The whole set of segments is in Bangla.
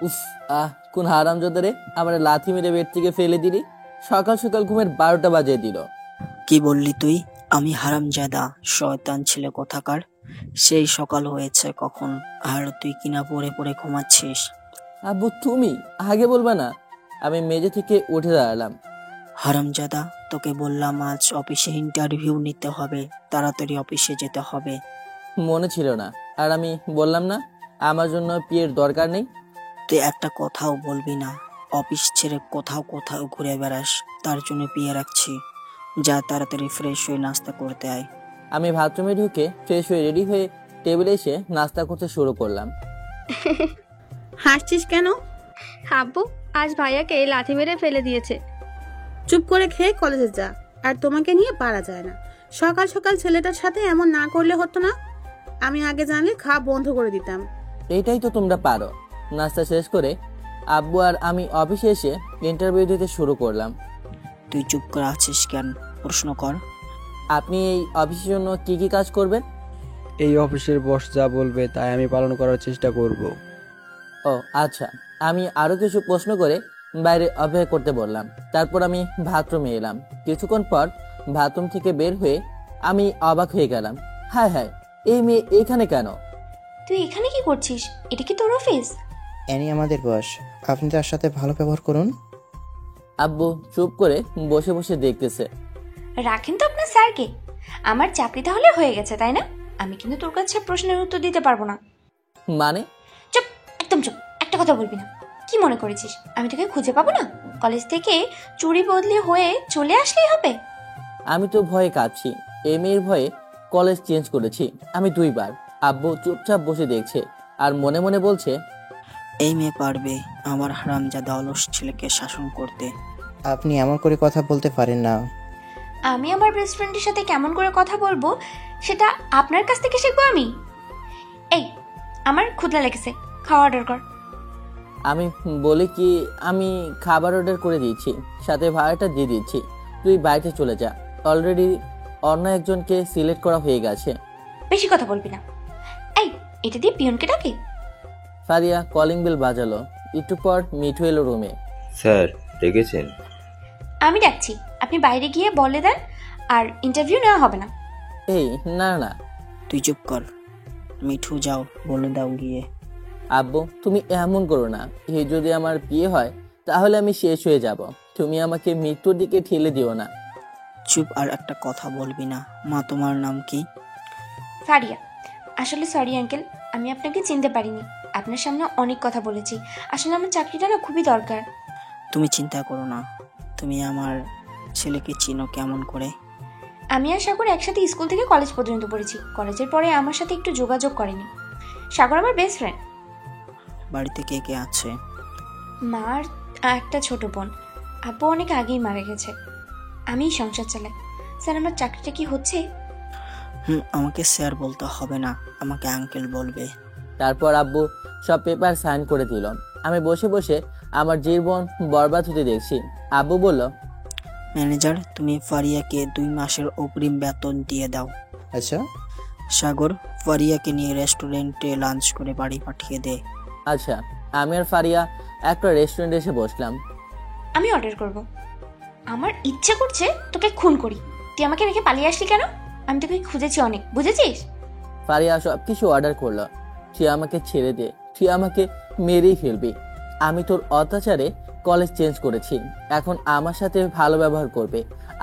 উফ, কোন হারামজাদা রে, আমার লাথি মেরে বেড থেকে ফেলে দিলি। সকাল সকাল ঘুমের 12টা বাজিয়ে দিল। কি বললি তুই? আমি হারামজাদা শয়তান ছেলে কোথাকার। সেই সকাল হয়েছে কখন, আর তুই কিনা পড়ে পড়ে ঘুমাচ্ছিস? আব্বু তুমি আগে বলবা না? আমি মেঝে থেকে উঠে দাঁড়ালাম। হারামজাদা, তোকে বললাম আজ অফিসে ইন্টারভিউ নিতে হবে, তাড়াতাড়ি অফিসে যেতে হবে। মনে ছিল না। আর আমি বললাম না আমার জন্য পিয়ের দরকার নেই। তুই একটা কথাও বলবি না? অফিস ছেড়ে কোথাও কোথাও ঘুরে বেড়াস, তার জন্য পিয়ে রাখছি। যা তাড়াতাড়ি ফ্রেশ হয়ে নাস্তা করতে আয়। আমি বাথরুমে ঢুকে ফ্রেশ হয়ে রেডি হয়ে টেবিলে এসে নাস্তা করতে শুরু করলাম। হাসছিস কেন? আব্বু আজ ভাইয়াকে লাথি মেরে ফেলে দিয়েছে। চুপ করে খেয়ে কলেজে যা। আর তোমাকে নিয়ে পারা যায় না। সকাল সকাল ছেলেটার সাথে এমন না করলে হতো না। আমি আগে জানলে খাওয়া বন্ধ করে দিতাম। এইটাই তো তোমরা পারো। নাস্তা শেষ করে আব্বু আর আমি অফিসে এসে ইন্টারভিউ দিতে শুরু করলাম। তুই চুপ করে আছিস কেন? প্রশ্ন কর। আপনি এই অফিসের জন্য কি কি কাজ করবেন? এই অফিসের বস যা বলবে তাই আমি পালন করার চেষ্টা করব। ও আচ্ছা। আমি আরো কিছু প্রশ্ন করে বাইরে অপেক্ষা করতে বললাম। তারপর আমি বাথরুমে এলাম। কিছুক্ষণ পর বাথরুম থেকে বের হয়ে আমি অবাক হয়ে গেলাম। হায় হায়, এই মেয়ে এখানে কেন? তুই এখানে কি করছিস? এটা কি তোর অফিস? অ্যানি আমাদের বস, আপনি তার সাথে ভালো ব্যবহার করুন। আব্বু চুপ করে বসে বসে দেখতেছে। রাখেন তো আপনার স্যারকে। আমার চাকরি তাহলে হয়ে গেছে, তাই না? আমি কিন্তু তোর কাছে প্রশ্নের উত্তর দিতে পারবো না। মানে? চুপ, একদম চুপ, একটা কথা বলবি না। কি মনে করেছিস আমি তোকে খুঁজে পাবো না? কলেজ থেকে চুরি বদলি হয়ে চলে আসলেই হবে? আমি তো ভয়ে কাঁদছি। এই মেয়ের ভয়ে কলেজ চেঞ্জ করেছি আমি 2 বার। আব্বু চুপচাপ বসে দেখছে আর মনে মনে বলছে, এই মেয়ে পারবে আমার হারামজাদা অলস ছেলেকে শাসন করতে। আপনি এমন করে কথা বলতে পারেন না। আমি আমার বেস্ট ফ্রেন্ডের সাথে কেমন করে কথা বলবো সেটা আপনার কাছ থেকে শিখবো আমি? এই, আমার ক্ষুধা লেগেছে, খাওয়া অর্ডার কর। আমি বলি কি, আমি খাবার অর্ডার করে দিয়েছি, সাথে ভাড়াটা দিয়ে দিচ্ছি। তুই বাইরে চলে যা, অলরেডি অন্য একজনকে সিলেক্ট করা হয়ে গেছে। বেশি কথা বলবি না। এই, এটা দিয়ে পিয়নকে ডাকে। ফারিয়া কলিং বেল বাজালো। একটু পর মিঠু এলো রুমে। স্যার ডেকেছেন? আমি ডাকছি, আপনি বাইরে গিয়ে বলে দেন, আর ইন্টারভিউ নেওয়া হবে না। এই না না। তুই চুপ কর। মিঠু যাও বলে দাও গিয়ে। আব্বু তুমি এমন করো না। এই যদি আমার বিয়ে হয় তাহলে আমি শেষ হয়ে যাব। তুমি আমাকে মৃত্যুর দিকে ঠেলে দিও না। চুপ, আর একটা কথা বলবি না। মা, তোমার নাম কি? ফারিয়া। আসলে সরি আঙ্কেল, আমি আপনাকে চিনতে পারিনি। আপনার সামনে অনেক কথা বলেছি। আসলে আমার চাকরিটা না খুবই দরকার। তুমি চিন্তা করো না। তুমি আমার ছেলেকে চিনো কেমন করে? আমি আর সাগর একসাথে স্কুল থেকে কলেজ পর্যন্ত পড়েছি। কলেজের পরে আমার সাথে একটু যোগাযোগ করেনি। সাগর আমার বেস্ট ফ্রেন্ড। বাড়িতে কে কে আছে? মার একটা ছোট বোন। আব্বু অনেক আগেই মারা গেছে। আমিই সংসার চালাই। স্যার, আমার চাকরিটা কি হচ্ছে? আমাকে স্যার বলতে হবে না, আমাকে আঙ্কেল বলবে। তারপর আব্বু সব পেপার সাইন করে দিল। আমি বসে বসে আমার জীবন বরবাদ হতে দেখছি। আব্বু বলল, ম্যানেজার, তুমি ফারিয়াকে 2 মাসের অগ্রিম বেতন দিয়ে দাও। আচ্ছা। সাগর, ফারিয়াকে নিয়ে রেস্টুরেন্টে লাঞ্চ করে বাড়ি পাঠিয়ে দে। আচ্ছা। আমি আর ফারিয়া একটা রেস্টুরেন্টে এসে বসলাম। আমি অর্ডার করব। আমার ইচ্ছে করছে তোকে খুন করি। তুই আমাকে রেখে পালিয়ে আসলি কেন? আমি তোকে খুঁজেছি অনেক, বুঝেছিস? ফারিয়া সব কিছু অর্ডার করলো। তুই আমাকে ছেড়ে দে, তুই আমাকে মেরেই ফেলবি। আমি তোর অত্যাচারে কলেজ চেঞ্জ করেছি, এখন আমার সাথে ভালো ব্যবহার করবে।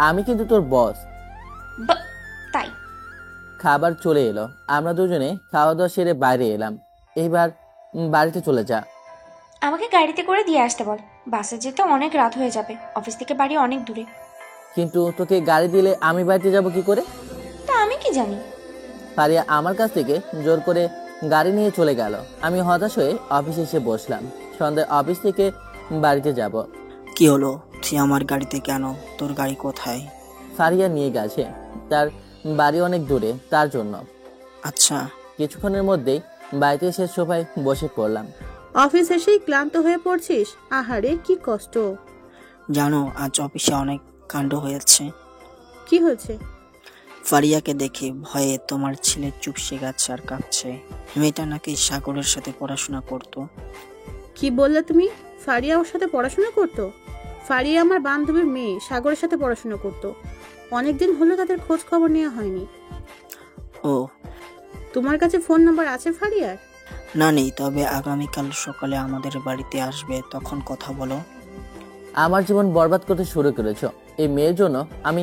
আমি কিন্তু তোর বস। তাই? খাবার চলে এলো। আমরা দুজনে খাওয়া দাওয়া সেরে বাইরে এলাম। এইবার বাড়িতে চলে যা। আমাকে গাড়িতে করে দিয়ে আসতে বল। বাসে যেতে অনেক রাত হয়ে যাবে। অফিস থেকে বাড়ি অনেক দূরে। কিন্তু তোকে গাড়ি দিলে আমি বাড়িতে যাব কি করে? তা আমি কি জানি? ফারিয়া আমার কাছ থেকে জোর করে গাড়ি নিয়ে চলে গেল। আমি হতাশ হয়ে অফিসে এসে বসলাম। সন্ধ্যায় অফিস থেকে বাড়িতে যাব। কি হলো? তুই আমার গাড়িতে কেন? তোর গাড়ি কোথায়? ফারিয়া নিয়ে গেছে, তার বাড়ি অনেক দূরে, তার জন্য। আচ্ছা। কিছুক্ষণের মধ্যেই বাড়িতে এসে সোফায় বসে পড়লাম। অফিস এসেই ক্লান্ত হয়ে পড়ছিস? আহারে কি কষ্ট। জানো, আজ অফিসে অনেক কাণ্ড হয়েছে। কি হয়েছে? ফারিয়াকে দেখে ভয়ে তোমার ছেলে চুপসে গেছে আর কাঁদছে। মেয়েটা নাকি সাগরের সাথে পড়াশোনা করতো। কি বললে তুমি? ফারিয়া ওর সাথে পড়াশোনা করতো? ফারিয়া আমার বান্ধবীর মেয়ে, সাগরের সাথে পড়াশোনা করতো। অনেকদিন হলো তাদের খোঁজ খবর নেওয়া হয়নি। ও তোমার কাছে ফোন নাম্বার আছে ফারিয়ার? না, নেই, তবে আগামীকাল সকালে আমাদের বাড়িতে আসবে, তখন কথা বলো। আমার জীবন বরবাদ করতে শুরু করেছো। এই মেয়ের জন্য আমি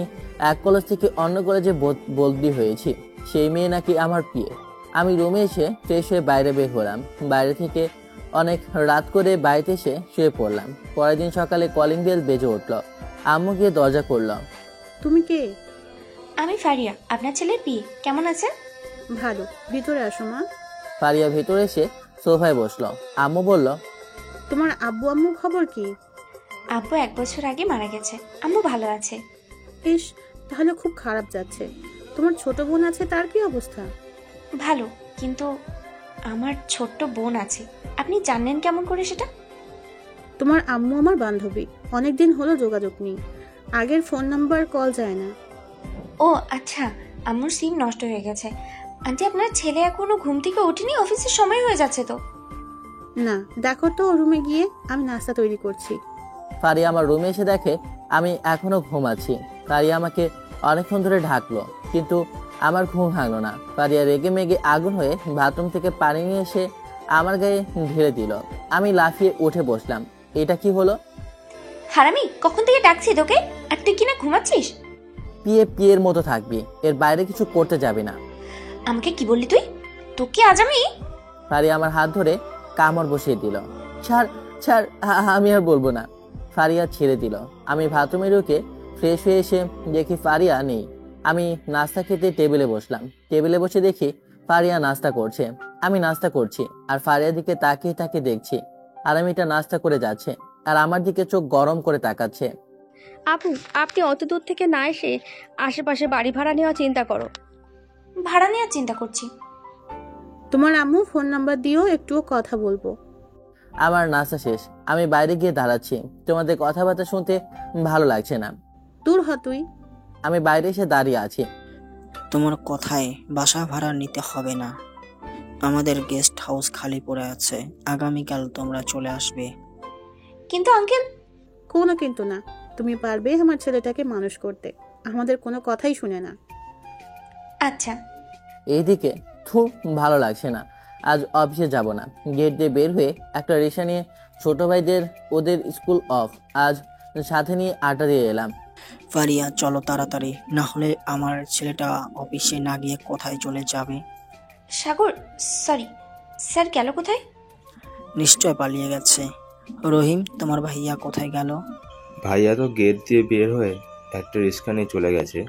এক কলেজ থেকে অন্য কলেজে বদলি হয়েছি। সেই মেয়ে নাকি আমার প্রিয়। আমি রুমে এসে ফ্রেশ হয়ে বাইরে বের হলাম। বাইরে থেকে অনেক রাত করে বাড়িতে এসে শুয়ে পড়লাম। পরের দিন সকালে কলিং বেল বেজে উঠল। আম্মু গিয়ে দরজা করল। তুমি কে? আমি ফারিয়া, আপনার ছেলের বিয়ে। কেমন আছেন? ভালো, ভিতরে আসো মা। ফারিয়া ভেতরে এসে সোফায় বসলো। আম্মু বলল, তোমার আব্বু আম্মুর খবর কি? আব্বু 1 বছর আগে মারা গেছে। আম্মু ভালো আছে। ইস, তাহলে খুব খারাপ যাচ্ছে। তোমার ছোট বোন আছে, তার কি অবস্থা? ভালো, কিন্তু আমার ছোট্ট বোন আছে। আপনি জানেন কেমন করে সেটা? তোমার আম্মু আমার বান্ধবী, অনেকদিন হলো যোগাযোগ নেই। আগের ফোন নাম্বার কল যায় না। ও আচ্ছা, আম্মুর সিম নষ্ট হয়ে গেছে। আন্টি, আপনার ছেলে এখনো ঘুম থেকে ওঠেনি? অফিসের সময় হয়ে যাচ্ছে তো। না, দেখো তো রুমে গিয়ে, আমি নাস্তা তৈরি করছি। ফারিয়া আমার রুমে এসে দেখে আমি এখনো ঘুমাচ্ছি। ফারিয়া আমাকে অনেকক্ষণ ধরে ঢাকলো, কিন্তু আমার ঘুম ভাঙলো না। ফারিয়া রেগে মেগে আগুন হয়ে বাথরুম থেকে পানি নিয়ে এসে আমার গায়ে ঢেলে দিল। আমি লাফিয়ে উঠে বসলাম। এটা কি হলো? হারামি, কখন থেকে ডাকছি তোকে, আর তুই কিনা ঘুমাচ্ছিস? পিয়ের মতো থাকবি, এর বাইরে কিছু করতে যাবি না। আমাকে কি বললি তুই? তোকে আজ আমি... ফারিয়া আমার হাত ধরে কামড় বসিয়ে দিল। ছাড় ছাড়, আমি আর বলবো না। ফারিয়া ছেড়ে দিল। আমি বাথরুমে ঢুকে ফ্রেশ হয়ে এসে দেখি ফারিয়া নেই। আমি নাস্তা খেতে টেবিলে বসলাম। টেবিলে বসে দেখি ফারিয়া নাস্তা করছে। আমি নাস্তা করছি আর ফারিয়ার দিকে তাকিয়ে তাকিয়ে দেখছি। আর আমি এটা নাস্তা করে যাচ্ছে আর আমার দিকে চোখ গরম করে তাকাচ্ছে। আপু, আপনি অত দূর থেকে না এসে আশেপাশে বাড়ি ভাড়া নেওয়া চিন্তা করো। ভাড়া নেওয়ার চিন্তা করছি। তোমার আম্মু ফোন নাম্বার দিও, একটুও কথা বলবো। আমার নাস্তা শেষ। আমি বাইরে গিয়ে দাঁড়াচ্ছি। তোমাদের কথাবার্তা শুনতে ভালো লাগছে না। দূর হ তুই। আমি বাইরে এসে দাঁড়িয়ে আছি। তোমার কথায় বাসা ভাড়া নিতে হবে না, আমাদের গেস্ট হাউস খালি পড়ে আছে, আগামীকাল তোমরা চলে আসবে। কিন্তু আঙ্কেল... কোনো কিন্তু না, তুমি পারবে আমার ছেলেটাকে মানুষ করতে। আমাদের কোনো কথাই শুনে না। আচ্ছা। এইদিকে ভালো লাগছে না। আজ অফিসে যাব না। গেট দিয়ে বের হয়ে একটা রিক্সা নিয়ে ছোট ভাইদের ওদের স্কুল অফ আজ সাথে নিয়ে আড্ডা দিয়ে এলাম। ফারিয়া, চলো তাড়াতাড়ি, না হলে আমার ছেলেটা অফিসে না গিয়ে কোথায় চলে যাবে। সাগর, সরি স্যার, গেল কোথায়? নিশ্চয় পালিয়ে গেছে। রহিম, তোমার ভাইয়া কোথায় গেল? ভাইয়া তো গেট দিয়ে বের হয়ে একটা রিক্সা নিয়ে চলে গেছে।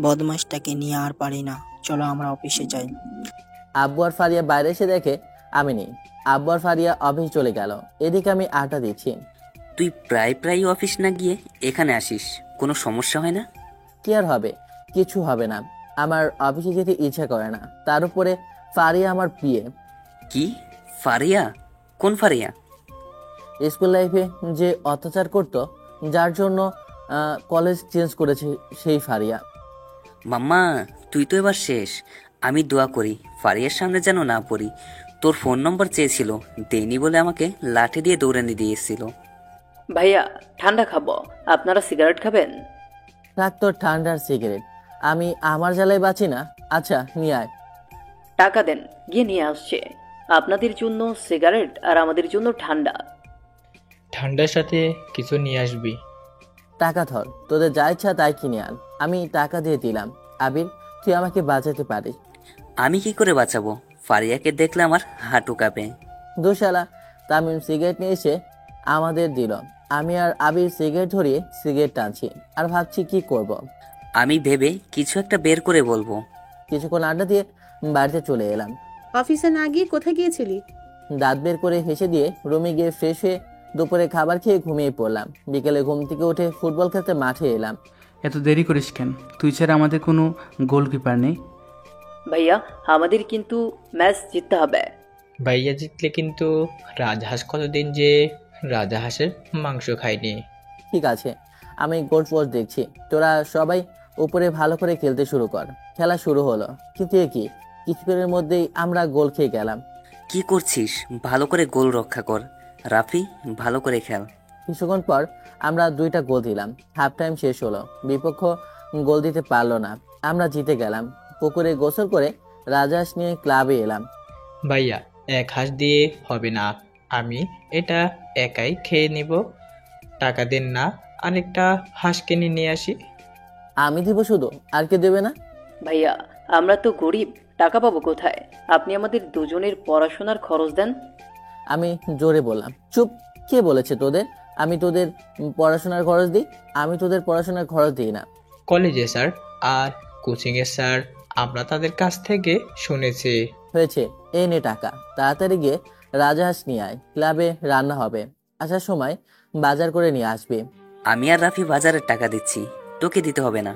বদমাশটাকে নিয়ে আর পারি না, চলো আমরা অফিসে যাই। আব্বু আর ফারিয়া বাইরে এসে দেখে আমি নেই। আব্বু আর ফারিয়া অফিস চলে গেল। এদিকে আমি আড্ডা দিচ্ছি। তুই প্রায় অফিস না গিয়ে এখানে আসিস, কোনো সমস্যা হয় না? কি আর হবে, কিছু হবে না। আমার অফিসে যেতে ইচ্ছা করে না। তার উপরে ফারিয়া আমার প্রিয়। কি? ফারিয়া? কোন ফারিয়া? স্কুল লাইফে যে অত্যাচার করত, যার জন্য কলেজ চেঞ্জ করেছে, সেই ফারিয়া। মাম্মা, তুই তো এবার শেষ। আমি দোয়া করি ফারিয়ার সামনে যেন না পড়ি। তোর ফোন নম্বর চেয়েছিল, দেইনি বলে আমাকে লাঠি দিয়ে দৌড়ানি দিয়েছিল। ভাইয়া, ঠান্ডা খাবো, আপনারা সিগারেট খাবেন? রাখ তোর ঠান্ডার সিগারেট, আমি আমার জ্বালায় বাঁচি না। আচ্ছা নিয়ে আয়। টাকা দেন, গিয়ে নিয়ে আসছে। আপনাদের জন্য সিগারেট আর আমাদের জন্য ঠান্ডা। ঠান্ডার সাথে কিছু নিয়ে আসবি। টাকা ধর, তোদের যা ইচ্ছা তাই কিনে আন। আমি টাকা দিয়ে দিলাম। আবির, তুই আমাকে বাঁচাতে পারিস। আমি কি করে বাঁচাবো? ফারিয়াকে দেখলে আমার হাঁটু কাঁপে। দুশালা তামিম সিগারেট নিয়ে এসে আমাদের দিল। আমি আর আবির সিগারেট ধরিয়ে সিগারেট টানছি আর ভাবছি কি করব। আমি ভেবে কিছু একটা বের করে বলবো। কিছুক্ষণ আড্ডা দিয়ে বাড়িতে চলে এলাম। অফিসে না গিয়ে কোথায় গিয়েছিলি? দাঁত বের করে হেসে দিয়ে রুমে গিয়ে ফ্রেশ হয়ে দুপুরে খাবার খেয়ে ঘুমিয়ে পড়লাম। বিকেলে ঘুম থেকে উঠে ফুটবল খেলতে মাঠে এলাম। এত দেরি করিস কেন? তুই ছাড়া আমাদের কোনো গোলকিপার নেই। ভাইয়া, আমাদের কিন্তু ম্যাচ জিততে হবে। ভাইয়া জিতলে কিন্তু রাজহাঁস কতদিন যে রাজহাঁসের মাংস খায়নি। ঠিক আছে, আমি গোল পোস্ট দেখছি। তোরা সবাই উপরে ভালো করে খেলতে শুরু কর। খেলা শুরু হলো, কিন্তু এ কি, কিছুক্ষণের মধ্যেই আমরা গোল খেয়ে গেলাম। কি করছিস? ভালো করে গোল রক্ষা কর। রাফি ভালো করে খেল। কিছুক্ষণ পর আমরা 2টা গোল দিলাম। হাফ টাইম শেষ হলো, বিপক্ষ গোল দিতে পারলো না, আমরা জিতে গেলাম। পুকুরে গোসল করে রাজহাঁস নিয়ে ক্লাবে এলাম। ভাইয়া, এক হাঁস দিয়ে হবে না, আমি এটা একাই খেয়ে নিব। টাকা দেন না, আরেকটা হাঁস কিনে নিয়ে আসি। আমি দিব শুধু, আর কে দেবে না? ভাইয়া, আমরা তো গরিব, টাকা পাবো কোথায়? আপনি আমাদের দুজনের পড়াশোনার খরচ দেন। আমি জোরে বললাম। চুপ! কে বলেছে তোদের আমি তোদের পড়াশোনার খরচ দিই? আমি তোদের পড়াশোনার খরচ দিই না। কলেজে স্যার আর কোচিংয়ে স্যার, আমরা তাদের কাছ থেকে শুনেছি। হয়েছে, এই নে টাকা, তাড়াতাড়ি গিয়ে রাজহাঁস নিয়ে আয়, ক্লাবে রান্না হবে, আসার সময় বাজার করে নিয়ে আসবি। আমি আর রাফি বাজারের টাকা দিচ্ছি, তোকে দিতে হবে না।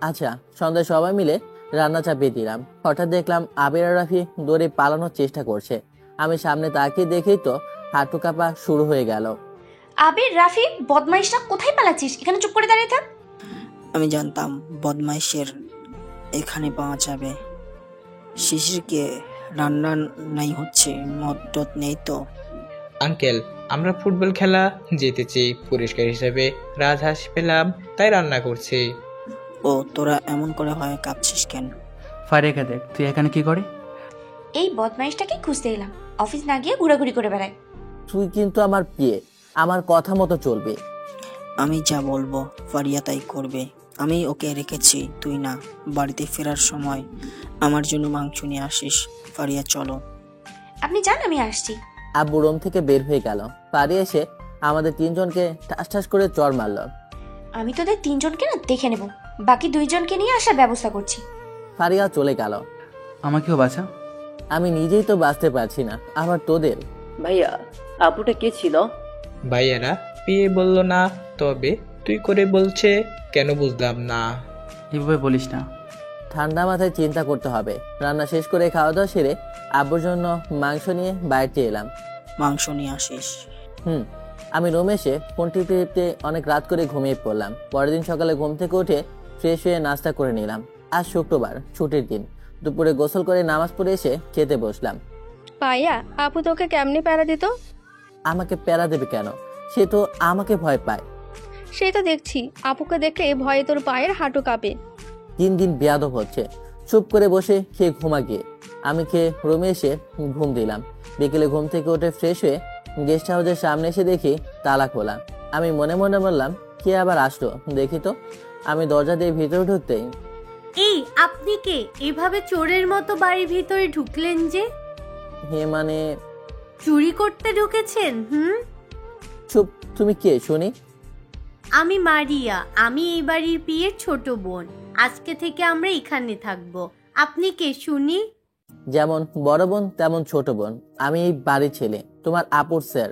আচ্ছা। সন্ধ্যায় সবাই মিলে রান্না চাপিয়ে দিলাম। হঠাৎ দেখলাম আবির আর রাফি দৌড়ে পালানোর চেষ্টা করছে। আমি সামনে তাকিয়ে দেখেই তো হাঁটু কাঁপা শুরু হয়ে গেল। আবির, রাফি, বদমাইশরা কোথায় পালাচ্ছিস? এখানে চুপ করে দাঁড়িয়ে থাক। আমি জানতাম বদমাইশের এখানে পাওয়া যাবে। শিশিরকে রান্না নাই হচ্ছে, মদ টদ নেই তো? আঙ্কেল, আমরা ফুটবল খেলা জিতেছি, পুরস্কার হিসেবে রাজহাঁস পেলাম, তাই রান্না করছি। ও, তোরা এমন করে হয় কাঁপছিস কেন? ফারিয়াকে দেখ, তুই এখানে কি করে? এই বদমাইশটাকে খুঁজতে এলাম, অফিস না গিয়ে ঘোরাঘুরি করে বেড়ায়। তুই কিন্তু আমার বিয়ে, আমার কথা মতো চলবে। আমি যা বলবো ফারিয়া তাই করবে। আমি ওকে রেখেছি, তুই না। বাড়িতে ফেরার সময় আমার জন্য মাংস নিয়ে আসিস। ফারিয়া চলো। আপনি যান, আমি আসছি। আব্বু রুম থেকে বের হয়ে গেল। পারি এসে আমাদের 3জনকে ঠাস ঠাস করে চড় মারল। আমি তোদের 3জনকে না দেখে নেব, বাকি 2জনকে নিয়ে আসার ব্যবস্থা করছি। ফারিয়া চলে গেল। আমাকেও বাঁচা। আমি নিজেই তো বাঁচতে পারছি না, আবার তোদের। ভাইয়া, আপুটা কে ছিল? ভাইয়ারা বিয়ে বলল না, তবে তুই করে বলছে কেন বুঝলাম না। এভাবে বলিস না। ঠান্ডা মাথায় চিন্তা করতে হবে। রান্না শেষ করে খাওয়া দাওয়া সেরে আব্বুর জন্য মাংস নিয়ে বাইরে এলাম। মাংস নিয়ে আসিস। আমি রুমে এসে ফোন টিপতে টিপতে অনেক রাত করে ঘুমিয়ে পড়লাম। পরের দিন সকালে ঘুম থেকে উঠে ফ্রেশ হয়ে নাস্তা করে নিলাম। আজ শুক্রবার, ছুটির দিন। দুপুরে গোসল করে নামাজ পড়ে এসে খেতে বসলাম। ভাইয়া, আপু তোকে কেমনি প্যারা দিত? আমাকে প্যারা দেবে কেন? সে তো আমাকে ভয় পায়। সেই তো দেখছি, আপুকে দেখলে ভয়ে তোর পায়ের হাঁটু কাঁপে। দিন দিন বেয়াদব হচ্ছে। চুপ করে বসে খেয়ে ঘুমা গিয়ে। আমি খেয়ে রুমে এসে ঘুম দিলাম। বিকেলে ঘুম থেকে উঠে ফ্রেশ হয়ে গেস্ট হাউসের সামনে এসে দেখি তালা খোলা। আমি মনে মনে বললাম, কে আবার আসলো দেখি তো। আমি দরজা দিয়ে ভিতরে ঢুকতেই, এই আপনি কে? এভাবে চোরের মতো বাড়ির ভিতরে ঢুকলেন যে? হে মানে চুরি করতে ঢুকেছেন? চুপ! তুমি কে শুনি? আমি মারিয়া, আমি এই বাড়ির পিয়ের ছোট বোন। আজকে থেকে আমরা এখানে থাকবো। আপনি কে শুনি? যেমন বড় বোন তেমন ছোট বোন। আমি এই বাড়ির ছেলে, তোমার আপুর স্যার।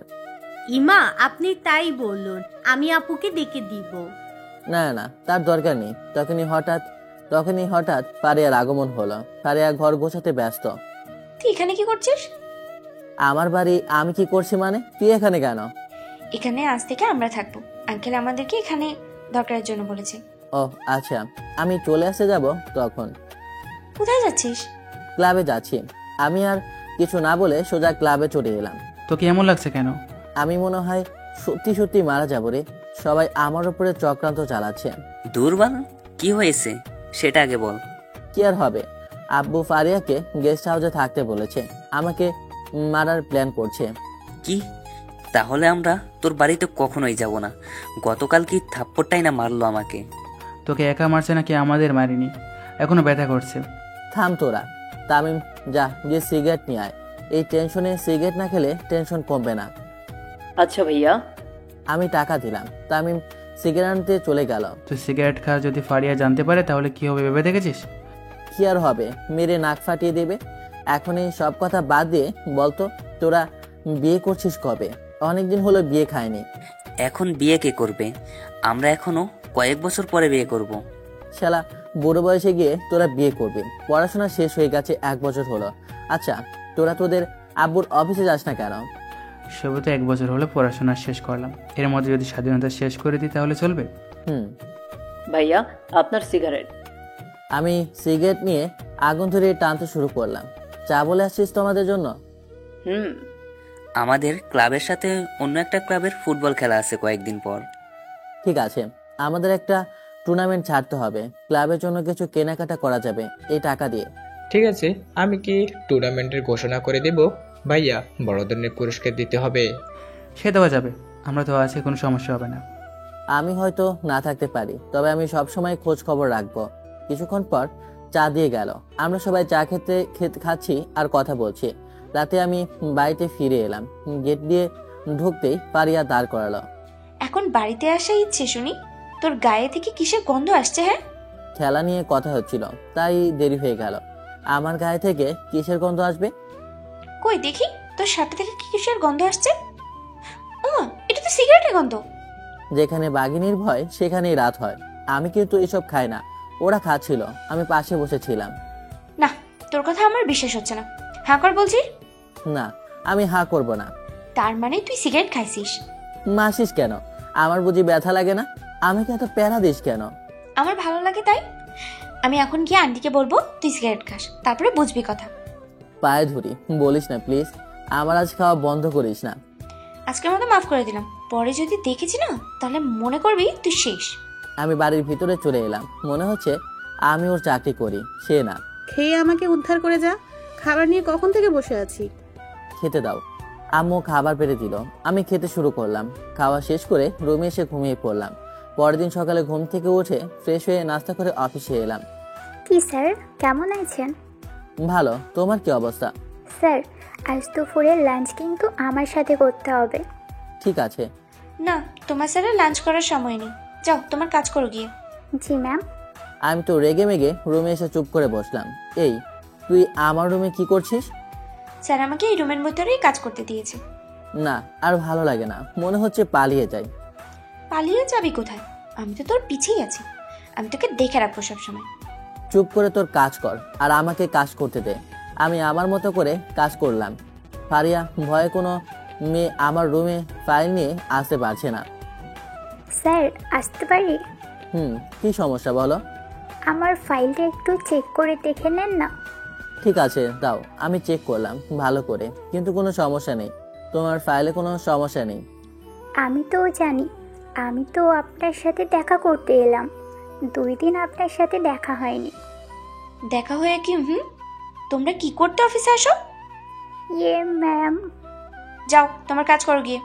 ইমা, আপনি তাই বলুন, আমি আপুকে ডেকে দিব। না না, তার দরকার নেই। তখনই হঠাৎ ফারিয়ার আগমন হলো। ফারিয়া ঘর গোছাতে ব্যস্ত। তুই এখানে কি করছিস? আমার বাড়ি আমি কি করছি মানে? তুই এখানে কেন? এখানে আজ থেকে আমরা থাকবো। আঙ্কেল আমাদেরকে এখানে দরকারের জন্য বলেছে। ও আচ্ছা, আমি চলে আসতে যাব তখন। কোথায় যাচ্ছিস? ক্লাবে যাচ্ছি। আমি আর কিছু না বলে সোজা ক্লাবে চলে এলাম। তোকে এমন লাগছে কেন? আমি মনে হয় সত্যি সত্যি মারা যাবো রে। সবাই আমার উপরে চক্রান্ত চালাচ্ছে। দুর্বল, কি হয়েছে সেটা আগে বল। কি আর হবে, আব্বু ফারিয়াকে গেস্ট হাউসে থাকতে বলেছে। আমাকে মারার প্ল্যান করছে। কি? তাহলে আমরা তোর বাড়িতে কখনোই যাব না। গতকাল কি থাপ্পড়টাই না মারলো আমাকে। তোকে একা মারছে নাকি আমাদের মারিনি? এখনো ব্যথা করছে। থাম তোরা। তামিম, যা গিয়ে সিগারেট নিয়ে আয়। এই টেনশনে সিগারেট না খেলে টেনশন কমবে না। আচ্ছা ভাইয়া। আমি টাকা দিলাম। তামিম সিগারেট আনতে চলে গেল। তুই সিগারেট খা, যদি ফারিয়া জানতে পারে তাহলে কি হবে ভেবে দেখেছিস? কি আর হবে, মেরে নাক ফাটিয়ে দেবে। এখনই সব কথা বাদ দিয়ে বলতো, তোরা বিয়ে করছিস কবে? অনেকদিন হলো বিয়ে খায়নি। এখন বিয়ে কে করবে? আমরা এখনো কয়েক বছর পরে বিয়ে করব। শালা, বুড়ো বয়সে গিয়ে তোরা বিয়ে করবে? পড়াশোনা শেষ হয়ে গেছে 1 বছর হলো। আচ্ছা, তোরা তোদের আব্বুর অফিসে যাস না কেন? সবে তো 1 বছর হলো পড়াশোনা শেষ করলাম। এর মধ্যে যদি স্বাধীনতা শেষ করে দিই তাহলে চলবে? ভাইয়া, আপনার সিগারেট। আমি সিগারেট নিয়ে আগুন ধরে টানতে শুরু করলাম। চা বলে আসছিস তোমাদের জন্য? আমাদের ক্লাবের সাথে অন্য একটা ক্লাবের ফুটবল খেলা আছে কয়েকদিন পর। ঠিক আছে, আমাদের একটা টুর্নামেন্ট ছাড়তে হবে, ক্লাবের জন্য কিছু কেনাকাটা করা যাবে এই টাকা দিয়ে। ঠিক আছে, আমি কি টুর্নামেন্টের ঘোষণা করে দেব? ভাইয়া, বড় ধরনের পুরস্কার দিতে হবে। সে দেওয়া যাবে, আমরা তো আছে, কোনো সমস্যা হবে না। আমি হয়তো না থাকতে পারি, তবে আমি সব সময় খোঁজ খবর রাখবো। কিছুক্ষণ পর চা দিয়ে গেল, আমরা সবাই চা খাচ্ছি আর কথা বলছি। রাতে আমি বাড়িতে ফিরে এলাম, গেট দিয়ে ঢুকতেই পারিয়া দাঁড় করালো। এখন বাড়িতে আসা ইচ্ছে শুনি, তোর গায়ে থেকে কিসের গন্ধ আসছে? হ্যাঁ, খেলা নিয়ে কথা হচ্ছিল, তাই দেরি হয়ে গেল। আমার গায়ে থেকে কিসের গন্ধ আসবে? কই দেখি তোর শার্ট থেকে কি কিসের গন্ধ আসছে। ও, এটা তো সিগারেটের গন্ধ। যেখানে বাঘিনীর ভয় সেখানেই রাত হয়। আমি কিন্তু এসব খাই না, ওরা খাচ্ছিল, আমি পাশে বসেছিলাম। না, তোর কথা আমার বিশ্বাস হচ্ছে না। হ্যাঁ কর বলছি। না, আমি হাঁ করব না। তার মানে তুই সিগারেট খাইছিস? মাসিস কেন? আমার বুঝি ব্যথা লাগে না? আমাকে এত প্যারা দিস কেন? আমার ভালো লাগে তাই। আমি এখন গিয়ে আন্টিকে বলবো তুই সিগারেট খাস, তারপরে বুঝবি কথা। পায়ে ধরি, বলিস না প্লিজ, আমার আজ খাওয়া বন্ধ করিস না। আজকের মতো মাফ করে দিলাম, পরে যদি দেখেছি না তাহলে মনে করবি তুই শেষ। আমি বাড়ির ভিতরে চলে এলাম, মনে হচ্ছে আমি ওর চাকরি করি, সে না। খেয়ে আমাকে উদ্ধার করে যা, খাবার নিয়ে কখন থেকে বসে আছি। খেতে দাও। আম্মু খাবার পেরে দিল, আমি খেতে শুরু করলাম। খাওয়া শেষ করে রুমে এসে ঘুমিয়ে পড়লাম। পরের দিন সকালে ঘুম থেকে উঠে ফ্রেশ হয়ে নাস্তা করে অফিসে এলাম। কি স্যার, কেমন আছেন? ভালো, তোমার কি অবস্থা? স্যার, আজ দুপুরের লাঞ্চ কিন্তু আমার সাথে করতে হবে। ঠিক আছে। না, তোমার স্যারের লাঞ্চ করার সময় নেই, যাও তোমার কাজ করো গিয়ে। জি ম্যাম। আমি তো রেগে মেগে রুমে এসে চুপ করে বসলাম। এই, তুই আমার রুমে কি করছিস? স্যার আমাকে এই রুমের ভিতরেই কাজ করতে দিয়েছে। না, আর ভালো লাগে না, মনে হচ্ছে পালিয়ে যাই। পালিয়ে যাবি কোথায়? আমি তো তোর পিছেই আছি, আমি তোকে দেখে রাখবো সবসময়। চুপ করে তোর কাজ কর আর আমাকে কাজ করতে দে। আমি আমার মতো করে কাজ করলাম। ফারিয়া ভয়ে কোনো মেয়ে আমার রুমে ফাইল নিয়ে আসতে পারছে না। স্যার, আসতে পারি? কি সমস্যা বলো? আমার ফাইলটা একটু চেক করে দেখে নেন না। ঠিক আছে, দাও। আমি চেক করলাম ভালো করে, কিন্তু কোনো সমস্যা নেই। তোমার ফাইলে কোনো সমস্যা নেই। আমি তো জানি, আমি তো আপনার সাথে দেখা করতে এলাম, 2 দিন আপনার সাথে দেখা হয়নি। দেখা হয়ে কি তোমরা কি করতে অফিসে আসো? ইয়ে ম্যাম। যাও তোমার কাজ করো গিয়ে।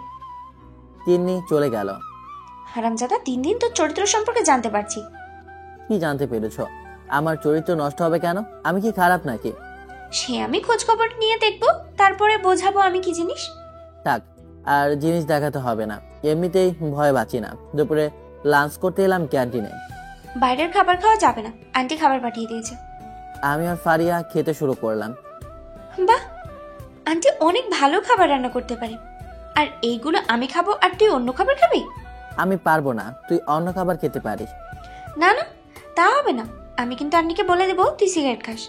তিন্নি চলে গেল। হারামজাদা, 3 দিন তোর চরিত্র সম্পর্কে জানতে পারছি। কি জানতে পেরেছ? আমার চরিত্র নষ্ট হবে কেন? আমি কি খারাপ নাকি? সে আমি খোঁজ খবর নিয়ে দেখবো, তারপরে বোঝাবো আমি কি জিনিস। থাক, আর জিনিস দেখাতে হবে না, এমনিতেই ভয় বাঁচি না। দুপুরে লাঞ্চ করতে এলাম ক্যান্টিনে। বাইরের খাবার খাওয়া যাবে না, আন্টি খাবার পাঠিয়ে দিয়েছে। আমি আর ফারিয়া খেতে শুরু করলাম। বাহ, আন্টি অনেক ভালো খাবার রান্না করতে পারে। আর এইগুলো আমি খাবো আর তুই অন্য খাবার খাবি? আমি পারবো না, তুই অন্য খাবার খেতে পারিস। না না, তা হবে না, আমি কিন্তু আন্টিকে বলে দেবো তুই সিগারেট খাস।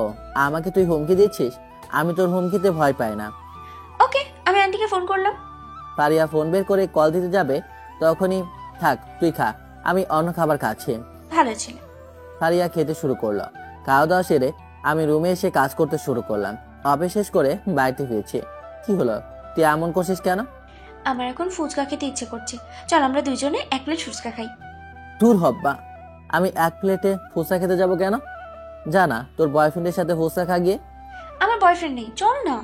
ও, আমাকে তুই হুমকি দিচ্ছিস? আমি তোর হুমকিতে ভয় পাই না। ওকে, আমি আন্টিকে ফোন করলাম। ফারিয়া ফোন বের করে কল দিতে যাবে, তখনই থাক, তুই খা, আমি অন্য খাবার খাচ্ছি। ভালো ছিল। ফারিয়া খেতে শুরু করলো। খাওয়া দাওয়া সেরে আমি রুমে এসে কাজ করতে শুরু করলাম। অফিস শেষ করে বাড়িতে ফিরছি। কি হলো, তুই এমন করছিস কেন? আমার এখন ফুচকা খেতে ইচ্ছে করছে, চল আমরা দুইজনে 1 প্লেট ফুচকা খাই। দূর হব্বা, আমি 1 প্লেটে ফুচকা খেতে যাব কেন? জানা তোর বয়ফ্রেন্ডের সাথে ফুচকা খা গিয়ে। আমার বয়ফ্রেন্ড নেই, চল না।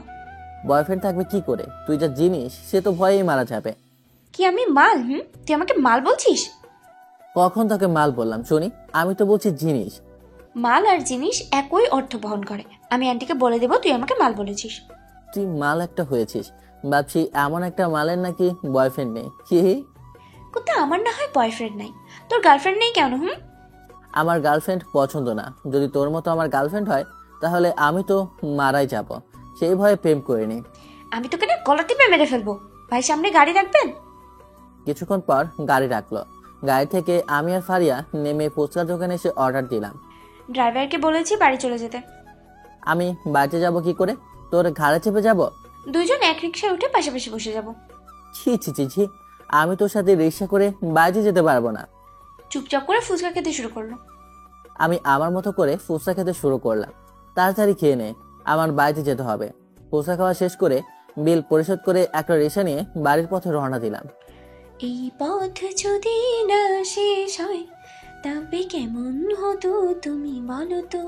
বয়ফ্রেন্ড থাকবে কি করে? তুই যা জিনিস, সে তো ভয়েই মারা যাবে। কি আমি মাল? তুই আমাকে মাল বলছিস? কখন তোকে মাল বললাম শুনি? আমি তো বলছি জিনিস। মাল আর জিনিস একই অর্থ বহন করে। আমি আন্টিকে বলে দেবো তুই আমাকে মাল বলেছিস। তুই মাল একটা হয়েছিস। ভাবছি এমন একটা মালের নাকি বয়ফ্রেন্ড নেই। কি কোথায় আমার না হয় বয়ফ্রেন্ড নাই, তোর গার্লফ্রেন্ড নেই কেন? আমার গার্লফ্রেন্ড পছন্দ না। যদি তোর মতো আমার গার্লফ্রেন্ড হয় তাহলে আমি তো মারাই যাব। সেই ভয়ে প্রেম করিনি। আমি তোকে না গলা টিপে মেরে ফেলবো। ভাই সামনে গাড়ি রাখবেন। কিছুক্ষণ পর গাড়ি রাখলো। গাড়ি থেকে আমি আর ফারিয়া নেমে ফুচকা দোকানে এসে অর্ডার দিলাম। ড্রাইভারকে বলেছি বাড়ি চলে যেতে। আমি বাড়িতে যাব কি করে? তোর ঘাড়ে চেপে যাব? দুইজন এক রিকশায় উঠে পাশাপাশি বসে যাব। ছি ছি ছি ছি, আমি তোর সাথে রিক্সা করে বাড়িতে যেতে পারবো না। চুপচাপ করে ফুচকা খেতে শুরু করলো। আমি আমার মতো করে ফুচকা খেতে শুরু করলাম। তাড়াতাড়ি খেয়ে নে, আমার বাড়িতে যেতে হবে। ফুচকা খাওয়া শেষ করে বিল পরিশোধ করে একটা রিক্সা নিয়ে বাড়ির পথে রওনা দিলাম। এই পথ যদি না শেষ হয় তবে কেমন হতো তুমি বলো তো।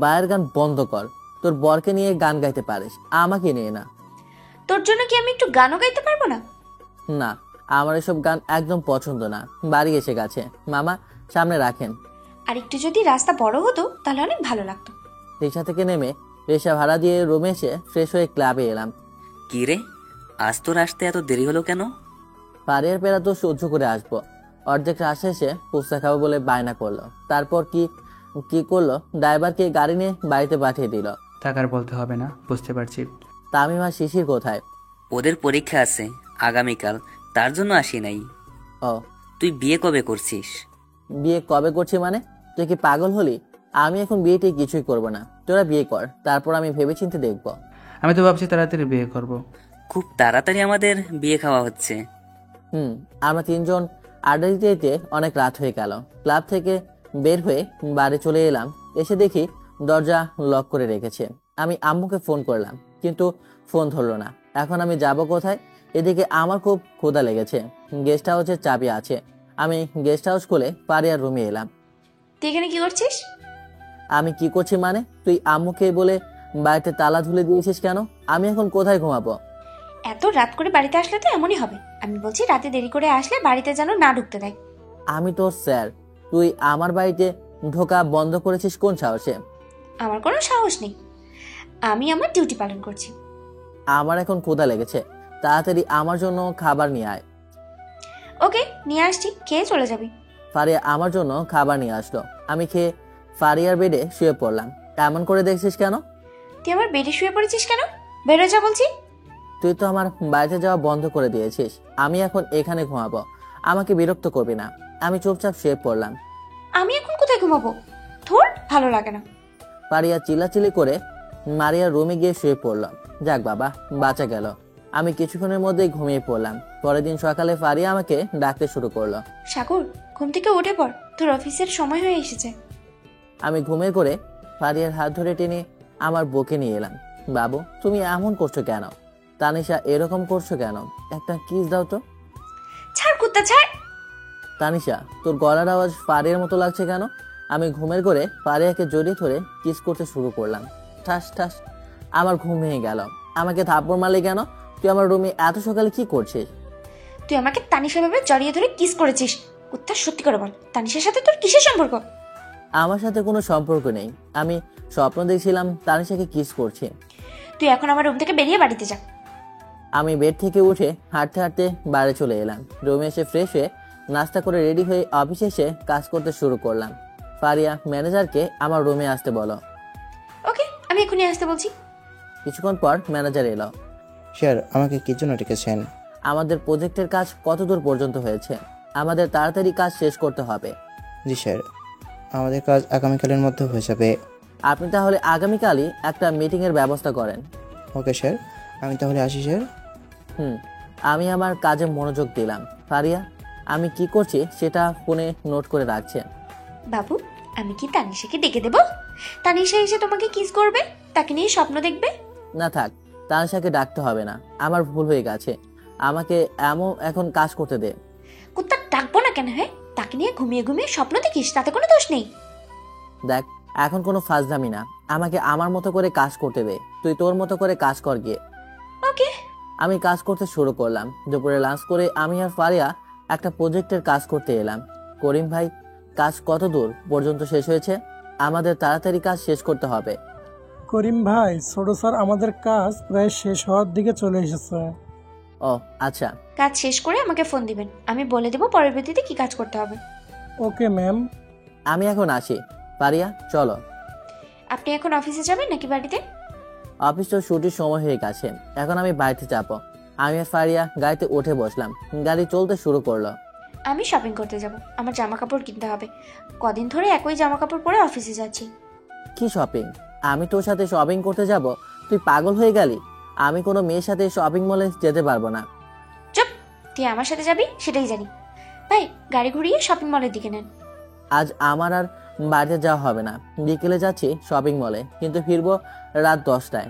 বায়ের গান বন্ধ কর, তোর বরকে নিয়ে গান গাইতে পারিস, আমাকে নিয়ে না। তোর জন্য কি আমি একটু গানও গাইতে পারবো না? না, আমার এসব গান একদম পছন্দ না। বাড়ি এসে গেছে, মামা সামনে রাখেন। আর একটু যদি রাস্তা বড় হতো তাহলে অনেক ভালো লাগতো। রিক্সা থেকে নেমে রিক্সা ভাড়া দিয়ে রুমে এসে ফ্রেশ হয়ে ক্লাবে এলাম। কি রে, আজ তোর আসতে এত দেরি হলো কেন? পাড়িয়ার পেরা তো সহ্য করে আসবো, অর্ধেক রাস্তা এসে ফুচকা খাবো বলে বায়না করলো। তারপর কি করলো, ড্রাইভারকে গাড়ি নিয়ে বাড়িতে পাঠিয়ে দিল। টাকার বলতে হবে না, বুঝতে পারছি। তামিম আর শিশির কোথায়? ওদের পরীক্ষা আছে আগামীকাল, তার জন্য আসি নাই। ও, তুই বিয়ে কবে করছিস? বিয়ে কবে করছি মানে? তুই কি পাগল হলি? আমি এখন বিয়েটি কিছুই করব না, তোরা বিয়ে কর, তারপর আমি ভেবেচিন্তে দেখবো। আমি তো ভাবছি তাড়াতাড়ি বিয়ে করব। খুব তাড়াতাড়ি আমাদের বিয়ে খাওয়া হচ্ছে। আমরা তিনজন আড্ডা দিতে দিতে অনেক রাত হয়ে গেল। ক্লাব থেকে বের হয়ে বাড়ি চলে এলাম। এসে দেখি দরজা লক করে রেখেছে। আমি আম্মুকে ফোন করলাম, কিন্তু ফোন ধরলো না। এখন আমি যাব কোথায়? এদিকে আমার খুব ক্ষুধা লেগেছে। গেস্ট হাউসের চাবি আছে। আমি গেস্ট হাউস খুলে পারিয়ার রুমে এলাম। তুই এখানে কি করছিস? আমি কি করছি মানে? তুই আম্মুকে বলে বাড়িতে তালা ঝুলে দিয়েছিস কেন? আমি এখন কোথায় ঘুমাবো? এত রাত করে বাড়িতে আসলে তো এমনই হবে। আমি বলছি রাতে দেরি করে আসলে বাড়িতে যেন না ঢুকতে দেয়। আমি তো স্যার, তুই আমার বাড়িতে ঢোকা বন্ধ করেছিস কোন সাহসে? আমার কোনো সাহস নেই, আমি আমার ডিউটি পালন করছি। আমার এখন ক্ষুধা লেগেছে, তাড়াতাড়ি আমার জন্য খাবার নিয়ে আয়। ওকে, নিয়ে আসছি, খেয়ে চলে যাবি। ফারিয়া আমার জন্য খাবার নিয়ে আসলো। আমি খেয়ে ফারিয়ার বেডে শুয়ে পড়লাম। এমন করে দেখছিস কেন? তুই আমার বেডে শুয়ে পড়েছিস কেন? বেরো যা বলছি। তুই তো আমার বাড়িতে যাওয়া বন্ধ করে দিয়েছিস। আমি এখন এখানে ঘুমাবো, আমাকে বিরক্ত করবি না। আমি চুপচাপ শুয়ে পড়লাম। আমি এখন কোথায় ঘুমাবো? তোর ভালো লাগে না। ফারিয়া চিল্লাচিল্লি করে মারিয়ার রুমে গিয়ে শুয়ে পড়লাম। যাক বাবা, বাঁচা গেল। আমি কিছুক্ষণের মধ্যেই ঘুমিয়ে পড়লাম। পরের দিন সকালে ফারিয়া আমাকে ডাকতে শুরু করলো। সাগর, ঘুম থেকে উঠে পড়, তোর অফিসের সময় হয়ে এসেছে। আমি ঘুমিয়ে করে ফারিয়ার হাত ধরে টেনে আমার বুকে নিয়ে এলাম। বাবু, তুমি এমন করছো কেন? তানিশা, এরকম করছো কেন? একটা কিস দাও তো। ছাড় কুত্তা, ছাড়। তানিশা, তোর গলার আওয়াজ ফারিয়ার মতো লাগছে কেন? আমি ঘুমের করে ফারিয়াকে জড়িয়ে ধরে কিস করতে শুরু করলাম। ঠাস ঠাস, আমার ঘুম ভেঙে গেল। আমাকে থাপ্পড় মারলি কেন? তুই আমার রুমে এত সকালে কি করছিস? তুই আমাকে তানিশা ভাবে জড়িয়ে ধরে কিস করেছিস। কুত্তা, সত্যি করে বল, তানিশার সাথে তোর কিসের সম্পর্ক? আমার সাথে কোনো সম্পর্ক নেই। আমি স্বপ্ন দেখছিলাম তানিশাকে কিস করছি। তুই এখন আমার রুম থেকে বেরিয়ে বাড়িতে যা। আমি বেড থেকে উঠে হাঁটতে হাঁটতে বাড়ি চলে এলাম। রুমে এসে ফ্রেশ হয়ে নাস্তা করে রেডি হয়ে অফিসে এসে কাজ করতে শুরু করলাম। ফারিয়া, ম্যানেজারকে আমার রুমে আসতে বলো। ওকে, আমি এখনই আসতে বলছি। কিছুক্ষণ পর ম্যানেজার এলো। স্যার, আমাকে কি জন্য ডেকেছেন? আমাদের প্রজেক্টের কাজ কত দূর পর্যন্ত হয়েছে? আমাদের তাড়াতাড়ি কাজ শেষ করতে হবে। জি স্যার, আমাদের কাজ আগামীকালের মধ্যে হয়ে যাবে। আপনি তাহলে আগামীকালই একটা মিটিংয়ের ব্যবস্থা করেন। ওকে স্যার, আমি তাহলে আসি স্যার। আমি আমার কাজে মনোযোগ দিলাম। ফারিয়া, আমি কি করছি সেটা ফোনে নোট করে রাখছে। বাবু, আমি কি তানিশাকে ডেকে দেব? তানিশা এসে তোমাকে কিস করবে, তাকে নিয়ে স্বপ্ন দেখবে। না থাক, তানিশাকে ডাকতে হবে না, আমার ভুল হয়ে গেছে। আমাকে এখন কাজ করতে দে। কুত্তা, ডাকবো না কেন? হ্যাঁ, তাকে নিয়ে ঘুমিয়ে ঘুমিয়ে স্বপ্ন দেখিস, তাতে কোনো দোষ নেই। দেখ, এখন কোনো ফাজলামি না, আমাকে আমার মতো করে কাজ করতে দে। তুই তোর মতো করে কাজ কর গিয়ে। ওকে। আমি কাজ করতে শুরু করলাম। দুপুরে লাঞ্চ করে আমি আর ফারিয়া একটা প্রজেক্টের কাজ করতে এলাম। করিম ভাই, কাজ কত দূর পর্যন্ত শেষ হয়েছে? আমাদের তাড়াতাড়ি কাজ শেষ করতে হবে। করিম ভাই, ছোট স্যার, আমাদের কাজ প্রায় শেষ হওয়ার দিকে চলে এসেছে। ও আচ্ছা। কাজ শেষ করে আমাকে ফোন দিবেন, আমি বলে দেবো পরবর্তীতে কি কাজ করতে হবে। Okay ma'am. আমি এখন আসি। ফারিয়া, চলো। আপনি এখন অফিসে যাবেন নাকি বাড়িতে? অফিস তো ছুটির সময় হয়ে গেছে, এখন আমি বাড়িতে যাবো। আমি আর ফারিয়া গাড়িতে উঠে বসলাম। গাড়ি চলতে শুরু করলো। আমি শপিং করতে যাব, আমার জামা কাপড় কিনতে হবে। কদিন ধরে একই জামা কাপড় পরে অফিসে যাচ্ছি। কি শপিং? আমি তোর সাথে শপিং করতে যাব? তুই পাগল হয়ে গেলি? আমি কোনো মেয়ের সাথে শপিং মলে যেতে পারবো না। চুপ, তুই আমার সাথে যাবি সেটাই জানি। ভাই, গাড়ি ঘুরিয়ে শপিং মলের দিকে নেন। আজ আমার আর বাড়িতে যাওয়া হবে না। বিকেলে যাচ্ছি শপিং মলে, কিন্তু ফিরবো রাত 10টায়।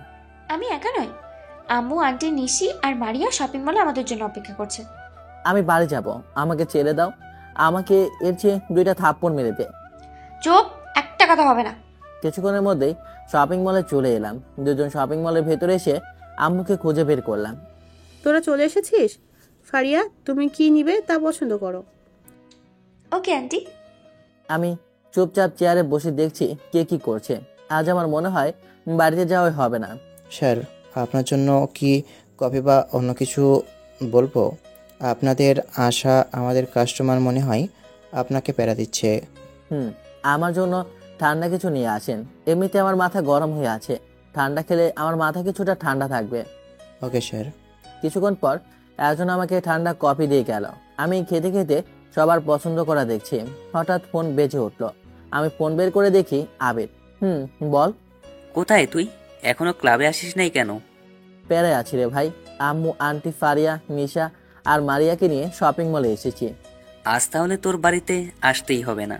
আমি একা নয়, আম্মু, আন্টি, নিশি আর মারিয়া শপিং মলে আমাদের জন্য অপেক্ষা করছে। আমি বাড়ি যাব, আমাকে ছেড়ে দাও। আমাকে এর চেয়ে 2টা থাপ্পড় মেরে দে। চুপ, একটা কথা হবে না। কিছুক্ষণের মধ্যেই শপিং মলে চলে এলাম। দুজন শপিং মলের ভেতরে এসে আম্মুকে খুঁজে বের করলাম। তোরা চলে এসেছিস? ফারিয়া, তুমি কি নিবে তা পছন্দ করো। Okay aunty. আমি চুপচাপ চেয়ারে বসে দেখছি কে কি করছে। আজ আমার মনে হয় বাড়িতে যাওয়া হবে না। স্যার, আপনার জন্য কি কফি বা অন্য কিছু বলবো? আপনাদের আশা আমাদের কাস্টমার মনে হয় আপনাকে প্যারা দিচ্ছে। আমার জন্য ঠান্ডা কিছু নিয়ে আসেন। এমনিতে আমার মাথা গরম হয়ে আছে, ঠান্ডা খেলে আমার মাথা কিছুটা ঠান্ডা থাকবে। Okay sir. কিছুক্ষণ পর একজন আমাকে ঠান্ডা কফি দিয়ে গেল। আমি খেতে খেতে সবার পছন্দ করা দেখছি। হঠাৎ ফোন বেজে উঠলো। আমি ফোন বের করে দেখি আবির। বল। কোথায় তুই? এখনো ক্লাবে আসিস নাই কেন? প্যারায় আছি রে ভাই। আম্মু, আন্টি, ফারিয়া, নিশা আর মারিয়াকে নিয়ে শপিং মলে এসেছি। আজ তাহলে তোর বাড়িতে আসতেই হবে না।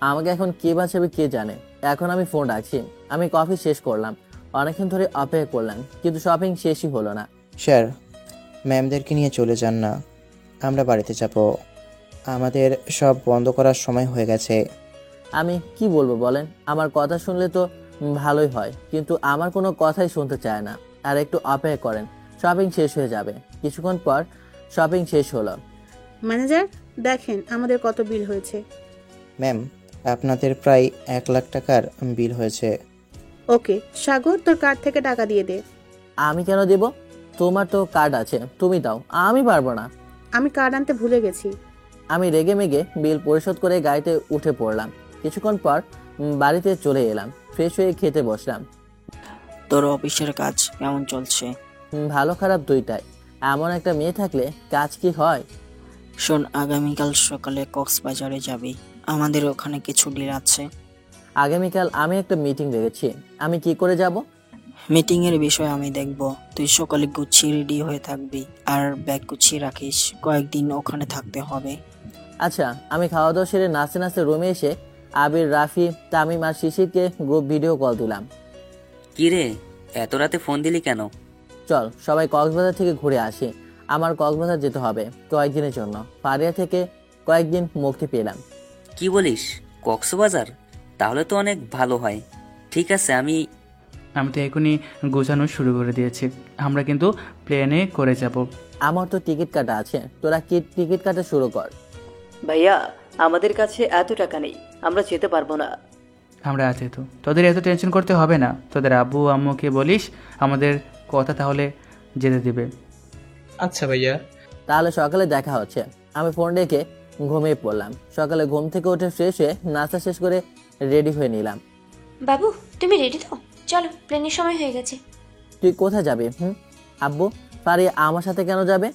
আমাকে এখন কে বাঁচাবে কে জানে। এখন আমি ফোন রাখছি। আমি কফি শেষ করলাম, অনেকক্ষণ ধরে অপেক্ষা করলাম, কিন্তু শপিং শেষই হলো না। স্যার, ম্যামদেরকে নিয়ে চলে যান না, আমরা বাড়িতে যাব। আমাদের সব বন্ধ করার সময় হয়ে গেছে। আমি কি বলবো বলেন? আমার কথা শুনলে তো ভালোই হয়, কিন্তু আমার কোনো কথাই শুনতে চায় না। আর একটু অপেক্ষা করেন, শপিং শেষ হয়ে যাবে। কিছুক্ষণ পর শপিং শেষ হলো। ম্যানেজার, দেখেন আমাদের কত বিল হয়েছে। ম্যাম, আপনাদের প্রায় 1 লাখ টাকার বিল হয়েছে। ওকে সাগর, তোর কার্ড থেকে টাকা দিয়ে দে। আমি কেন দেব? তোমার তো কার্ড আছে, তুমি দাও। আমি পারবো না। আমি কার্ড আনতে ভুলে গেছি। আমি রেগে মেগে বিল পরিশোধ করে গাড়িতে উঠে পড়লাম। কিছুক্ষণ পর বাড়িতে চলে এলাম। ফ্রেশ হয়ে খেতে বসলাম। তোর অফিসের কাজ কেমন চলছে? ভালো খারাপ দুইটাই। এমন একটা মেয়ে থাকলে কাজ কি হয়। শোন, আগামীকাল সকালে কক্সবাজারে যাবি, আমাদের ওখানে কিছু ডিল আছে। আগামীকাল আমি একটা মিটিং রেখেছি, আমি কি করে যাব? মিটিং এর বিষয় আমি দেখব। তুই সকালে গুছিয়ে রেডি হয়ে থাকবি আর ব্যাগ গুছিয়ে রাখিস, কয়েকদিন ওখানে থাকতে হবে। আচ্ছা। আমি খাওয়া দাওয়া সেরে নাচতে নাচতে রুমে এসে আবির, রাফি, তামিম আর শিশিরকে গ্রুপ ভিডিও কল দিলাম। কি রে, এত রাতে ফোন দিলি কেন? চল সবাই কক্সবাজার থেকে ঘুরে আসি। আমার কক্সবাজার যেতে হবে কয়েকদিনের জন্য। ফারিয়া থেকে কয়েকদিন মুক্তি পেলাম। কি বলিস? কক্সবাজার? তাহলে তো অনেক ভালো হয়। ঠিক আছে, আমি তো এখনই গোছানো শুরু করে দিয়েছি। আমরা কিন্তু প্লেনে করে যাব। আমার তো টিকিট কাটা আছে, তোরা কি টিকিট কাটা শুরু কর। ভাইয়া, আমাদের কাছে এত টাকা নেই, আমরা যেতে পারবো না। আমরা আছি তো, তোদের এত টেনশন করতে হবে না। তোদের আব্বু আম্মুকে বলিস আমাদের কথা, তাহলে যেতে দিবে। আচ্ছা ভাইয়া। তাহলে সকালে দেখা হচ্ছে। আমি ফোন রেখে ঘুমিয়ে পড়লাম। সকালে ঘুম থেকে উঠে ফ্রেশ হয়ে নাস্তা শেষ করে রেডি হয়ে নিলাম। বাবু, তুমি রেডি তো? চলো, প্লেনের সময় হয়ে গেছে। তুই কোথায় যাবি? আব্বু, ফারিয়া আমার সাথে কেন যাবে?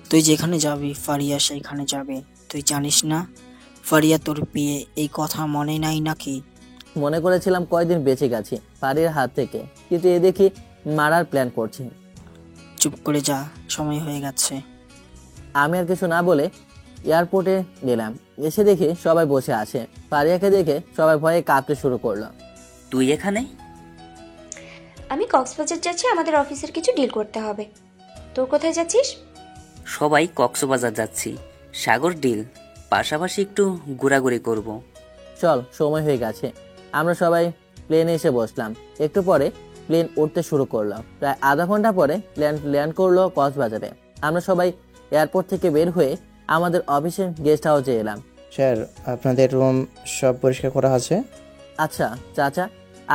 তুই যেখানে যাবি ফারিয়া সেইখানে যাবে। তুই জানিস না ফারিয়া তোর বিয়ে, এই কথা মনে নাই নাকি? মনে করেছিলাম কয়েকদিন বেঁচে গেছি ফারিয়ার হাত থেকে, কিন্তু এ দেখি মারার প্ল্যান করছি। চুপ করে যা, সময় হয়ে গেছে। আমি আর কিছু না বলে এয়ারপোর্টে গেলাম। এসে দেখি সবাই বসে আছে। ফারিয়াকে দেখে সবাই ভয়ে কাঁপতে শুরু করলো। তুই এখানে? আমি কক্সবাজার যাচ্ছি, আমাদের অফিসের কিছু ডিল করতে হবে। তোর কোথায় যাচ্ছিস? সবাই কক্সবাজার যাচ্ছি, সাগর ডিল, পাশাপাশি একটু ঘোরাঘুরি করব। চল, সময় হয়ে গেছে। আমরা সবাই প্লেনে এসে বসলাম। একটু পরে প্লেন উঠতে শুরু করলো। প্রায় আধা ঘন্টা পরে প্লেন ল্যান্ড করলো কক্সবাজারে। আমরা সবাই এয়ারপোর্ট থেকে বের হয়ে আমাদের অফিসের গেস্ট হাউসে এলাম। স্যার, আপনাদের রুম সব পরিষ্কার করা আছে? আচ্ছা চাচা,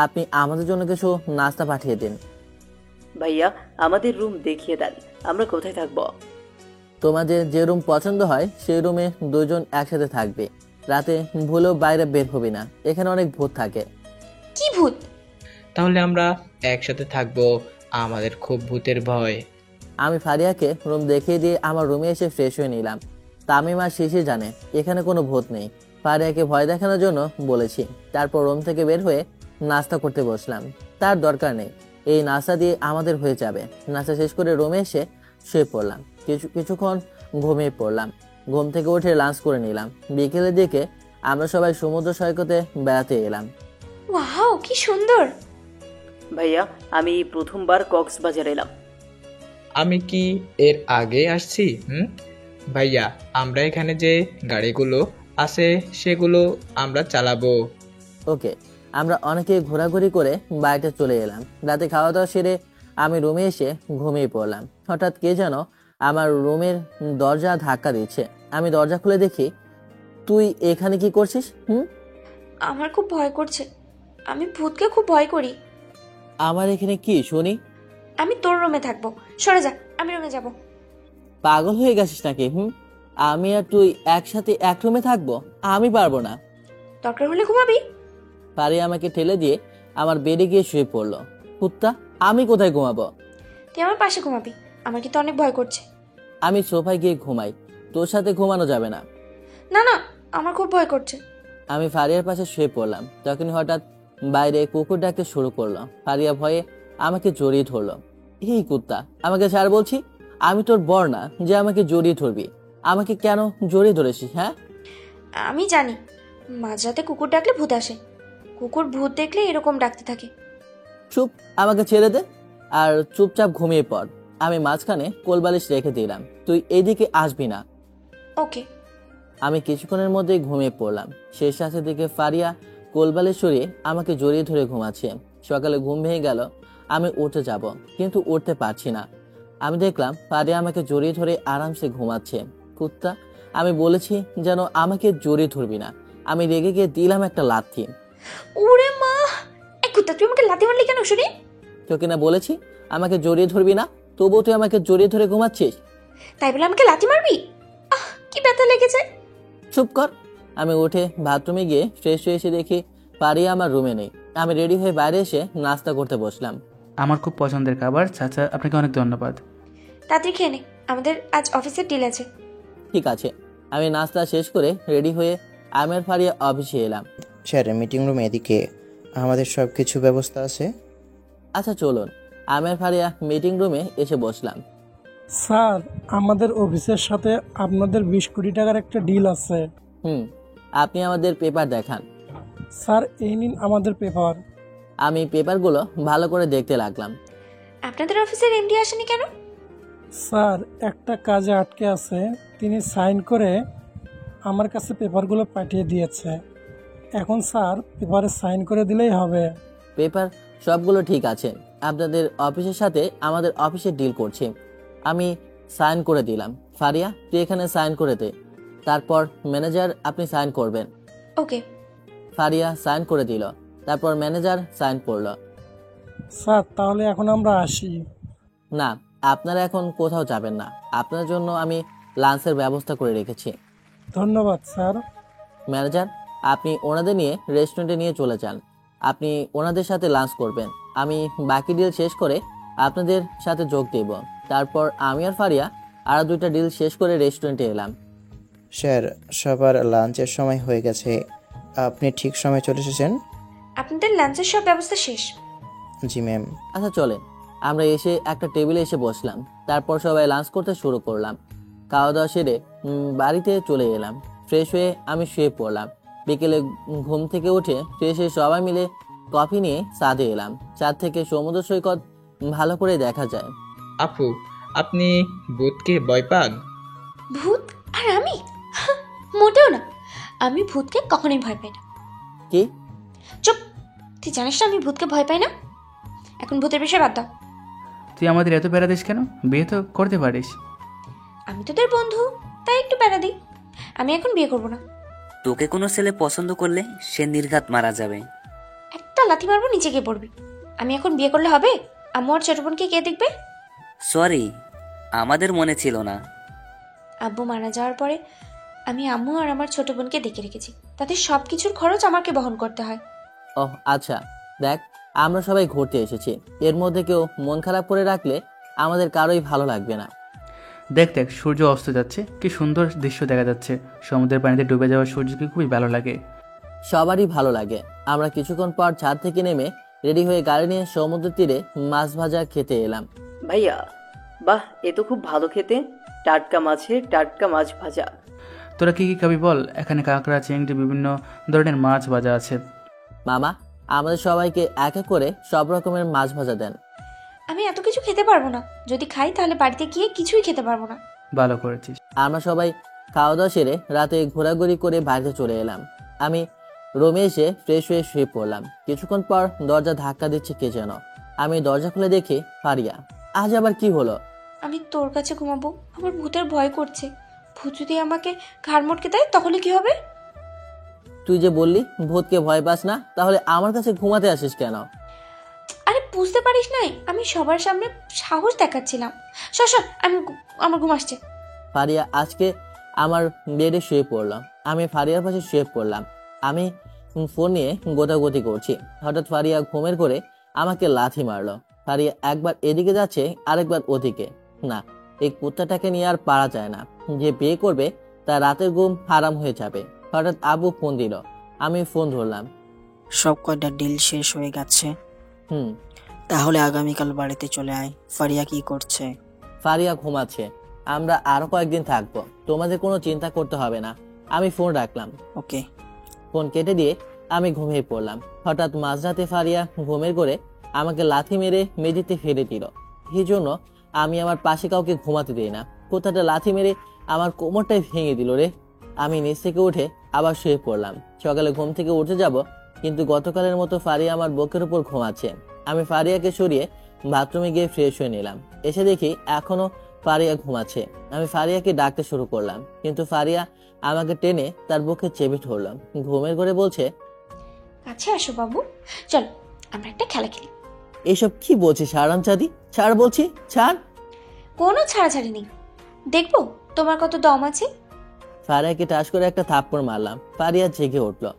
আপনি আমাদের জন্য কিছু নাস্তা পাঠিয়ে দিন। ভাইয়া, আমাদের রুম দেখিয়ে দেন, আমরা কোথায় থাকবো? তোমাদের যে রুম পছন্দ হয় সেই রুমে দুজন একসাথে থাকবে। রাতে ভুলেও বাইরে বের হবি না, এখানে অনেক ভূত থাকে। কি ভূত? তাহলে আমরা একসাথে থাকবো, আমাদের খুব ভূতের ভয়। আমি ফারিয়াকে রুম দেখিয়ে দিয়ে আমার রুমে এসে ফ্রেশ হয়ে নিলাম। তামিম আর শিশির জানে এখানে কোনো ভূত নেই। ফারিয়াকে ভয় দেখানোর জন্য বলেছি। তারপর রুম থেকে বের হয়ে নাস্তা করতে বসলাম। তার দরকার নেই, এই নাস্তা দিয়ে আমাদের হয়ে যাবে। নাস্তা শেষ করে রুমে এসে শুয়ে পড়লাম। কিছুক্ষণ ঘুমিয়ে পড়লাম। ঘুম থেকে উঠে লাঞ্চ করে নিলাম। বিকেলের দিকে আমরা সবাই সমুদ্র সৈকতে বেড়াতে এলাম। ওয়াও, কি সুন্দর! ভাইয়া আমি প্রথমবার কক্সবাজার এলাম। আমি কি এর আগে আসছি? ভাইয়া আমরা এখানে যে গাড়িগুলো আছে সেগুলো আমরা চালাবো। ওকে, আমরা অনেকে ঘোরাঘুরি করে বাড়িতে চলে এলাম। রাতে খাওয়া দাওয়া সেরে আমি রুমে এসে ঘুমিয়ে পড়লাম। হঠাৎ কে যেন আমার রুমের দরজা ধাক্কা দিচ্ছে। আমি দরজা খুলে দেখি তুই এখানে কি করছিস? আমার খুব ভয় করছে, আমি ভূতকে খুব ভয় করি। আমার এখানে কি শুনি? আমি তোর রুমে থাকবো, সরে যা, আমি রুমে যাব। পাগল হয়ে গেছিস নাকি? আমি আর তুই একসাথে এক রুমে থাকবো? আমি পারবো না। দরকার হলে ঘুমাবি। পারি আমাকে ঠেলে দিয়ে আমার বেডে গিয়ে শুয়ে পড়লো। কুত্তা, আমি কোথায় ঘুমাবো? তুই আমার পাশে ঘুমাবি, আমার কিন্তু অনেক ভয় করছে। আমি সোফায় গিয়ে ঘুমাই, তোর সাথে ঘুমানো যাবে না। না না, আমার খুব ভয় করছে। আমি ফারিয়ার পাশে শুয়ে পড়লাম। তখনই হঠাৎ বাইরে কুকুর ডাকতে শুরু করলো। ফারিয়া ভয়ে আমাকে জড়িয়ে ধরলো। এই কুত্তা, আমাকে ছাড় বলছি। আমি তোর বর না যে আমাকে জড়িয়ে ধরবি। আমাকে কেন জড়িয়ে ধরেছিস? হ্যাঁ, আমি জানি মাঝরাতে কুকুর ডাকলে ভূত আসে। কুকুর ভূত দেখলে এরকম ডাকতে থাকে। চুপ, আমাকে ছেড়ে দে আর চুপচাপ ঘুমিয়ে পড়। আমি মাঝখানে কোলবালিশ রেখে দিলাম, তুই এইদিকে আসবি না। ওকে। আমি কিছুক্ষণের মধ্যেই ঘুমিয়ে পড়লাম। শেষ শ্বাসের দিকে ফারিয়া কোলবালিশ সরিয়ে আমাকে জড়িয়ে ধরে ঘুমাচ্ছে। সকালে ঘুম ভেঙে গেল। আমি উঠে যাব, কিন্তু উঠতে পারছি না। আমি দেখলাম ফারিয়া আমাকে জড়িয়ে ধরে আরামসে ঘুমাচ্ছে। কুত্তা, আমি বলেছি যেন আমাকে জড়িয়ে ধরবি না। আমি রেগে গিয়ে দিলাম একটা লাথি। ওরে মা, এই কুত্তা তুই আমাকে লাথি মারলি কেন শুনি? তোকে না বলেছি আমাকে জড়িয়ে ধরবি না, তবুও তুই আমাকে জড়িয়ে ধরে ঘুমাচ্ছিস। তাই বলে আমাকে লাথি মারবি? কি ব্যথা লেগেছে। চুপ কর। আমি উঠে বাথরুমে গিয়ে ফ্রেশ হয়ে এসে দেখি পারিয়া আমার রুমে নেই। আমি রেডি হয়ে বাইরে এসে নাস্তা করতে বসলাম। আমার খুব পছন্দের খাবার। চাচা, আপনাকে অনেক ধন্যবাদ। তাড়াতাড়ি খেয়ে নে, আমাদের আজ অফিসের ডিল আছে। ঠিক আছে। আমি নাস্তা শেষ করে রেডি হয়ে আমের ফারিয়া অফিসে এলাম। স্যার, মিটিং রুমে এদিকে আমাদের সব কিছু ব্যবস্থা আছে। আচ্ছা চলুন। আমের ফারিয়া মিটিং রুমে এসে বসলাম। স্যার, আমাদের অফিসের সাথে আপনাদের 20 কোটি টাকার একটা ডিল আছে। আপনি আমাদের পেপার দেখান। স্যার, এই নিন আমাদের পেপার। আমি পেপারগুলো ভালো করে দেখতে লাগলাম। আপনাদের অফিসের এমডি আসেনি কেন? স্যার, একটা কাজে আটকে আছে, তিনি সাইন করে আমার কাছে পেপারগুলো পাঠিয়ে দিয়েছে। এখন স্যার পেপারে সাইন করে দিলেই হবে। পেপার সবগুলো ঠিক আছে। আপনাদের অফিসের সাথে আমাদের অফিসে ডিল করছি। আমি সাইন করে দিলাম। ফারিয়া, তুই এখানে সাইন করে দে। তারপর ম্যানেজার আপনি সাইন করবেন। ওকে। ফারিয়া সাইন করে দিল। তারপর ম্যানেজার সাইন করলো। স্যার, তাহলে এখন আমরা আসি। না, আপনারা এখন কোথাও যাবেন না। আপনার জন্য আমি লাঞ্চের ব্যবস্থা করে রেখেছি। ধন্যবাদ স্যার। ম্যানেজার, আপনি ওনাদের নিয়ে রেস্টুরেন্টে নিয়ে চলে যান। আপনি ওনাদের সাথে লাঞ্চ করবেন। আমি বাকি ডিল শেষ করে আপনাদের সাথে যোগ দেব। তারপর আমি আর ফারিয়া আরো 2টা ডিল শেষ করে রেস্টুরেন্টে এলাম। স্যার, সবার লাঞ্চের সময় হয়ে গেছে। আপনি ঠিক সময় চলে এসেছেন। আপনাদের লাঞ্চের সব ব্যবস্থা শেষ? জি ম্যাম। আচ্ছা চলেন। আমরা এসে একটা টেবিলে এসে বসলাম। তারপর সবাই লাঞ্চ করতে শুরু করলাম। খাওয়া দাওয়া সেরে বাড়িতে চলে এলাম। ফ্রেশ হয়ে আমি শুয়ে পড়লাম। বিকেলে ঘুম থেকে উঠে ফ্রেশ হয়ে সবাই মিলে কফি নিয়ে ছাদে এলাম। ছাদ থেকে সমুদ্র সৈকত ভালো করে দেখা যায়। আপু, আপনি ভূতকে ভয় পান? ভূত আর আমি? মোটেও না, আমি ভূতকে কখনোই ভয় পাই না। কি? চুপ, তুই জানিস না আমি ভূতকে ভয় পাই না। এখন ভূতের বিষয় বাদ দাও। তুই আমাদের এত প্যারা দিস কেন? বিয়ে তো করতে পারিস। আমি তোদের বন্ধু, তাই একটু প্যারা দিই। আমি এখন বিয়ে করব না। তোকে কোনো ছেলে পছন্দ করলে সে নির্ঘাত মারা যাবে। একটা লাথি মারবো, নিচে গিয়ে পড়বি। আমি এখন বিয়ে করলে হবে? আম্মু আর ছোট বোনকে কে দেখবে? সরি, আমাদের মনে ছিল না। আব্বু মারা যাওয়ার পরে আমি আম্মু আর আমার ছোট বোনকে দেখে রেখেছি। তাদের সব কিছুর খরচ আমাকে বহন করতে হয়। ওহ আচ্ছা, দেখ আমরা সবাই ঘুরতে এসেছি। এর মধ্যে কেউ মন খারাপ করে রাখলে আমাদের কারোই ভালো লাগবে না। দেখ দেখ, সূর্য অস্ত যাচ্ছে, কি সুন্দর দৃশ্য দেখা যাচ্ছে। সমুদ্রের পানিতে ডুবে যাওয়া সূর্যকে খুবই ভালো লাগে। সবারই ভালো লাগে। আমরা কিছুক্ষণ পর ছাদ থেকে নেমে রেডি হয়ে গাড়ি নিয়ে সমুদ্রের তীরে মাছ ভাজা খেতে এলাম। ভাইয়া, বাহ, এ তো খুব ভালো খেতে। টাটকা মাছের টাটকা মাছ ভাজা। তোরা কি কি খাবি বল? এখানে কাঁকড়া, চিংড়ি, বিভিন্ন ধরনের মাছ ভাজা আছে। মামা, আমাদের সবাইকে এক এক করে সব রকমের মাছ ভাজা দেন। আমি এত কিছু খেতে পারবো না, যদি খাই তাহলে বাড়িতে গিয়ে কিছুই খেতে পারবো না। ভালো করেছিস। আমরা সবাই খাওয়া দাওয়া সেরে রাতে ঘোরাঘুরি করে বাড়িতে চলে এলাম। আমি রুমে এসে ফ্রেশ হয়ে শুয়ে পড়লাম। কিছুক্ষণ পর দরজা ধাক্কা দিচ্ছে কে যেন। আমি দরজা খুলে দেখি ফারিয়া। আজ আবার কি হলো? আমি তোর কাছে ঘুমাবো, আমার ভূতের ভয় করছে। ভূত যদি আমাকে ঘাড় মটকে দেয় তাহলে কি হবে? তুই যে বললি ভূতকে ভয় পাস না, তাহলে আমার কাছে ঘুমাতে আসিস কেন? আরে বুঝতে পারিস নাই, আমি সবার সামনে সাহস দেখাচ্ছিলাম। সর সর, আমার ঘুম আসছে। ফারিয়া আজকে আমার বেডে শুয়ে পড়লাম। আমি ফারিয়ার পাশে শুয়ে পড়লাম। আমি ফোন নিয়ে গোতাগতি করছি। হঠাৎ ফারিয়া ঘুমের করে আমাকে লাথি মারলো। ফারিয়া একবার এদিকে যাচ্ছে, আরেকবার ওদিকে। না, এই কুত্তাটাকে নিয়ে আর পারা যায় না। যে বিয়ে করবে তার রাতের ঘুম হারাম হয়ে যাবে। হঠাৎ আবু ফোন দিল। আমি ফোন ধরলাম। সব কয়টা ডিল শেষ হয়ে গেছে। তাহলে আগামীকাল বাড়িতে চলে আয়। ফারিয়া কি করছে? ফারিয়া ঘুমাচ্ছে। আমরা আরো কয়েকদিন থাকবো, তোমাদের কোনো চিন্তা করতে হবে না। আমি ফোন রাখলাম। ওকে। ফোন কেটে দিয়ে আমি ঘুমিয়ে পড়লাম। হঠাৎ মাঝরাতে ফারিয়া ঘুমের করে আমাকে লাথি মেরে মেঝেতে ফেলে দিল। এই জন্য আমি আমার পাশে কাউকে ঘুমাতে দিই না। কোথাটা লাথি মেরে আমার কোমরটাই ভেঙে দিল রে। আমি নিচ থেকে উঠে আবার শুয়ে পড়লাম। সকালে ঘুম থেকে উঠে যাব, কিন্তু গতকালের মতো ফারিয়া আমার বুকের উপর ঘুমাচ্ছে। আমি ফারিয়াকে সরিয়ে বাথরুমে গিয়ে ফ্রেশ হয়ে নিলাম। এসে দেখি এখনো ফারিয়া ঘুমাচ্ছে। আমি ফারিয়াকে ডাকতে শুরু করলাম, কিন্তু ফারিয়া আমাকে টেনে তার বুকে চেপে ধরলাম। ঘুমের ঘরে বলছে, কাছে আসো বাবু, চল আমরা একটা খেলা খেলি। এইসব কি বলছিস হারামজাদি? ছাড় বলছি, ছাড়। কোনো ছাড়াছাড়ি নেই, দেখবো তোমার কত দম আছে। ফারিয়াকে টাচ করে একটা থাপ্পড় মারলাম। ফারিয়া জেগে উঠলো।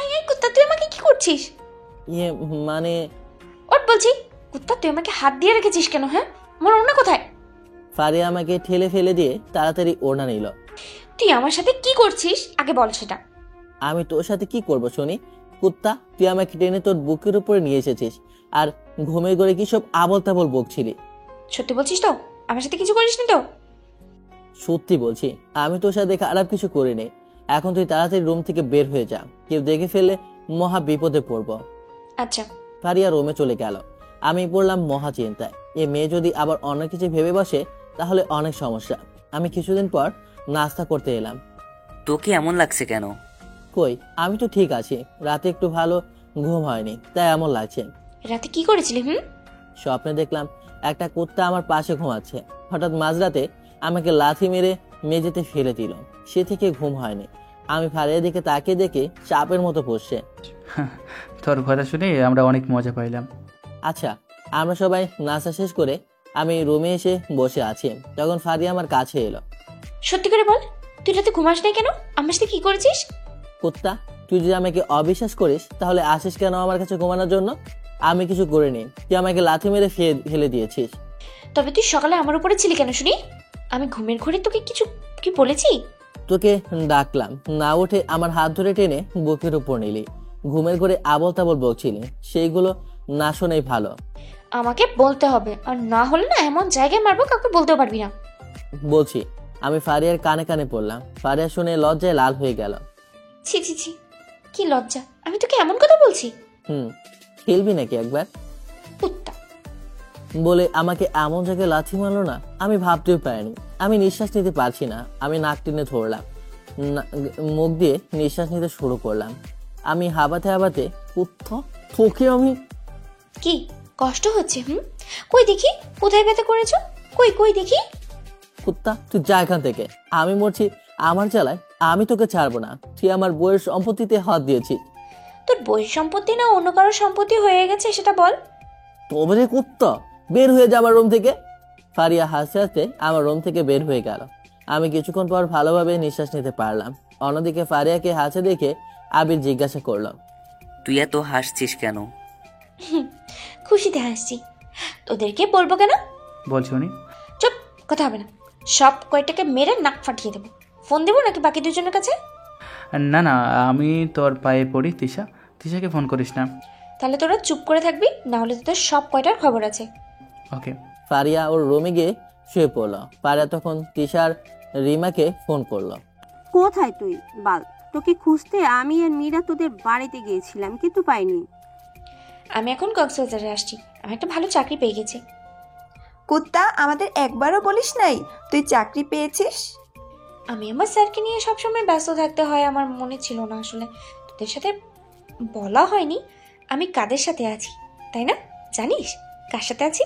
এই কুত্তা, তুই আমাকে কি করছিস? ইয়ে মানে ওঠ বলছি। কুত্তা, তুই আমাকে হাত দিয়ে রেখেছিস কেন? হ্যাঁ, আমার ওড়না কোথায়? ফারিয়া আমাকে ঠেলে ফেলে দিয়ে তাড়াতাড়ি ওড়না নিল। তুই আমার সাথে কি করছিস আগে বল সেটা। আমি তোর সাথে কি করব শুনি? কুত্তা, তুই আমাকে টেনে তোর বুকের উপরে নিয়ে এসেছিস, আর ঘুমের ঘরে কি সব আবল তাবল বকছিলি? সত্যি বলছিস তো? আমার সাথে কিছু করিস না তো? সত্যি বলছি, আমি তোর সাথে খারাপ কিছু করিনি। এখন তুই তাড়াতাড়ি রুম থেকে বের হয়ে যা, কেউ দেখে ফেললে মহা বিপদে পড়ব। আচ্ছা। ফারিয়া রুমে চলে গেল। আমি পড়লাম মহা চিন্তায়। এ মেয়ে যদি আবার অন্য কিছু ভেবে বসে তাহলে অনেক সমস্যা। আমি কিছুদিন পর নাস্তা করতে এলাম। তোকে এমন লাগছে কেন? কই, আমি তো ঠিক আছি। রাতে একটু ভালো ঘুম হয়নি, তাই এমন লাগছে। রাতে কি করেছিলি? স্বপ্নে দেখলাম একটা কুত্তা আমার পাশে ঘুমাচ্ছে। হঠাৎ মাঝরাতে আমাকে লাথি মেরে মেঝেতে ফেলে দিল। সে থেকে ঘুম হয়নি। আমি ফারিয়ার দিকে তাকিয়ে দেখে চাপের মতো বসছে। তোর কথা শুনে আমরা অনেক মজা পাইলাম। আচ্ছা, আমরা সবাই নাস্তা শেষ করে আমি রুমে এসে বসে আছি, তখন ফারিয়া আমার কাছে এলো। সত্যি করে বল, তুই রাতে ঘুমাস নাই কেন? আমার সাথে কি করেছিস? কুত্তা, তুই যদি আমাকে অবিশ্বাস করিস তাহলে আসিস কেন আমার কাছে ঘুমানোর জন্য? আমি কিছু করিনি, তুই আমাকে লাথি মেরে ফেলে দিয়েছিস। তবে তুই সকালে আমার উপরে ছিলি কেন শুনি? আমি ঘুমের ঘরে তোকে কিছু কি বলেছি? তোকে ডাকলাম, না উঠে আমার হাত ধরে টেনে বুকের উপর নিলি। ঘুমের ঘরে আবল তাবল বকছিলি, সেইগুলো না শোনাই ভালো। আমাকে বলতে হবে, আর না হলে না এমন জায়গায় মারবো কাউকে বলতেও পারবি না। বলছি। আমি ফারিয়ার কানে কানে পড়লাম। ফারিয়া শুনে লজ্জায় লাল হয়ে গেল। ছি ছি ছি, কি লজ্জা! আমি তোকে এমন কথা বলছি? খেলবি নাকি একবার? কুত্তা বলে আমাকে এমন জায়গায় লাথি মারলো না, আমি ভাবতেও পারিনি। আমি নিঃশ্বাস নিতে পারছি না। আমি নাক টেনে ধরলাম, মুখ দিয়ে নিঃশ্বাস নিতে শুরু করলাম। আমি হাবাতে হাবাতে, কুত্তা তোকে আমি। কি কষ্ট হচ্ছে? কই দেখি, কোথায় ব্যথা করেছো? কই কই দেখি। কুত্তা, তুই যা এখান থেকে। আমি মরছি আমার জ্বালায়, আমি তোকে ছাড়বো না। তুই আমার বইয়ের সম্পত্তিতে হাত দিয়েছিস। তোর বইয়ের সম্পত্তি না অন্য কারোর সম্পত্তি হয়ে গেছে সেটা বল। তবে কুত্তা, বের হয়ে যা আমার রুম থেকে। ফারিয়া হাসতে হাসতে আমার রুম থেকে বের হয়ে গেল। আমি কিছুক্ষণ পর ভালোভাবে নিঃশ্বাস নিতে পারলাম। অন্যদিকে ফারিয়াকে হাসে দেখে আবির জিজ্ঞাসা করল, তুই এত হাসছিস কেন? খুশিতে হাসছি। তোদেরকে বলবো কেন? বল শুনি। চুপ, কথা হবে না। সব কয়টাকে মেরে নাক ফাটিয়ে দেবো। ফোন দেবো নাকি বাকি দুজনের কাছে? না না, আমি তোর পায়ে পড়ি। তিশাকে ফোন করিস না। তাহলে তোরা চুপ করে থাকবি, না হলে তোদের সব কয়টার খবর আছে। ওকে। ফারিয়া ওর রুমে গিয়ে শুয়ে পড়লো। ফারিয়া তখন তিশার রিমাকে ফোন করলো। কোথায় তুই? বাল, তোকে খুঁজতে আমি আর মীরা তোদের বাড়িতে গিয়েছিলাম, কিন্তু পাইনি। আমি এখন কক্সবাজারে আসছি, আমি একটা ভালো চাকরি পেয়ে গেছি। কুত্তা, আমাদের একবারও বলিস নাই তুই চাকরি পেয়েছিস? আমি আমার স্যারকে নিয়ে সবসময় ব্যস্ত থাকতে হয়, আমার মনে ছিল না আসলে তোদের সাথে বলা হয়নি আমি কাদের সাথে আছি, তাই না? জানিস কার সাথে আছি?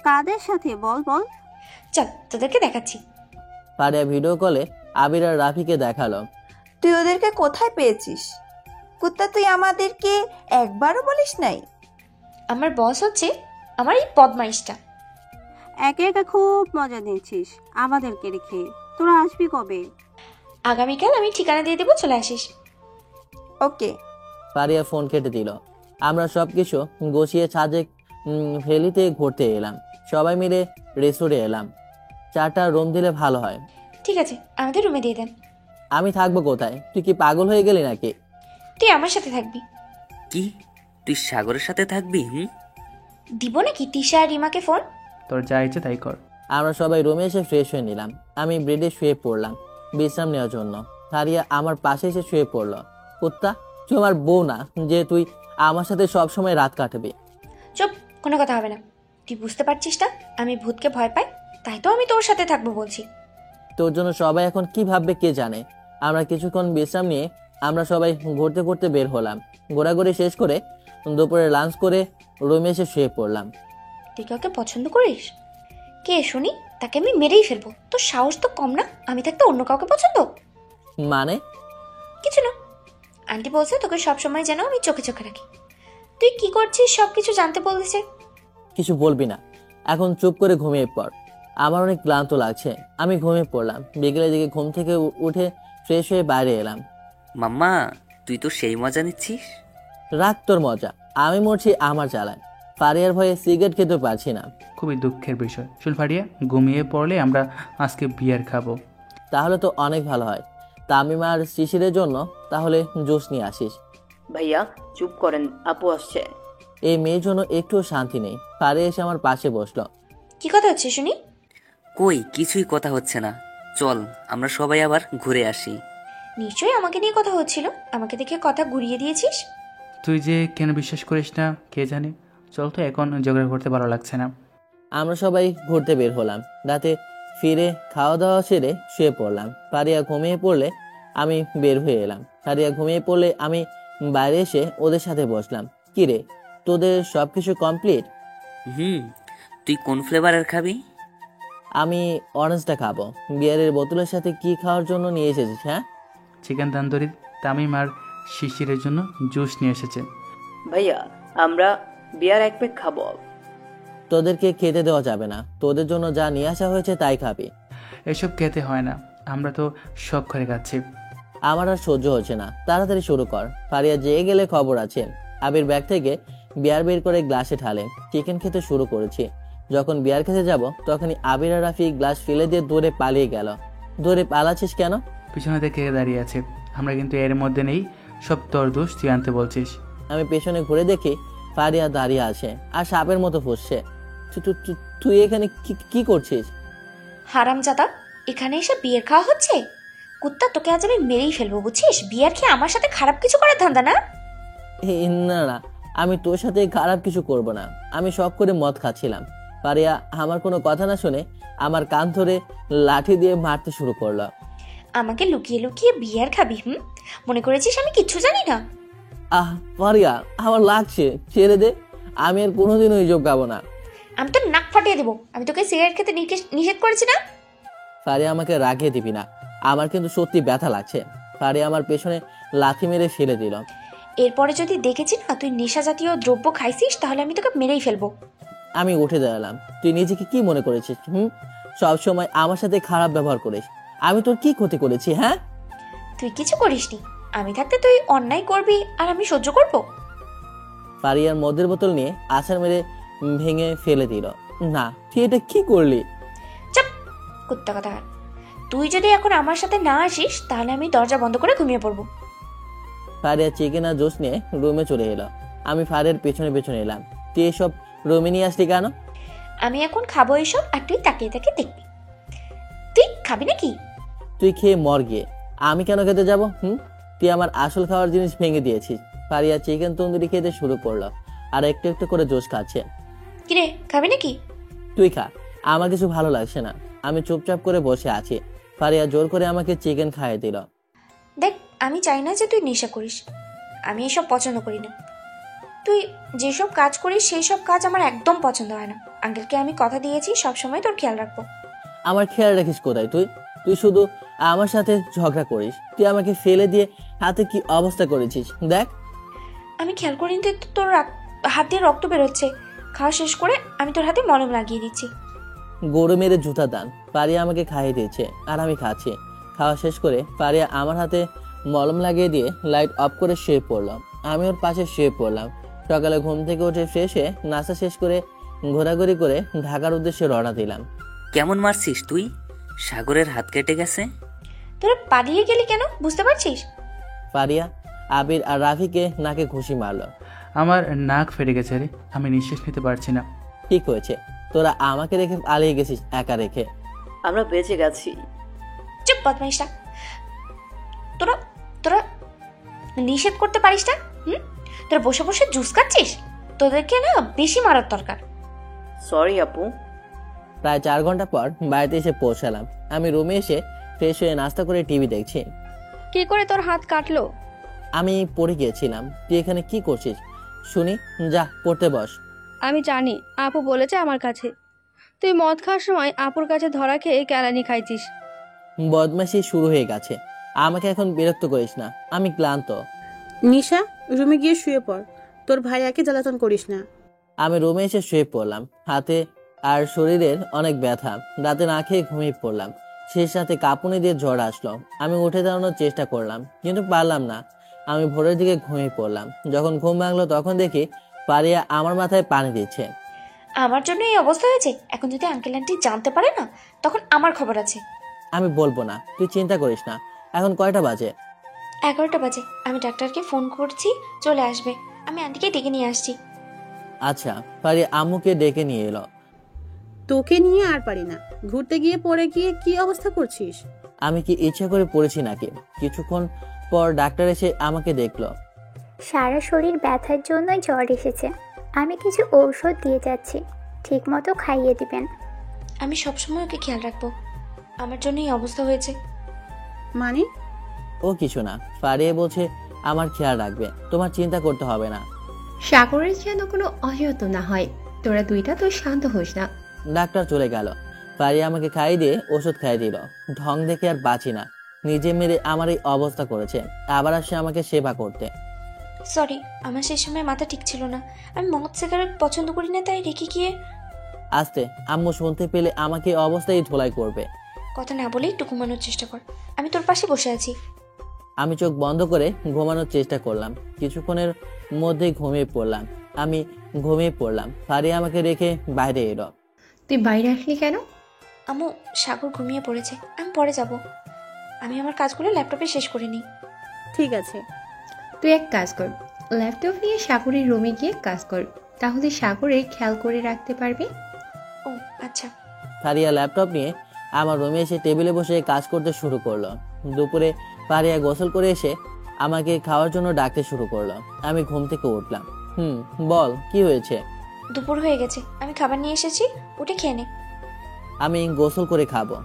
কাদের সাথে বল বল। চল তোদেরকে দেখাচ্ছি। ফারিয়া ভিডিও কলে আবির আর রাফিকে দেখালো। তুই ওদেরকে কোথায় পেয়েছিস? কুত্তা, তুই আমাদেরকে একবারও বলিস নাই? আমার বস হচ্ছে আমার এই বদমাইশটা। একে একে খুব মজা নিচ্ছিস আমাদেরকে রেখে। তোরা আসবি কবে? আগামীকাল আমি ঠিকানা দিয়ে দেবো, চলে আসিস। ওকে। ফারিয়া ফোন কেটে দিল। আমরা সবকিছু গুছিয়ে ছাদে ভ্যালিতে ঘুরতে এলাম। সবাই মিলে রেস্টুরেন্টে এলাম। 4টা রুম দিলে ভালো হয়। ঠিক আছে, আমাদের রুমে দিয়ে দেন। আমি থাকবো কোথায়? তুই কি পাগল হয়ে গেলি নাকি? তুই আমার সাথে থাকবি। কি তুই সাগরের সাথে থাকবি? দিব নাকি তিশা আর রিমাকে ফোন? তোর যা ইচ্ছে তাই কর। আমরা সবাই রুমে এসে ফ্রেশ হয়ে নিলাম। আমি বেডে শুয়ে পড়লাম বিশ্রাম নেওয়ার জন্য। ফারিয়া আমার পাশে এসে শুয়ে পড়লো। কুত্তা, তুই আমার বউ না যে তুই আমার সাথে সব সময় রাত কাটাবি? চুপ, কোনো কথা হবে না। তুই বুঝতে পারছিস না আমি ভূতকে ভয় পাই, তাই তো আমি তোর সাথে থাকবো বলছি। তোর জন্য সবাই এখন কি ভাববে কে জানে। আমরা কিছুক্ষণ বিশ্রাম নিয়ে আমরা সবাই ঘুরতে ঘুরতে বের হলাম। ঘোরাঘুরি শেষ করে দুপুরে লাঞ্চ করে রুমে এসে শুয়ে পড়লাম। তুই কাউকে পছন্দ করিস? কে শুনি? তাকে আমি মেরেই ফেলবো। তোর সাহস তো কম না, আমি থাকতে অন্য কাউকে পছন্দ? মানে? কিছু না, আন্টি বলছে তোকে সবসময় যেন আমি চোখে চোখে রাখি। তুই কি করছিস সবকিছু জানতে বলছে। কিছু বলবি না, এখন চুপ করে ঘুমিয়ে পড়। আমার অনেক ক্লান্ত লাগছে। আমি ঘুমিয়ে পড়লাম। বিকেলের দিকে ঘুম থেকে উঠে ফ্রেশ হয়ে বাইরে এলাম। মাম্মা, তুই তো সেই মজা নিচ্ছিস। রাখ তোর মজা, আমি মরছি আমার জ্বালায়। ফারিয়ার ভয়ে সিগারেট খেতে পারছি না। খুবই দুঃখের বিষয়। শুন ফারিয়া, ঘুমিয়ে পড়লে আমরা আজকে বিয়ার খাবো। তাহলে তো অনেক ভালো হয়। তামিম আর শিশিরের জন্য তাহলে জুস নিয়ে আসিস। ভাইয়া চুপ করেন, আপু আসছে। এই মেয়ের জন্য একটুও শান্তি নেই। ফারিয়া এসে আমার পাশে বসলো। কি কথা হচ্ছে শুনি? কই কিছুই কথা হচ্ছে না, চল আমরা সবাই আবার ঘুরে আসি। নিশ্চয়ই আমাকে নিয়ে কথা হচ্ছিল, আমাকে দেখে কথা ঘুরিয়ে দিয়েছিস। তুই যে কেন বিশ্বাস করিস না কে জানে। চল তো, এখন ঝগড়া করতে ভালো লাগছে না। আমরা সবাই ঘুরতে বের হলাম। রাতে ফিরে খাওয়া দাওয়া সেরে শুয়ে পড়লাম। ফারিয়া ঘুমিয়ে পড়লে আমি বের হয়ে এলাম। ফারিয়া ঘুমিয়ে পড়লে আমি বাইরে এসে ওদের সাথে বসলাম। কি রে, তোদের সবকিছু কমপ্লিট? তুই কোন ফ্লেভারের খাবি? আমি অরেঞ্জটা খাবো। বিয়ারের বোতলের সাথে কি খাওয়ার জন্য নিয়ে এসেছিস? হ্যাঁ, চিকেন তন্দুরি। তামিম আর শিশিরের জন্য জুস নিয়ে এসেছে। ভাইয়া আমরা বিয়ার 1 প্যাক খাবো। তোদেরকে খেতে দেওয়া যাবে না। তোদের জন্য যা নিয়ে আসা হয়েছে তাই খাবি। এসব খেতে হয় না, আমরা তো শখ করে খাচ্ছি। আমার আর সহ্য হচ্ছে না, তাড়াতাড়ি শুরু কর। ফারিয়া যেয়ে গেলে খবর আছে। আবির ব্যাগ থেকে বিয়ার বের করে গ্লাসে ঢালে। চিকেন খেতে শুরু করেছি। যখন বিয়ার খেতে যাব তখনই আবির আর রাফি গ্লাস ফেলে দিয়ে দূরে পালিয়ে গেল। দূরে পালাচ্ছিস কেন? পিছনে থেকে দাঁড়িয়ে আছে, আমরা কিন্তু এর মধ্যে নেই। সব তোর দোষ, তুই আনতে বলছিস। আমি পেছনে ঘুরে দেখি ফারিয়া দাঁড়িয়ে আছে আর সাপের মতো ফুসছে। তুই এখানে কি করছিস? হারামজাদা, এখানে এসে বিয়ার খাওয়া হচ্ছে? কুত্তা, তোকে আজ আমি মেরেই ফেলবো বুঝছিস। বিয়ার খেয়ে আমার সাথে খারাপ কিছু করার ধান্দা না? না না, আমি তোর সাথে খারাপ কিছু করব না। আমি শখ করে মদ খাচ্ছিলাম। ফারিয়া আমার কোনো কথা না শুনে আমার কান ধরে লাঠি দিয়ে মারতে শুরু করলো। আমাকে লুকিয়ে লুকিয়ে বিয়ার খাবি? মনে করেছিস আমি কিচ্ছু জানি না? ফারিয়া, আমার লাগছে, ছেড়ে দে। আমি আর কোনোদিনও এইসব খাবো না। আমি তো নাক ফাটিয়ে দেবো। আমি তোকে সিগারেট খেতে নিষেধ করেছি না? ফারিয়া, আমাকে রাখিয়ে দিবি না, আমার কিন্তু সত্যি ব্যথা লাগছে। ফারিয়া আমার পেছনে লাথি মেরে ফেলে দিল। এরপরে যদি দেখেছি না তুই নেশা জাতীয় দ্রব্য খাইছিস তাহলে আমি তোকে মেরেই ফেলবো। আমি উঠে দাঁড়ালাম। তুই নিজেকে কি মনে করেছিস? সব সময় আমার সাথে খারাপ ব্যবহার করিস। আমি তোর কি ক্ষতি করেছি? হ্যাঁ, তুই কিছু করিসনি। আমি থাকতে তুই অন্যায় করবি আর আমি সহ্য করব? ফারিয়ার মদের বোতল নিয়ে আছাড় মেরে ভেঙে ফেলে দিল। না, তুই এটা কি করলি? চুপ, কুত্তা কথাকার। তুই যদি এখন আমার সাথে না আসিস তাহলে আমি দরজা বন্ধ করে ঘুমিয়ে পড়বো। ফারিয়া চিকেন আর জুস নিয়ে রুমে চলে এলো। আমি ফারিয়ার পেছনে পেছনে এলাম। তুই এসব রুমে নিয়ে আসলি কেন? আমি এখন খাবো এসব আর তুই তাকিয়ে তাকিয়ে দেখবি। তুই খাবি নাকি? তুই খেয়ে মর গিয়ে। আমি কেন খেতে যাব? তুই আমার আসল খাওয়ার জিনিস ভেঙে দিয়েছিস। ফারিয়া চিকেন তন্দুরি খেতে শুরু করলো। আর একটু একটু করে জুস খাচ্ছে। কিরে খাবি নাকি? তুই খা, আমার কিছু ভালো লাগছে না। আমি চুপচাপ করে বসে আছি। ফারিয়া জোর করে আমাকে চিকেন খাইয়ে দিল। দেখ, আমি চাই না যে তুই নেশা করিস, আমি এসব পছন্দ করি না। তুই যেসব কাজ করিস সেই সব কাজ আমার একদম পছন্দ হয় না। আঙ্কেলকে আমি কথা দিয়েছি সবসময় তোর খেয়াল রাখবো। আমার খেয়াল রাখিস কোথায়? তুই তুই শুধু আমার সাথে ঝগড়া করিস। তুই আমাকে ফেলে দিয়ে হাতে কি অবস্থা করেছিস দেখ। আমি খেয়াল করিনি যে তোর হাত দিয়ে রক্ত বেরোচ্ছে। খাওয়া শেষ করে আমি তোর হাতে মলম লাগিয়ে দিচ্ছি। গরু মেরে জুতা দান। পারিয়া আমাকে খাইয়ে দিয়েছে আর আমি খাচ্ছি। খাওয়া শেষ করে পারিয়া আমার হাতে মলম লাগিয়ে দিয়ে লাইট অফ করে শুয়ে পড়লাম। আমি ওর পাশে শুয়ে পড়লাম। সকালে ঘুম থেকে উঠে ফ্রেশ হয়ে নাস্তা শেষ করে ঘোরাঘুরি করে ঢাকার উদ্দেশ্যে রওনা দিলাম। কেমন মারছিস তুই? সাগরের হাত কেটে গেছে। তোরা পালিয়ে গেলি কেন বুঝতে পারছিস? পারিয়া আবির আর রাফিকে নাকে ঘুষি মারলো। আমার নাক ফেটে গেছে রে, আমি নিঃশ্বাস নিতে পারছি না। ঠিক হয়েছে, তোরা আমাকে রেখে পালিয়ে গেছিস একা রেখে। আমরা বেঁচে গেছি। চুপ বদমাইশটা। তোরা তোরা নিষেধ করতে পারিস না? তোরা বসে বসে জুস খাচ্ছিস? তোদেরকে না বেশি মারার দরকার। সরি আপু। প্রায় 4 ঘন্টা পর বাড়িতে এসে পৌঁছালাম। আমি রুমে এসে ফ্রেশ হয়ে নাস্তা করে টিভি দেখছি। কি করে তোর হাত কাটলো? আমি পড়ে গিয়েছিলাম। তুই এখানে কি করছিস শুনি? যা পড়তে বস। আমি জানি, আপু বলেছে আমার কাছে তুই মদ খাওয়ার সময় আপুর কাছে ধরা খেয়ে কেলানি খাইছিস। বদমাশি শুরু হয়ে গেছে। আমাকে এখন বিরক্ত করিস না, আমি ক্লান্ত। নিশা, রুমে গিয়ে শুয়ে পড়। তোর ভাইয়াকে জ্বালাতন করিস না। আমি রুমে এসে শুয়ে পড়লাম। হাতে আর শরীরের অনেক ব্যথা। রাতে না খেয়ে ঘুমিয়ে পড়লাম। সেই সাথে কাঁপুনি দিয়ে জ্বর আসলো। আমি উঠে দাঁড়ানোর চেষ্টা করলাম কিন্তু পারলাম না। আমি ভোরের দিকে ঘুমিয়ে পড়লাম। যখন ঘুম ভাঙলো তখন দেখি পারিয়া আমার মাথায় পানি দিচ্ছে। আমার জন্য এই অবস্থা হয়েছে। এখন যদি আঙ্কেল আন্টি জানতে পারে না, তখন আমার খবর আছে। আমি বলবো না, তুই চিন্তা করিস না। এখন কয়টা বাজে? 11টা বাজে। আমি ডাক্তারকে ফোন করছি, চলে আসবে। আমি আন্টিকে ডেকে নিয়ে আসছি। আচ্ছা। পারিয়া আম্মুকে ডেকে নিয়ে এলো। তোকে নিয়ে আর পারি না। ঘুরতে গিয়ে পড়ে গিয়ে কি অবস্থা করছিস? আমি কি ইচ্ছা করে পড়েছি নাকি? কিছুক্ষণ পর ডাক্তার এসে আমাকে দেখলো। সারা শরীর ব্যথার জন্যই জ্বর এসেছে। আমি কিছু ঔষধ দিয়ে যাচ্ছি, ঠিক মতো খাইয়ে দিবেন। আমি সবসময় ওকে খেয়াল রাখবো। আমার জন্য এই অবস্থা হয়েছে। মানে? ও কিছু না, পারিয়া বলছে আমার খেয়াল রাখবে, তোমার চিন্তা করতে হবে না। সাগরের যেন কোনো অযত্ন না হয়। তোরা দুইটা তো শান্ত হোস না। ডাক্তার চলে গেল। পারিয়া আমাকে খাইয়ে দিয়ে ওষুধ খাইয়ে দিল। ঢং দেখে আর বাঁচি না। নিজে মেরে আমার এই অবস্থা করেছে, আবার আসে আমাকে সেবা করতে। সরি, আমার সেই সময় মাথা ঠিক ছিল না। আমি মদ সিগারেট পছন্দ করি না, তাই রেখে গিয়ে। আস্তে, আম্মু শুনতে পেলে আমাকে এই অবস্থায় ধোলাই করবে। কথা না বলে একটু ঘুমানোর চেষ্টা কর। আমি তোর পাশে বসে আছি। আমি চোখ বন্ধ করে ঘুমানোর চেষ্টা করলাম। কিছুক্ষণের মধ্যেই ঘুমিয়ে পড়লাম। আমি ঘুমিয়ে পড়লাম। পারিয়া আমাকে রেখে বাইরে এলো। তুই বাইরে আসলি কেন? আম্মু, সাগর ঘুমিয়ে পড়েছে, আমি পরে যাব। আমি আমার কাজগুলো ল্যাপটপে শেষ করে নিই। ঠিক আছে। তুই এক কাজ কর, ল্যাপটপ নিয়ে সাগরের রুমে গিয়ে কাজ কর, তাহলে সাগরে খেয়াল করে রাখতে পারবি। ও আচ্ছা। পারিয়া ল্যাপটপ নিয়ে আমার রুমে এসে টেবিলে বসে কাজ করতে শুরু করলো। দুপুরে পারিয়া গোসল করে এসে আমাকে খাওয়ার জন্য ডাকতে শুরু করলো। আমি ঘুম থেকে উঠলাম। বল, কি হয়েছে? দুপুর হয়ে গেছে, আমি খাবার নিয়ে এসেছি, উঠে খেয়ে নে। আমি গোসল করে খাবো।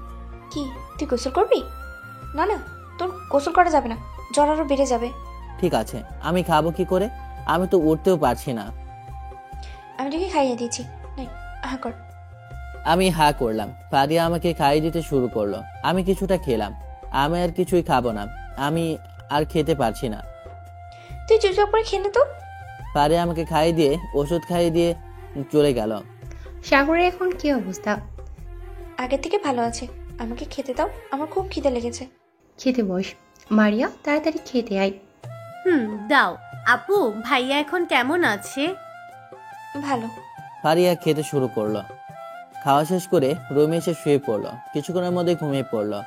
কি, তুই গোসল করবি? না না, তোর গোসল করা যাবে না, জ্বর আরো বেড়ে যাবে। ঠিক আছে, আমি খাবো কি করে? আমি তো উঠতেও পারছি না। আমি তোকে খাইয়ে দিয়েছি, হা কর। আমি হা করলাম। পারিয়া আমাকে খাইয়ে দিতে শুরু করলো। আমি কিছুটা খেলাম। আমি আর কিছুই খাবো না, আমি আর খেতে পারছি না। তুই চুপচাপ করে খেয়ে নে তো। পারিয়া আমাকে খাইয়ে দিয়ে ওষুধ খাইয়ে দিয়ে চলে গেল। সাগরের এখন কি অবস্থা? আগের থেকে ভালো আছে। আমাকে খেতে দাও, আমার খুব খিদে লেগেছে। খেতে বস। মারিয়া, তাড়াতাড়ি খেতে আয়। দাও। আপু, ভাইয়া এখন কেমন আছে? ভালো। পারিয়া খেতে শুরু করলো। খাওয়া শেষ করে রুমে এসে শুয়ে পড়লো। কিছুক্ষণের মধ্যে ঘুমিয়ে পড়লো।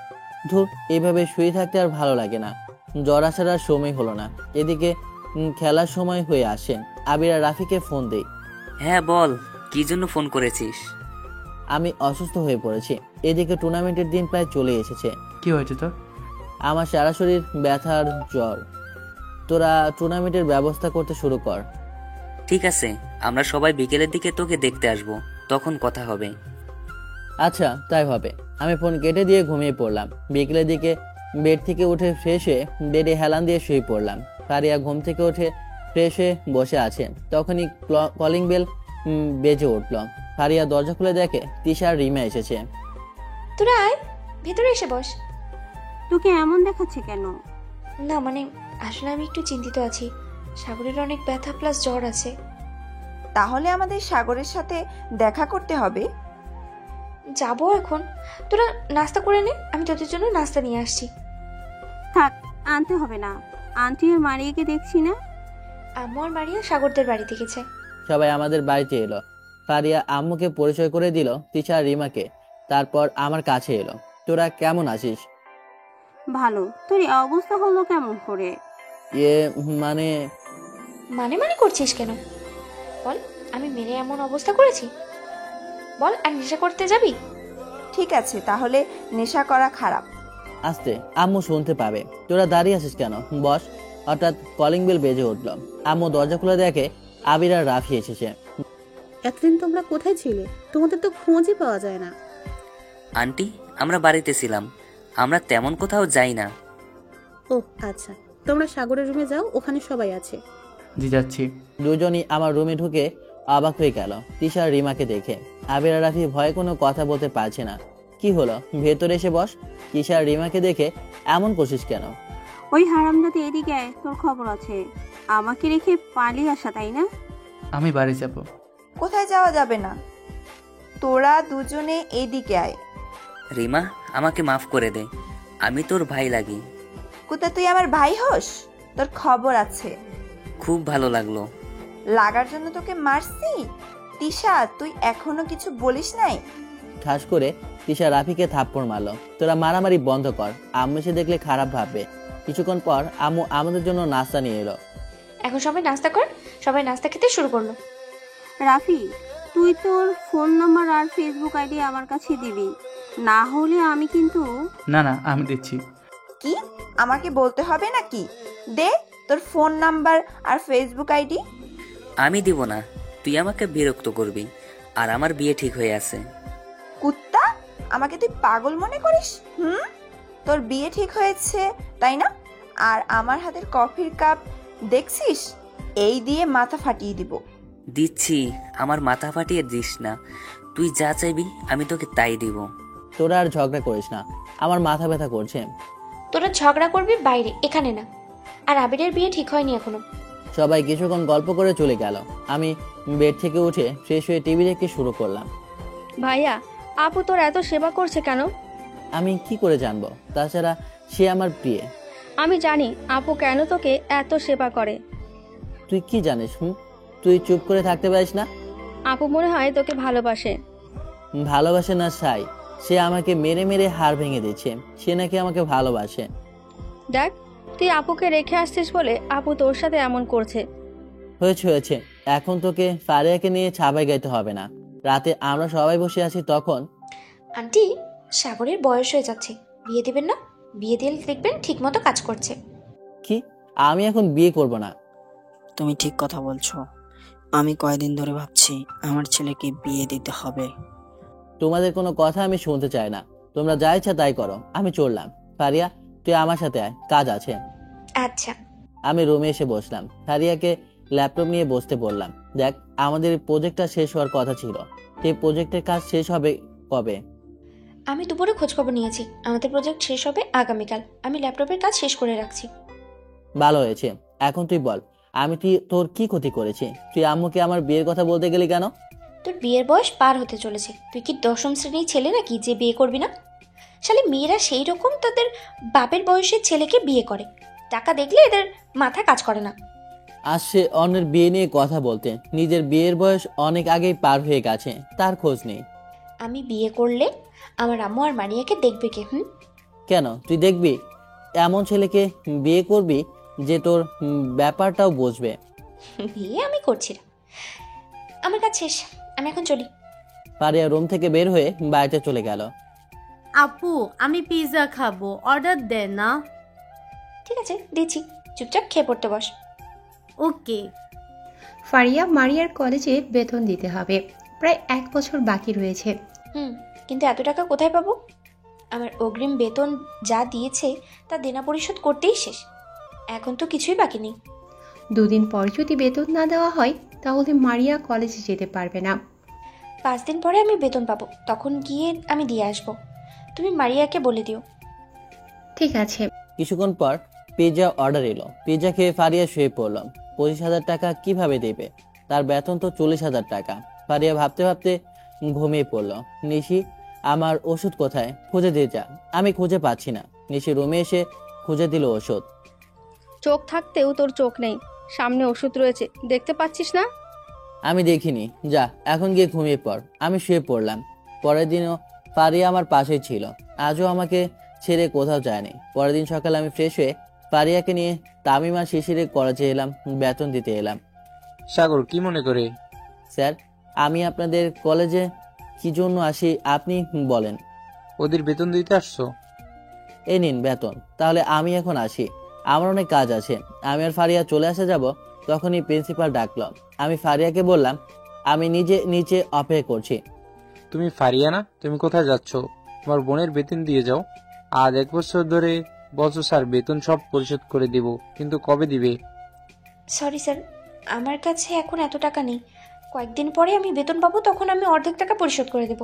ধুর, এইভাবে শুয়ে থাকতে আর ভালো লাগে না। জ্বর আসার আর সময় হলো না। এদিকে খেলার সময় হয়ে আসে। আবির আর রাফিকে ফোন দেই। হ্যাঁ বল, কি জন্য ফোন করেছিস? আমি অসুস্থ হয়ে পড়েছি। এদিকে টুর্নামেন্টের দিন প্রায় চলে এসেছে। কি হয়েছে তোর? আমার সারা শরীর ব্যথার জ্বর। তোরা টুর্নামেন্টের ব্যবস্থা করতে শুরু কর। ঠিক আছে, আমরা সবাই বিকেলের দিকে তোকে দেখতে আসবো, তখন কথা হবে। আচ্ছা তাই হবে। আমি ফোন কেটে দিয়ে ঘুমিয়ে পড়লাম। বিকেলের দিকে বেড থেকে উঠে ফ্রেশ হয়ে বেডে হেলান দিয়ে শুয়ে পড়লাম। ফারিয়া ঘুম থেকে উঠে ফ্রেশ হয়ে বসে আছে। তখনই কলিং বেল বেজে উঠল। ফারিয়া দরজা খুলে দেখে তিশা আর রিমা এসেছে। তোরা আয়, ভেতরে এসে বস। তোকে এমন দেখাচ্ছে কেন? না মানে আসলে আমি একটু চিন্তিত আছি। সাগরের অনেক ব্যথা প্লাস জ্বর আছে। তাহলে আমাদের সাগরের সাথে দেখা করতে হবে। যাবো এখন, তোরা নাস্তা করে নে, আমি তোদের জন্য নাস্তা নিয়ে আসছি। থাক, আনতে হবে না। আন্টি আর মারিয়াকে দেখছি না। আম্মু আর মারিয়া সাগরদের বাড়িতে গেছে। সবাই আমাদের বাড়িতে এলো। ফারিয়া আম্মুকে পরিচয় করে দিল তিশা আর রিমাকে। তারপর আমার কাছে এলো। তোরা কেমন আছিস? ভালো। তোর এই অবস্থা হলো কেমন করে? মানে মানে মানে করছিস কেন বল? আমি মেরে এমন অবস্থা করেছি? বল, আর নেশা করতে যাবি? ঠিক আছে, তাহলে নেশা করা খারাপ। আস্তে, আম্মু শুনতে পাবে। তোরা দাঁড়িয়ে আছিস কেন? বস। হঠাৎ কলিং বেল বেজে উঠল। আম্মু দরজা খুলে দেখে আবির আর রাফি এসেছে। এতদিন তোমরা কোথায় ছিলে? তোমাদের তো খোঁজই পাওয়া যায় না। আন্টি, আমরা বাড়িতে ছিলাম, আমরা তেমন কোথাও যাই না। ও আচ্ছা, তোমরা সাগরের রুমে যাও, ওখানে সবাই আছে। জি যাচ্ছি। দুজনই আমার রুমে ঢুকে অবাক হয়ে গেল তিশা আর রিমাকে দেখে। আবির আর রাফি ভয়ে কোনো কথা বলতে পারছে না। কি হলো? ভেতরে এসে বস। তিশা আর রিমাকে দেখে এমন করছিস কেন? ওই হারামজাদি এদিকে আয়, তোর খবর আছে। আমাকে রেখে পালিয়ে আসা, তাই না? আমি বাড়ি যাব। কোথায় যাওয়া যাবে না, তোরা দুজনে এইদিকে আয়। রিমা, আমাকে মাফ করে দে, আমি তোর ভাই লাগি। কোথা তুই আমার ভাই হোস? তোর খবর আছে। খুব ভালো লাগলো। লাগার জন্য তোকে মারছি? তিশা, তুই এখনো কিছু বলিস নাই? ঠাস করে তিশা রাফিকে থাপ্পড় মারলো। তোরা মারামারি বন্ধ কর, আম্মু এসে দেখলে খারাপ ভাববে। কিছুক্ষণ পর আম্মু আমাদের জন্য নাস্তা নিয়ে এলো। এখন সবাই নাস্তা কর। সবাই নাস্তা খেতে শুরু করলো। রাফি, তুই তোর ফোন নাম্বার আর ফেসবুক আইডি আমার কাছে দিবি, না হলে আমি কিন্তু। না না, আমি দিচ্ছি। কি আমাকে বলতে হবে নাকি? দে তোর ফোন নাম্বার আর ফেসবুক আইডি। আমি দিব না, তুই আমাকে বিরক্ত করবি, আর আমার বিয়ে ঠিক হয়ে আছে। কুত্তা, আমাকে তুই পাগল মনে করিস? তোর বিয়ে ঠিক হয়েছে তাই না? আর আমার হাতের কফির কাপ দেখছিস? এই দিয়ে মাথা ফাটিয়ে দিব। দিচ্ছি, আমার মাথা ফাটিয়ে দিস না। তুই যা চাইবি আমি তোকে তাই দিব। তোরা আর ঝগড়া করিস না, আমার মাথা ব্যথা করছে। তোরা ঝগড়া করবি বাইরে, এখানে না। আর আবিরের বিয়ে ঠিক হয়নি এখনো। সবাই কিছুক্ষণ গল্প করে চলে গেল। আমি বেড থেকে উঠে ফ্রেশ হয়ে টিভি দেখতে শুরু করলাম। ভাইয়া, আপু তোর এত সেবা করছে কেন? আমি কি করে জানবো? তাছাড়া সে আমার প্রিয়। আমি জানি আপু কেন তোকে এত সেবা করে। তুই কি জানিস? তুই চুপ করে থাকতে পারিস না? আপু মনে হয় তোকে ভালোবাসে। ভালোবাসে না সাই, সে আমাকে মেরে মেরে হাড় ভেঙে দিচ্ছে। সে নাকি আমাকে ভালোবাসে। দেখ, তুই আপুকে রেখে আসছিস বলে আপু তোর সাথে এমন করছে। হয়েছে, এখন তোকে ফারিয়াকে নিয়ে ছাবাই গাইতে হবে না। রাতে আমরা সবাই বসে আছি তখন। আন্টি, সাগরের বয়স হয়ে যাচ্ছে, বিয়ে দিবেন না? বিয়ে দিলে দেখবেন ঠিক মতো কাজ করছে। কি? আমি এখন বিয়ে করব না। তুমি ঠিক কথা বলছো। আমি কয়দিন ধরে ভাবছি আমার ছেলেকে বিয়ে দিতে হবে। তোমাদের কোনো কথা আমি শুনতে চাই না। তোমরা যা ইচ্ছা তাই করো, আমি চললাম। ফারিয়া, তুই আমার সাথে আয়, কাজ আছে। আচ্ছা। আমি রুমে এসে বসলাম। ফারিয়াকে ল্যাপটপ নিয়ে বসতে বললাম। দেখ, আমাদের প্রজেক্টটা শেষ হওয়ার কথা ছিল। সেই প্রজেক্টের কাজ শেষ হবে কবে? আমি দুপুরে খোঁজখবর নিয়েছি, আমাদের প্রজেক্ট শেষ হবে আগামীকাল। আমি ল্যাপটপের কাজ শেষ করে রাখছি। ভালো হয়েছে। এখন তুই বল, আমি তোর কি ক্ষতি করেছি? তুই আম্মুকে আমার বিয়ের কথা বলতে গেলি কেন? তোর বিয়ের বয়স পার হতে চলেছে। তুই কি 10ম শ্রেণীর ছেলে নাকি যে বিয়ে করবি না? শালি মেয়েরা সেই রকম তাদের বাপের বয়সের ছেলেকে বিয়ে করে। টাকা দেখলে এদের মাথা কাজ করে না। আসছে অন্যের বিয়ে নিয়ে কথা বলতে। নিজের বিয়ের বয়স অনেক আগেই পার হয়ে গেছে, তার খোঁজ নেই। আমি বিয়ে করলে আমার আম্মু আর মারিয়াকে দেখবে কে? কেন তুই দেখবি? এমন ছেলেকে বিয়ে করবি যে তোর ব্যাপারটাও বুঝবে। বিয়ে আমি করছি না, আমার কাজ শেষ, আমি এখন চলি। ফারিয়া রুম থেকে বের হয়ে বাড়িতে চলে গেল। আপু, আমি পিৎজা খাবো, অর্ডার দে না। ঠিক আছে, দিচ্ছি, চুপচাপ খেয়ে পড়তে বস। ওকে। ফারিয়া মারিয়ার কলেজে বেতন দিতে হবে, প্রায় 1 বছর বাকি রয়েছে। কিন্তু এত টাকা কোথায় পাবো? আমার অগ্রিম বেতন যা দিয়েছে তা দেনা পরিশোধ করতেই শেষ, এখন তো কিছুই বাকি নেই। 2 দিন পর যদি বেতন না দেওয়া হয় তাহলে মারিয়া কলেজে যেতে পারবে না। 5 দিন পরে আমি বেতন পাবো, তখন গিয়ে আমি দিয়ে আসবো। তুমি মারিয়াকে বলে দিও। ঠিক আছে। কিছুক্ষণ পর পিৎজা অর্ডার এলো। পিৎজা খেয়ে ফারিয়া শুয়ে পড়ল। 25,000 টাকা কিভাবে দেবে? তার বেতন তো 40,000 টাকা। ফারিয়া ভাবতে ভাবতে ঘুমিয়ে পড়ল। নিশি, আমার ওষুধ কোথায়? খুঁজে দিয়ে যা। আমি খুঁজে পাচ্ছি না। নিশি রুমে এসে খুঁজে দিল ওষুধ। চোখ থাকতেও তোর চোখ নেই, সামনে ওষুধ রয়েছে, দেখতে পাচ্ছিস না? আমি দেখিনি, যা এখন গিয়ে ঘুমিয়ে পড়। আমি শুয়ে পড়লাম। পরের দিনও ফারিয়া আমার পাশেই ছিল। আজও আমাকে ছেড়ে কোথাও যায়নি। পরের দিন সকালে আমি ফ্রেশ হয়ে ফারিয়াকে নিয়ে তামিমা শিশিরের কলেজে এলাম, বেতন দিতে এলাম। সাগর কি মনে করে? স্যার, আমি আপনাদের কলেজে কি জন্য আসি আপনি বলেন। ওদের বেতন দিতে আসছো? এই নিন বেতন। তাহলে আমি এখন আসি, আমার অনেক কাজ আছে। আমি আর ফারিয়া চলে আসা যাব, তখনই প্রিন্সিপাল ডাকল। আমি ফারিয়াকে বললাম আমি নিজে নিচে অপেক্ষা করছি। তুমি ফারিয়া না? তুমি কোথায় যাচ্ছ? তোমার বোনের বেতন দিয়ে যাও। আজ 1 বছর ধরে বলছো স্যার বেতন সব পরিশোধ করে দিব, কিন্তু কবে দিবে? সরি স্যার, আমার কাছে এখন এত টাকা নেই। কয়েকদিন পরে আমি বেতন পাবো, তখন আমি অর্ধেক টাকা পরিশোধ করে দেব।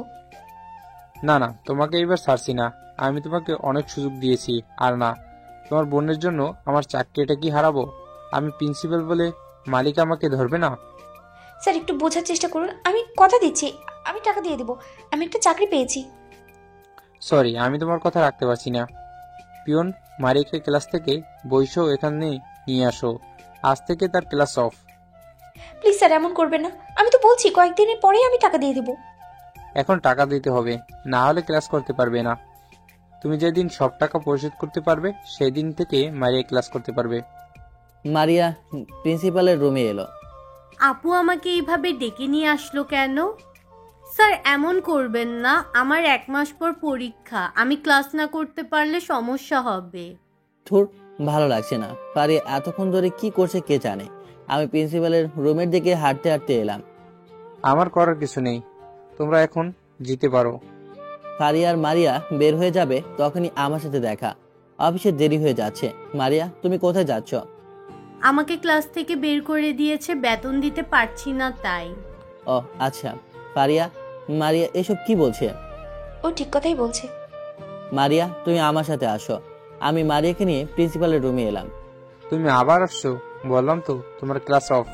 না না, তোমাকে এবার ছাড়ছি না। আমি তোমাকে অনেক সুযোগ দিয়েছি। আর না, তোমার বোনের জন্য আমার চাকরিটা কি হারাবো? আমি প্রিন্সিপাল বলে মালিক আমাকে ধরবে না? স্যার একটু বোঝার চেষ্টা করুন, আমি কথা দিচ্ছি আমি টাকা দিয়ে দেবো। আমি একটা চাকরি পেয়েছি। সরি, আমি তোমার কথা রাখতে পারছি না। পিয়ন, মারিয়াকে ক্লাস থেকে বইসো এখানে নিয়ে আসো। আজ থেকে তার ক্লাস অফ। প্লিজ স্যার, এমন করবেন না। আমি তো বলছি কয়েকদিনের পরেই আমি টাকা দিয়ে দেবো। এখন টাকা দিতে হবে, না হলে ক্লাস করতে পারবে না। তুমি যেদিন সব টাকা পরিশোধ করতে পারবে সেই দিন থেকে মারিয়া ক্লাস করতে পারবে। মারিয়া প্রিন্সিপালের রুমে এলো। আপু আমাকে এইভাবে ডেকে নিয়ে আসলো কেন? স্যার এমন করবেন না, আমার 1 মাস পর পরীক্ষা, আমি ক্লাস না করতে পারলে সমস্যা হবে। ধুর, ভালো লাগছে না। ফারিয়া এতক্ষণ ধরে কি করছে কে জানে। আমি প্রিন্সিপালের রুমের দিকে হাঁটতে হাঁটতে এলাম। আমার করার কিছু নেই, তোমরা এখন যেতে পারো। ফারিয়া আর মারিয়া বের হয়ে যাবে, তখনই আমার সাথে দেখা। অফিসে দেরি হয়ে যাচ্ছে। মারিয়া, তুমি কোথায় যাচ্ছ? আমাকে ক্লাস থেকে বের করে দিয়েছে, বেতন দিতে পারছি না তাই। ও আচ্ছা। ফারিয়া, মারিয়া এসব কি বলছে? ও ঠিক কথাই বলছে। মারিয়া, তুমি আমার সাথে আসো। আমি মারিয়াকে নিয়ে প্রিন্সিপালের রুমে এলাম। তুমি আবার আসছো? বললাম তো তোমার ক্লাস অফ।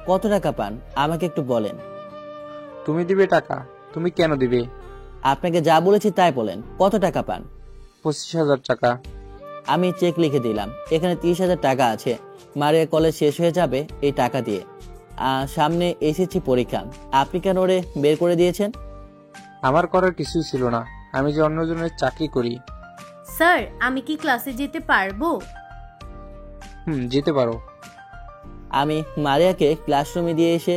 কত টাকা পান আমাকে একটু বলেন। তুমি দিবে টাকা? তুমি কেন দিবে? আপনাকে যা বলেছি তাই বলেন। কত টাকা পান? 25,000 টাকা। আমি চেক লিখে দিলাম। এখানে 30,000 টাকা আছে। মারিয়া কলেজ শেষ হয়ে যাবে এই টাকা দিয়ে। সামনে এসেছি পরীক্ষা, আপনি কেন ওরে বের করে দিয়েছেন? আমার করার কিছুই ছিল না, আমি যে অন্যজনের চাকরি করি। স্যার আমি কি ক্লাসে যেতে পারবো? যেতে পারো। আমি মারিয়াকে ক্লাসরুমে দিয়ে এসে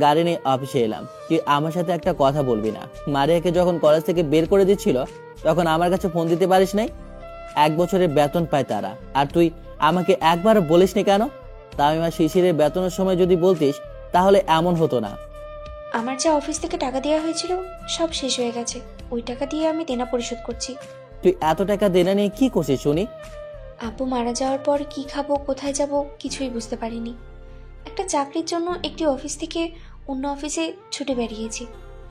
গাড়ি নিয়ে অফিসে এলাম। তুই আমার সাথে একটা কথা বলবি না? মারিয়াকে যখন কলেজ থেকে বের করে দিচ্ছিল তখন আমার কাছে ফোন দিতে পারিস নাই? 1 বছরের বেতন পায় তারা, আর তুই আমাকে একবারও বলিসনি কেন? তামিমা শিশিরের বেতনের সময় যদি বলতিস তাহলে এমন হতো না। আমার যা অফিস থেকে টাকা দেওয়া হয়েছিল সব শেষ হয়ে গেছে, ওই টাকা দিয়ে আমি দেনা পরিশোধ করছি। তুই এত টাকা দেনা নিয়ে কি করছিস শুনি? আপু মারা যাওয়ার পর কি খাবো, কোথায় যাব কিছুই বুঝতে পারিনি। একটা চাকরির জন্য একটি অফিস থেকে অন্য অফিসে ছুটে বেরিয়েছি।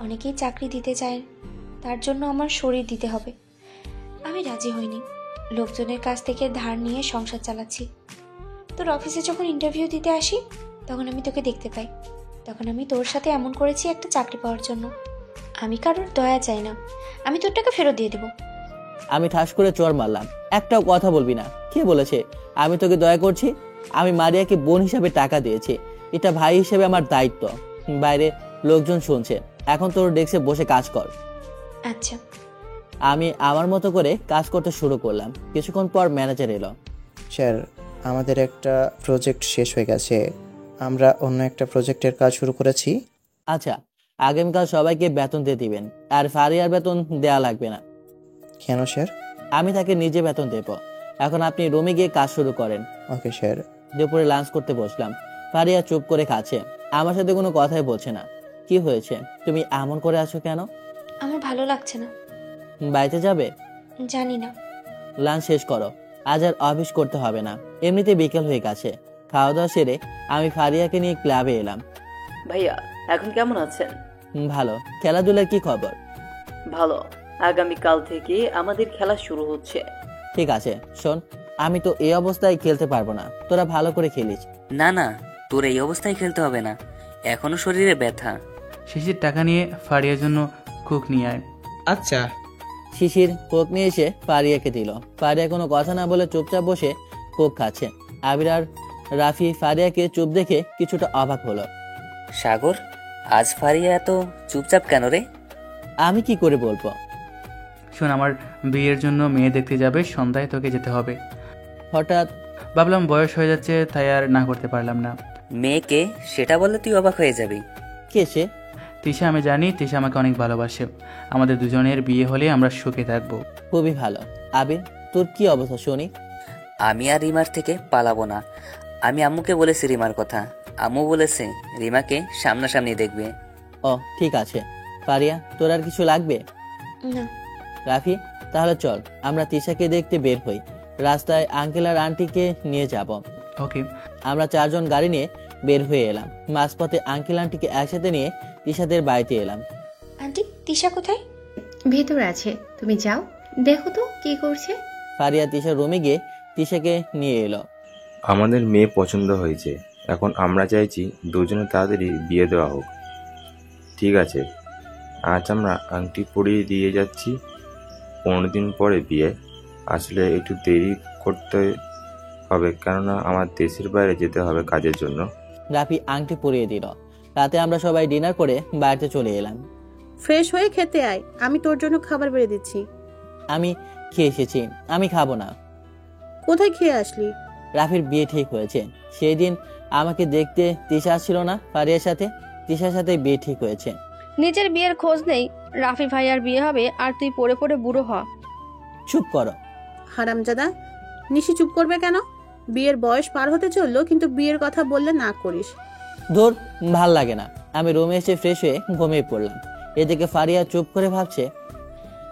অনেকেই চাকরি দিতে চায়, তার জন্য আমার শরীর দিতে হবে। আমি রাজি হইনি, লোকজনের কাছ থেকে ধার নিয়ে সংসার চালাচ্ছি। তোর অফিসে যখন ইন্টারভিউ দিতে আসি তখন আমি তোকে দেখতে পাই, তখন আমি তোর সাথে এমন করেছি একটা চাকরি পাওয়ার জন্য। আমি কারোর দয়া চাই না, আমি তোর টাকা ফেরত দিয়ে দেবো। আমি ঠাস করে চর মারলাম। একটাও কথা বলবি না। কে বলেছে আমি তোকে দয়া করছি? আমি মারিয়াকে বোন হিসাবে টাকা দিয়েছি, এটা ভাই হিসেবে আমার দায়িত্ব। বাইরে লোকজন শুনছে, এখন তোর ডেস্কে বসে কাজ কর। আচ্ছা। আমি আমার মতো করে কাজ করতে শুরু করলাম। কিছুক্ষণ পর ম্যানেজার এলো। স্যার, আমাদের একটা প্রজেক্ট শেষ হয়ে গেছে, আমরা অন্য একটা প্রজেক্টের কাজ শুরু করেছি। আচ্ছা, আগামীকাল সবাইকে বেতন দিয়ে দিবেন, আর ফারিয়ার বেতন দেয়া লাগবে না। কেন স্যার? আমি তাকে নিজে বেতন দেব। এখন আপনি রুমে গিয়ে কাজ শুরু করেন। Okay sir. দুপুরে লাঞ্চ করতে বসলাম। ফারিয়া চুপ করে খাচ্ছে। আমার সাথে কোনো কথাই বলছে না। কি হয়েছে, তুমি এমন করে আছো কেন? আমার ভালো লাগছে না। বাড়িতে যাবে? জানি না। লাঞ্চ শেষ করো, আজ আর অফিস করতে হবে না। এমনিতে বিকেল হয়ে গেছে। খাওয়া দাওয়া সেরে আমি ফারিয়াকে নিয়ে ক্লাবে এলাম। ভাইয়া এখন কেমন আছেন? ভালো। খেলাধুলার কি খবর? ভালো। আগামীকাল থেকে আমাদের খেলা শুরু হচ্ছে। ঠিক আছে, শোন, আমি তো এই অবস্থায় খেলতে পারবো না, তোরা ভালো করে খেলিস। না না, তোর এই অবস্থায় খেলতে হবে না, এখনো শরীরে ব্যথা। শিশির টাকা নিয়ে ফারিয়ার জন্য কোক নিয়ে আয়। আচ্ছা। শিশির কোক নিয়ে এসে ফারিয়াকে দিল। ফারিয়া কোনো কথা না বলে চুপচাপ বসে কোক খাচ্ছে। আবির আর রাফি ফারিয়াকে চুপ দেখে কিছুটা অবাক হলো। সাগর, আজ ফারিয়া এত চুপচাপ কেন রে? আমি কি করে বলবো? শোন, আমার বিয়ের জন্য মেয়ে দেখতে যাবে, সন্ধ্যায় তোকে যেতে হবে। হঠাৎ ভাবলাম বয়স হয়ে যাচ্ছে, তাই আর না করতে পারলাম না। মেয়েকে সেটা বললে তুই অবাক হয়ে যাবি। কে সে? তিশা। আমি জানি তিশা আমাকে অনেক ভালোবাসে। আমাদের দুজনের বিয়ে হলে আমরা সুখে থাকবো। খুবই ভালো। আবির, তোর কি অবস্থা শুনি? আমি আর রিমার থেকে পালাবো না। আমি আম্মুকে বলেছি রিমার কথা, আম্মু বলেছে রিমাকে সামনাসামনি দেখবে। ও ঠিক আছে। ফারিয়া, তোর আর কিছু লাগবে? না। রাফি, তাহলে চল আমরা তিশাকে দেখতে বের হই। রাস্তায় আঙ্কেল আর আন্টিকে নিয়ে যাব। ওকে। আমরা 4 জন গাড়ি নিয়ে বের হয়ে এলাম। মাঝপথে আঙ্কেল আন্টিকে একসাথে নিয়ে তিশাদের বাড়িতে এলাম। আন্টি, তিশা কোথায়? ভেতরে আছে, তুমি যাও, দেখো তো কি করছে। ফারিয়া তিশার রুমে গিয়ে তিশাকে নিয়ে এলো। আমাদের মেয়ে পছন্দ হয়েছে, এখন আমরা চাইছি দুজনে তাড়াতাড়ি বিয়ে দেওয়া হোক। ঠিক আছে, আজ আমরা আংটি পরিয়ে দিয়ে যাচ্ছি। 15 দিন পরে বিয়ে। আসলে একটু দেরি করতে হবে, কেননা আমার দেশের বাইরে যেতে হবে কাজের জন্য। রাফি আংটি পরিয়ে দিল। রাতে আমরা সবাই ডিনার করে বাড়িতে চলে এলাম। ফ্রেশ হয়ে খেতে আয়, আমি তোর জন্য খাবার বেড়ে দিচ্ছি। আমি খেয়ে এসেছি, আমি খাবো না। কোথায় খেয়ে আসলি? রাফির বিয়ে ঠিক হয়েছে। সেই দিন আমাকে দেখতে তিশা ছিল না ফারিয়ার সাথে? তিশার সাথে বিয়ে ঠিক হয়েছে। নিজের বিয়ের খোঁজ নেই, রাফি ভাইয়ার বিয়ে হবে আর তুই পড়ে পড়ে বুড়ো হ। চুপ করো। হারামজাদা, নিশি চুপ করবে কেন? বিয়ের বয়স পার হতে চললো, কিন্তু বিয়ের কথা বললে না করিস। ধুর, ভাল লাগে না। আমি রুমে এসে ফ্রেশ হয়ে ঘুমিয়ে পড়লাম। এদিকে ফারিয়া চুপ করে ভাবছে,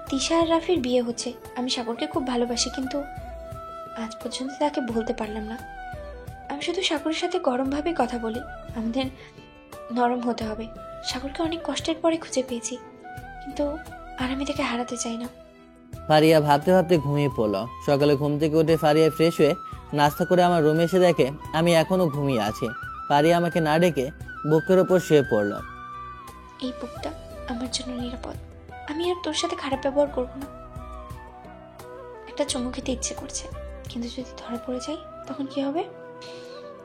তিশা আর রাফির বিয়ে হচ্ছে। আমি সাগরকে খুব ভালোবাসি, কিন্তু আজ পর্যন্ত তাকে বলতে পারলাম না। আমি শুধু সাগরের সাথে গরমভাবে কথা বলি। আমাদের নরম হতে হবে। সাগরকে অনেক কষ্টের পরে খুঁজে পেয়েছি, কিন্তু আর আমি তাকে হারাতে চাই না। ফারিয়া ভাবতে ভাবতে ঘুমিয়ে পড়লো। সকালে ঘুম থেকে উঠে ফারিয়া ফ্রেশ হয়ে নাস্তা করে আমার রুমে এসে দেখে আমি এখনো ঘুমিয়ে আছি। ফারিয়া আমাকে না ডেকে বুকের ওপর শুয়ে পড়লো। এই বুকটা আমার জন্য নিরাপদ। আমি আর তোর সাথে খারাপ ব্যবহার করব না। একটা চুমু খেতে ইচ্ছে করছে, কিন্তু যদি ধরা পড়ে যাই তখন কি হবে?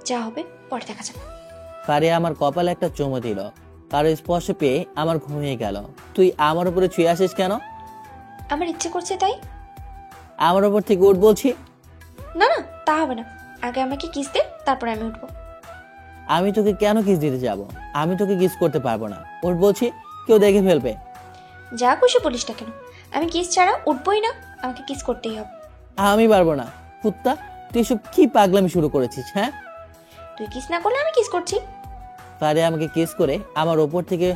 যা হবে পরে দেখা যাবে। ফারিয়া আমার কপালে একটা চুমু দিল। তার স্পর্শ পেয়ে আমার ঘুমিয়ে গেল। তুই আমার উপরে ছুঁয়ে আসিস কেন? আমার ইচ্ছে করছে তাই। আমার উপর থেকে উঠ বলছি। না না, তা হবে না। আগে আমাকে কিস দে, তারপরে আমি উঠবো। আমি তোকে কেন কিস দিতে যাব? আমি তোকে কিস করতে পারবো না। উঠ বলছি, কেউ দেখে ফেলবে। যা খুশি বলিস না কেন, আমি কিস ছাড়া উঠবোই না। আমাকে কিস করতেই হবে। আমি পারবো না। কুত্তা, তুই সব কি পাগলামি শুরু করেছিস? হ্যাঁ, তুই কিস না করলে আমি কিস করছি। ফারিয়া আমাকে কিস করে আমার ওপর থেকে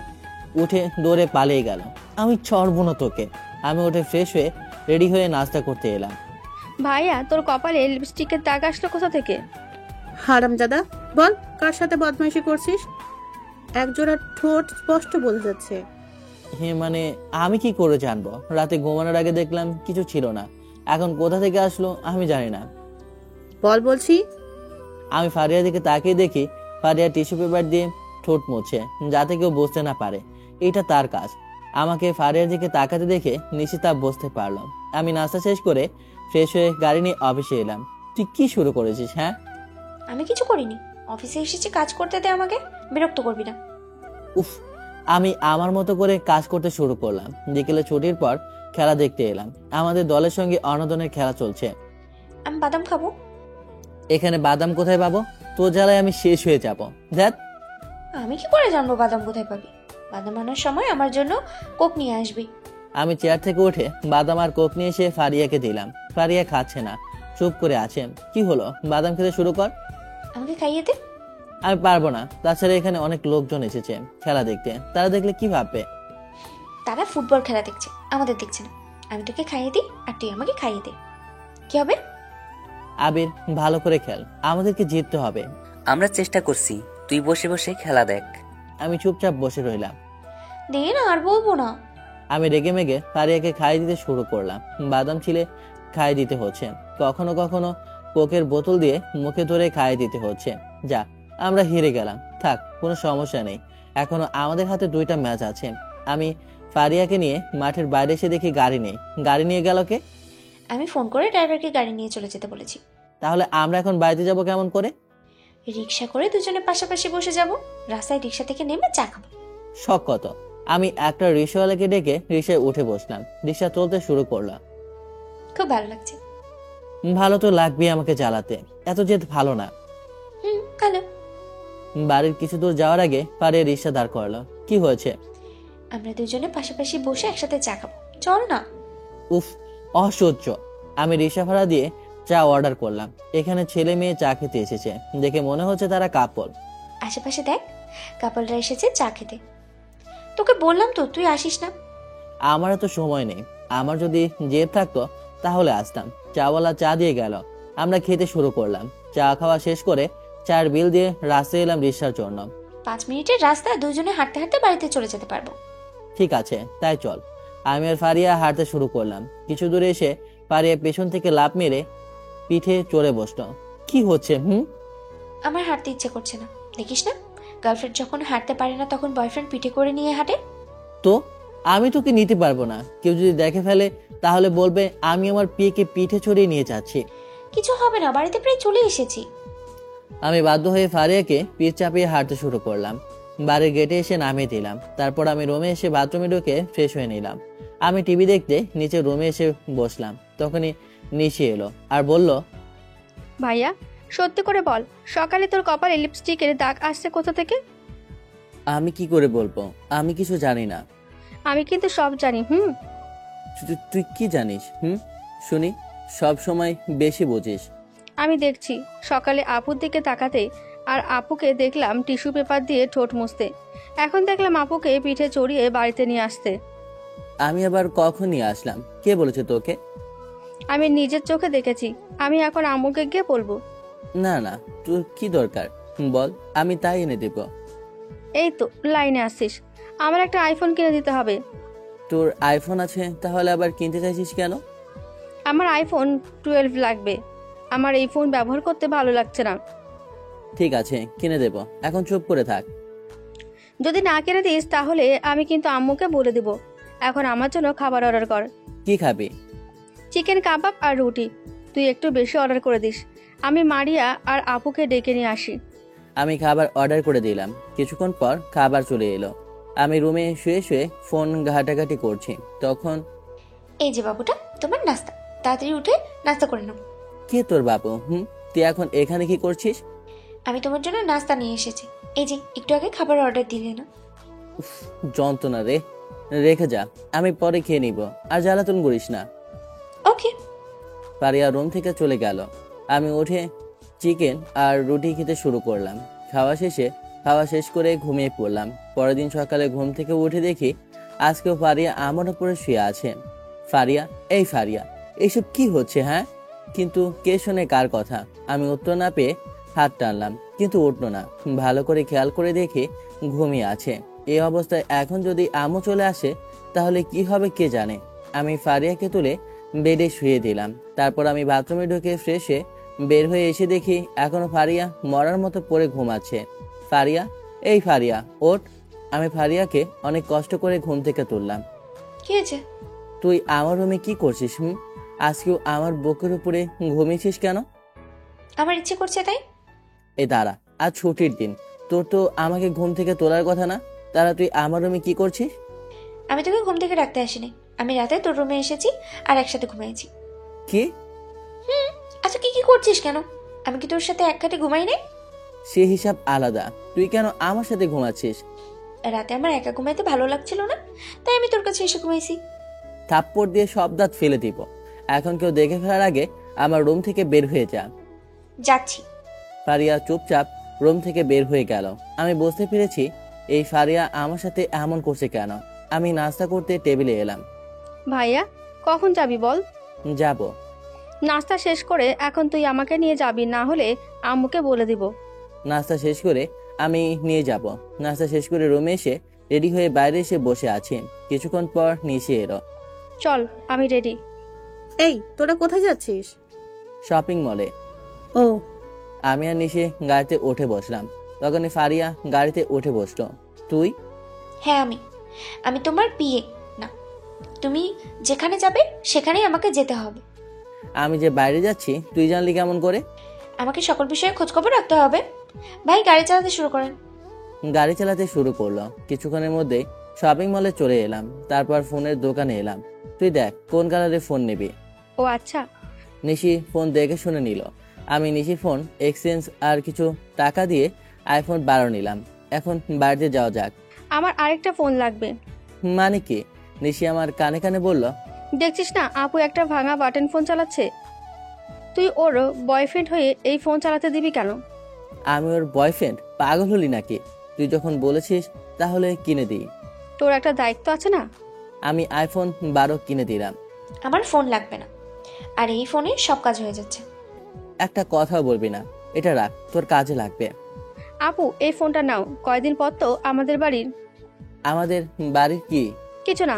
উঠে দৌড়ে পালিয়ে গেল। আমি ছাড়বো না তোকে। আমি উঠে ফ্রেশ হয়ে রেডি হয়ে নাস্তা করতে এলাম। ভাইয়া, তোর কপালে লিপস্টিকের দাগ আসলো কোথা থেকে? হারামজাদা, বল কার সাথে বদমাইশি করছিস? একজোড়া ঠোঁট স্পষ্ট বোঝা যাচ্ছে। হ্যাঁ মানে আমি কি করে জানবো? রাতে ঘুমানোর আগে দেখলাম কিছু ছিল না, এখন কোথা থেকে আসলো আমি জানি না। বল বলছি। আমি ফারিয়ার দিকে তাকিয়ে দেখি ফারিয়া টিস্যু পেপার দিয়ে ঠোঁট মুছছে, যাতে কেউ বুঝতে না পারে এটা তার কাজ। আমাকে ফারিয়ার দিকে তাকাতে দেখে নিশ্চিত বুঝতে পারলাম। আমি নাস্তা শেষ করে ফ্রেশ হয়ে গাড়ি নিয়ে অফিসে এলাম। তুই কি শুরু করেছিস? হ্যাঁ, আমি কিছু করিনি। অফিসে এসেছি কাজ করতে দে আমাকে, বিরক্ত করবি না। উফ, আমি আমার মতো করে কাজ করতে শুরু করলাম। বিকেলে ছুটির পর খেলা দেখতে এলাম। আমাদের দলের সঙ্গে অনদনের খেলা চলছে। আমি বাদাম খাবো। এখানে বাদাম কোথায় পাবো? তোর জ্বালায় আমি শেষ হয়ে যাব। দেখ, আমি কি করে জানবো বাদাম কোথায় পাবি? বাদাম আনার সময় আমার জন্য কোক নিয়ে আসবি। আমি চেয়ার থেকে উঠে বাদাম আর কোক নিয়ে এসে ফারিয়াকে দিলাম। ফারিয়া খাচ্ছে না, চুপ করে আছে। কি হলো? বাদাম খেতে শুরু কর। আমাকে খাইয়ে দে। আমি পারবো না, তাছাড়া এখানে অনেক লোকজন এসেছে খেলা দেখতে, তারা দেখলে কি ভাববে? তারা ফুটবল খেলা দেখছে, আমাদের দেখছে না। আমি তোকে খাইয়ে দিই আর তুই আমাকে খাইয়ে দে, কি হবে? আবির, ভালো করে খেল, আমাদেরকে জিততে হবে। আমরা চেষ্টা করছি, তুই বসে বসে খেলা দেখ। আমি চুপচাপ বসে রইলাম। দে না, আর বলবো না। আমি রেগে মেগে ফারিয়াকে খাইয়ে দিতে শুরু করলাম। বাদাম ছিলে খাইয়ে দিতে হচ্ছে, কখনো কখনো কোকের বোতল দিয়ে মুখে ধরে খাইয়ে দিতে হচ্ছে। যা, আমরা হেরে গেলাম। থাক, কোনো সমস্যা নেই, এখনো আমাদের হাতে 2টা ম্যাচ আছে। আমি ফারিয়াকে নিয়ে মাঠের বাইরে এসে দেখি গাড়ি নেই। গাড়ি নিয়ে গেল কে? আমি ফোন করে ড্রাইভারকে গাড়ি নিয়ে চলে যেতে বলেছি। তাহলে আমরা এখন বাড়িতে যাব কেমন করে? রিক্সা করে দুজনে পাশাপাশি বসে যাব, রাস্তায় রিক্সা থেকে নেমে চা খাবো। শখ কত! আমি একটা রিক্সাওয়ালাকে ডেকে রিক্সায় উঠে বসলাম, রিক্সা চলতে শুরু করলাম। খুব ভালো লাগছে। ভালো তো লাগবে আমাকে চালাতে, এত জেদ ভালো না। ভালো। বাড়ির কিছু দূর যাওয়ার আগে ফারিয়া রিক্সা দাঁড় করলো। কি হয়েছে? আমরা দুজনে পাশাপাশি বসে একসাথে চা খাবো, চল না। উফ, অসহ্য। আমি রিক্সা ভাড়া দিয়ে চা অর্ডার করলাম। এখানে ছেলে মেয়ে চা খেতে এসেছে, দেখে মনে হচ্ছে তারা কাপল। আশেপাশে দেখ, কাপলরা এসেছে চা খেতে। তোকে বললাম তো তুই আসিস না। আমার তো সময় নেই, আমার যদি জেদ থাকতো তাহলে আসতাম। চাওয়ালা চা দিয়ে গেল, আমরা খেতে শুরু করলাম। চা খাওয়া শেষ করে চার বিল দিয়ে রাস্তায় এলাম রিক্সার জন্য। 5 মিনিটের রাস্তা, দুজনে হাঁটতে হাঁটতে বাড়িতে চলে যেতে পারবো। ঠিক আছে, তাই চল। আমি আর ফারিয়া হাঁটতে শুরু করলাম। কিছু দূরে এসে ফারিয়া পেছন থেকে লাফ মেরে পিঠে চড়ে বসলো। কি হচ্ছে? আমার হাঁটতে ইচ্ছে করছে না, দেখিস না গার্লফ্রেন্ড যখন হাঁটতে পারে না তখন বয়ফ্রেন্ড পিঠে করে নিয়ে হাঁটে। তো আমি তোকে নিতে পারবো না, কেউ যদি দেখে ফেলে তাহলে বলবে আমি আমার পিকে পিঠে চড়িয়ে নিয়ে যাচ্ছি। কিছু হবে না, বাড়িতে প্রায় চলে এসেছি। আমি বাধ্য হয়ে ফারিয়াকে পিঠ চাপিয়ে হাঁটতে শুরু করলাম। বাড়ির গেটে এসে নামিয়ে দিলাম। তারপর আমি রুমে এসে বাথরুমে ঢুকে ফ্রেশ হয়ে নিলাম। আমি টিভি দেখতে নিচে রুমে এসে বসলাম। তখনই নিশি এলো আর বলল, ভাইয়া সত্যি করে বল, সকালে তোর কপালে লিপস্টিকের দাগ আসছে কোথা থেকে? আমি কি করে বলবো, আমি কিছু জানি না। আমি কিন্তু সব জানি। তুই কি জানিস? শুনি। সব সময় বেশি বুঝিস। আমি দেখছি সকালে আপুর দিকে তাকাতে, আর আপুকে দেখলাম টিস্যু পেপার দিয়ে ঠোঁট মুছতে। এখন দেখলাম আপুকে পিঠে চড়িয়ে বাড়িতে নিয়ে আসতে। আমি আবার কখন নিয়ে আসলাম? কে বলেছে তোকে? আমি নিজের চোখে দেখেছি। আমি এখন আম্মুকে গিয়ে বলবো। না না, তোর কি দরকার বল, আমি তাই এনে দেব। এই তো লাইনে আসছিস, আমার একটা আইফোন কিনে দিতে হবে। তোর আইফোন আছে, তাহলে আবার কিনতে চাইছিস কেন? আমার আইফোন 12 লাগবে, আমার এই ফোন ব্যবহার করতে ভালো লাগছে না। ঠিক আছে, কিনে দেব, এখন চুপ করে থাক। যদি না কিনে দিস তাহলে আমি কিন্তু আম্মুকে বলে দেব। এখন আমার জন্য খাবার অর্ডার কর। কি খাবি? চিকেন কাবাব আর রুটি। তুই একটু বেশি অর্ডার করে দিস, আমি মারিয়া আর আপুকে ডেকে নিয়ে আসি। আমি খাবার অর্ডার করে দিলাম। কিছুক্ষণ পর খাবার চলে এলো। আমি রুমে শুয়ে শুয়ে ফোন ঘাটাঘাটি করছি, তখন এই যে বাবুটা তোমার নাস্তা, তাড়াতাড়ি উঠে নাস্তা করে নাও। কে তোর বাবু? তুই এখন এখানে কি করছিস? আমি তোমার জন্য নাস্তা নিয়ে এসেছি, এই যে একটু আগে খাবার অর্ডার দিলে না। যন্ত্রণা রে, রেখে যা, আমি পরে খেয়ে নিব, আর জ্বালাতন করিস না। ওকে। ফারিয়া রুম থেকে চলে গেল। আমি উঠে চিকেন আর রুটি খেতে শুরু করলাম। খাওয়া শেষ করে ঘুমিয়ে পড়লাম। পরের দিন সকালে ঘুম থেকে উঠে দেখি আজকেও ফারিয়া আমার উপরে শুয়ে আছে। ফারিয়া, এই ফারিয়া, এইসব কি হচ্ছে? হ্যাঁ, কিন্তু কে শোনে কার কথা? আমি উত্তর না পেয়ে হাত টানলাম, কিন্তু উঠলো না। ভালো করে খেয়াল করে দেখি ঘুমিয়ে আছে। এই অবস্থায় এখন যদি আম্মু চলে আসে তাহলে কি হবে কে জানে। আমি ফারিয়াকে তুলে বেডে শুয়ে দিলাম। তারপর আমি বাথরুমে ঢুকে ফ্রেশে বের হয়ে এসে দেখি এখনো ফারিয়া মরার মতো পড়ে ঘুমাচ্ছে। ফারিয়া, এই ফারিয়া, ওঠ। আমি ফারিয়াকে অনেক কষ্ট করে ঘুম থেকে তুললাম। কি হয়েছে? তুই আমার রুমে কি করছিস? আজকেও আমার বুকের উপরে ঘুমিয়েছিস কেন? আমার ইচ্ছে করছে তাই। এই দাঁড়া, আজ ছুটির দিন, তোর তো আমাকে ঘুম থেকে তোলার কথা না, তারা তুই আমার রুমে কি করছিস? আমি তোকে ঘুম থেকে ডাকতে আসিনি, আমি রাতে তোর রুমে এসেছি আর একসাথে ঘুমাইছি। কি? আচ্ছা কি করছিস কেন? আমি কি তোর সাথে এক খাটে ঘুমাই নাই? সে হিসাব আলাদা, তুই কেন আমার সাথে ঘুমাচ্ছিস? রাতে আমার একা ঘুমাইতে ভালো লাগছিল না, তাই আমি তোর কাছে এসে ঘুমাইছি। থাপ্পড় দিয়ে সব দাঁত ফেলে দিব। এখন কেউ দেখে ফেলার আগে আমার রুম থেকে বের হয়ে যা। যাচ্ছি। ফারিয়া চুপচাপ রুম থেকে বের হয়ে গেল। আমি বুঝতে পেরেছি এই ফারিয়া আমার সাথে এমন করছে কেন। আমি নাস্তা করতে টেবিলে এলাম। ভাইয়া কখন যাবি বল? যাব। নাস্তা শেষ করে এখন তুই আমাকে নিয়ে যাবি, না হলে আম্মুকে বলে দিব। নাস্তা শেষ করে আমি নিয়ে যাব। নাস্তা শেষ করে রুমে এসে রেডি হয়ে বাইরে এসে বসে আছি। কিছুক্ষণ পর নিশি এলো। চল, আমি রেডি। এই তোরা কোথায় যাচ্ছিস? শপিং মলে। ও। আমি আর নিশি গাড়িতে উঠে বসলাম। তখনই ফারিয়া গাড়িতে উঠে বসলো। তুই? হ্যাঁ আমি তোমার বিয়ে না, তুমি যেখানে যাবে সেখানেই আমাকে যেতে হবে। আমি যে বাইরে যাচ্ছি তুই জানলি কেমন করে? আমাকে সকল বিষয়ে খোঁজখবর রাখতে হবে। ভাই গাড়ি চালাতে শুরু করেন। গাড়ি চালাতে শুরু করলো। কিছুক্ষণের মধ্যে শপিং মলে চলে এলাম। তারপর ফোনের দোকানে এলাম। তুই দেখ কোন কালারের ফোন নিবি। ও আচ্ছা। নিশি ফোন দেখে শুনে নিল। আমি নিশির ফোন এক্সচেঞ্জ আর কিছু টাকা দিয়ে আইফোন 12 নিলাম। এখন বাড়িতে যাওয়া যাক। আমার আরেকটা ফোন লাগবে। মানে কি? নিশি আমার কানে কানে বলল। দেখছিস না আপু একটা ভাঙা বাটন ফোন চালাচ্ছে, তুই ওর বয়ফ্রেন্ড হয়ে এই ফোন চালাতে দিবি কেন? আমি ওর বয়ফ্রেন্ড? পাগল হলি নাকি? তুই যখন বলেছিস তাহলে কিনে দিই। তোর একটা দায়িত্ব আছে না? আমি আইফোন 12 কিনে দিলাম। আমার ফোন লাগবে না, আর এই ফোনে সব কাজ হয়ে যাচ্ছে। একটা কথাও বলবি না, এটা রাখ, তোর কাজে লাগবে। আপু এই ফোনটা নাও, কয়দিন পর তো আমাদের বাড়ির। আমাদের বাড়ির কি? কিছু না।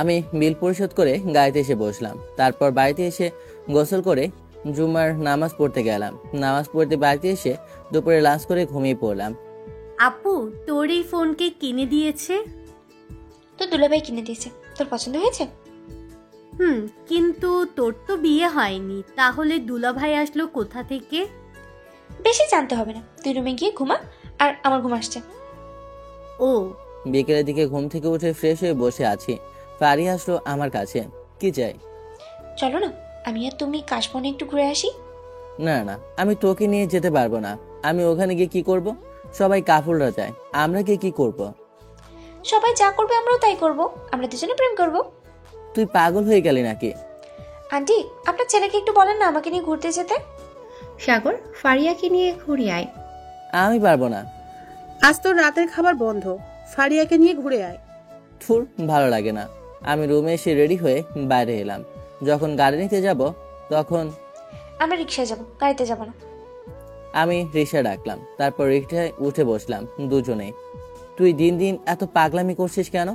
আমি বিল পরিশোধ করে গাড়িতে এসে বসলাম। তারপর বাড়িতে এসে গোসল করে জুমার নামাজ পড়তে গেলাম। নামাজ পড়তে বাড়িতে এসে দুপুরে লাঞ্চ করে ঘুমিয়ে পড়লাম। আপু তোর এই ফোনকে কিনে দিয়েছে? তো দুলাভাই কিনে দিয়েছে। তোর পছন্দ হয়েছে? কিন্তু তোর তো বিয়ে হয়নি, তাহলে দুলাভাই আসলো কোথা থেকে? বেশি জানতে হবে না, তুই রুমে গিয়ে ঘুমা, আর আমার ঘুম আসছে। ও। বিকেলের দিকে ঘুম থেকে উঠে ফ্রেশ হয়ে বসে আছি। ফারিয়া আসলো আমার কাছে। কি চাই? চলো না, আমি আর তুমি কাশবনে একটু ঘুরে আসি। না না, আমি তোকে নিয়ে যেতে পারবো না। আমি ওখানে গিয়ে কি করব? সবাই কাপড়রা যায়, আমরা গিয়ে কি করব? সবাই যা করবে আমরাও তাই করব। আমরা দুজনে প্রেম করব। তুই পাগল হয়ে গেলি নাকি? আন্টি, আপনার ছেলেকে একটু বলেন না আমাকে নিয়ে ঘুরতে যেতে। সাগর, ফারিয়াকে নিয়ে ঘুরে আয়। আমি পারবো না। আজ তোর রাতের খাবার বন্ধ, ফারিয়াকে নিয়ে ঘুরে আয়। থুর, ভালো লাগে না। আমি রুমে এসে রেডি হয়ে বাইরে এলাম। যখন গাড়ি নিতে যাব তখন আমরা রিকশায় যাব, গাড়িতে যাব না। আমি রিকশা ডাকলাম। তারপর রিকশায় উঠে বসলাম দুজনে। তুই দিন দিন এত পাগলামি করছিস কেন?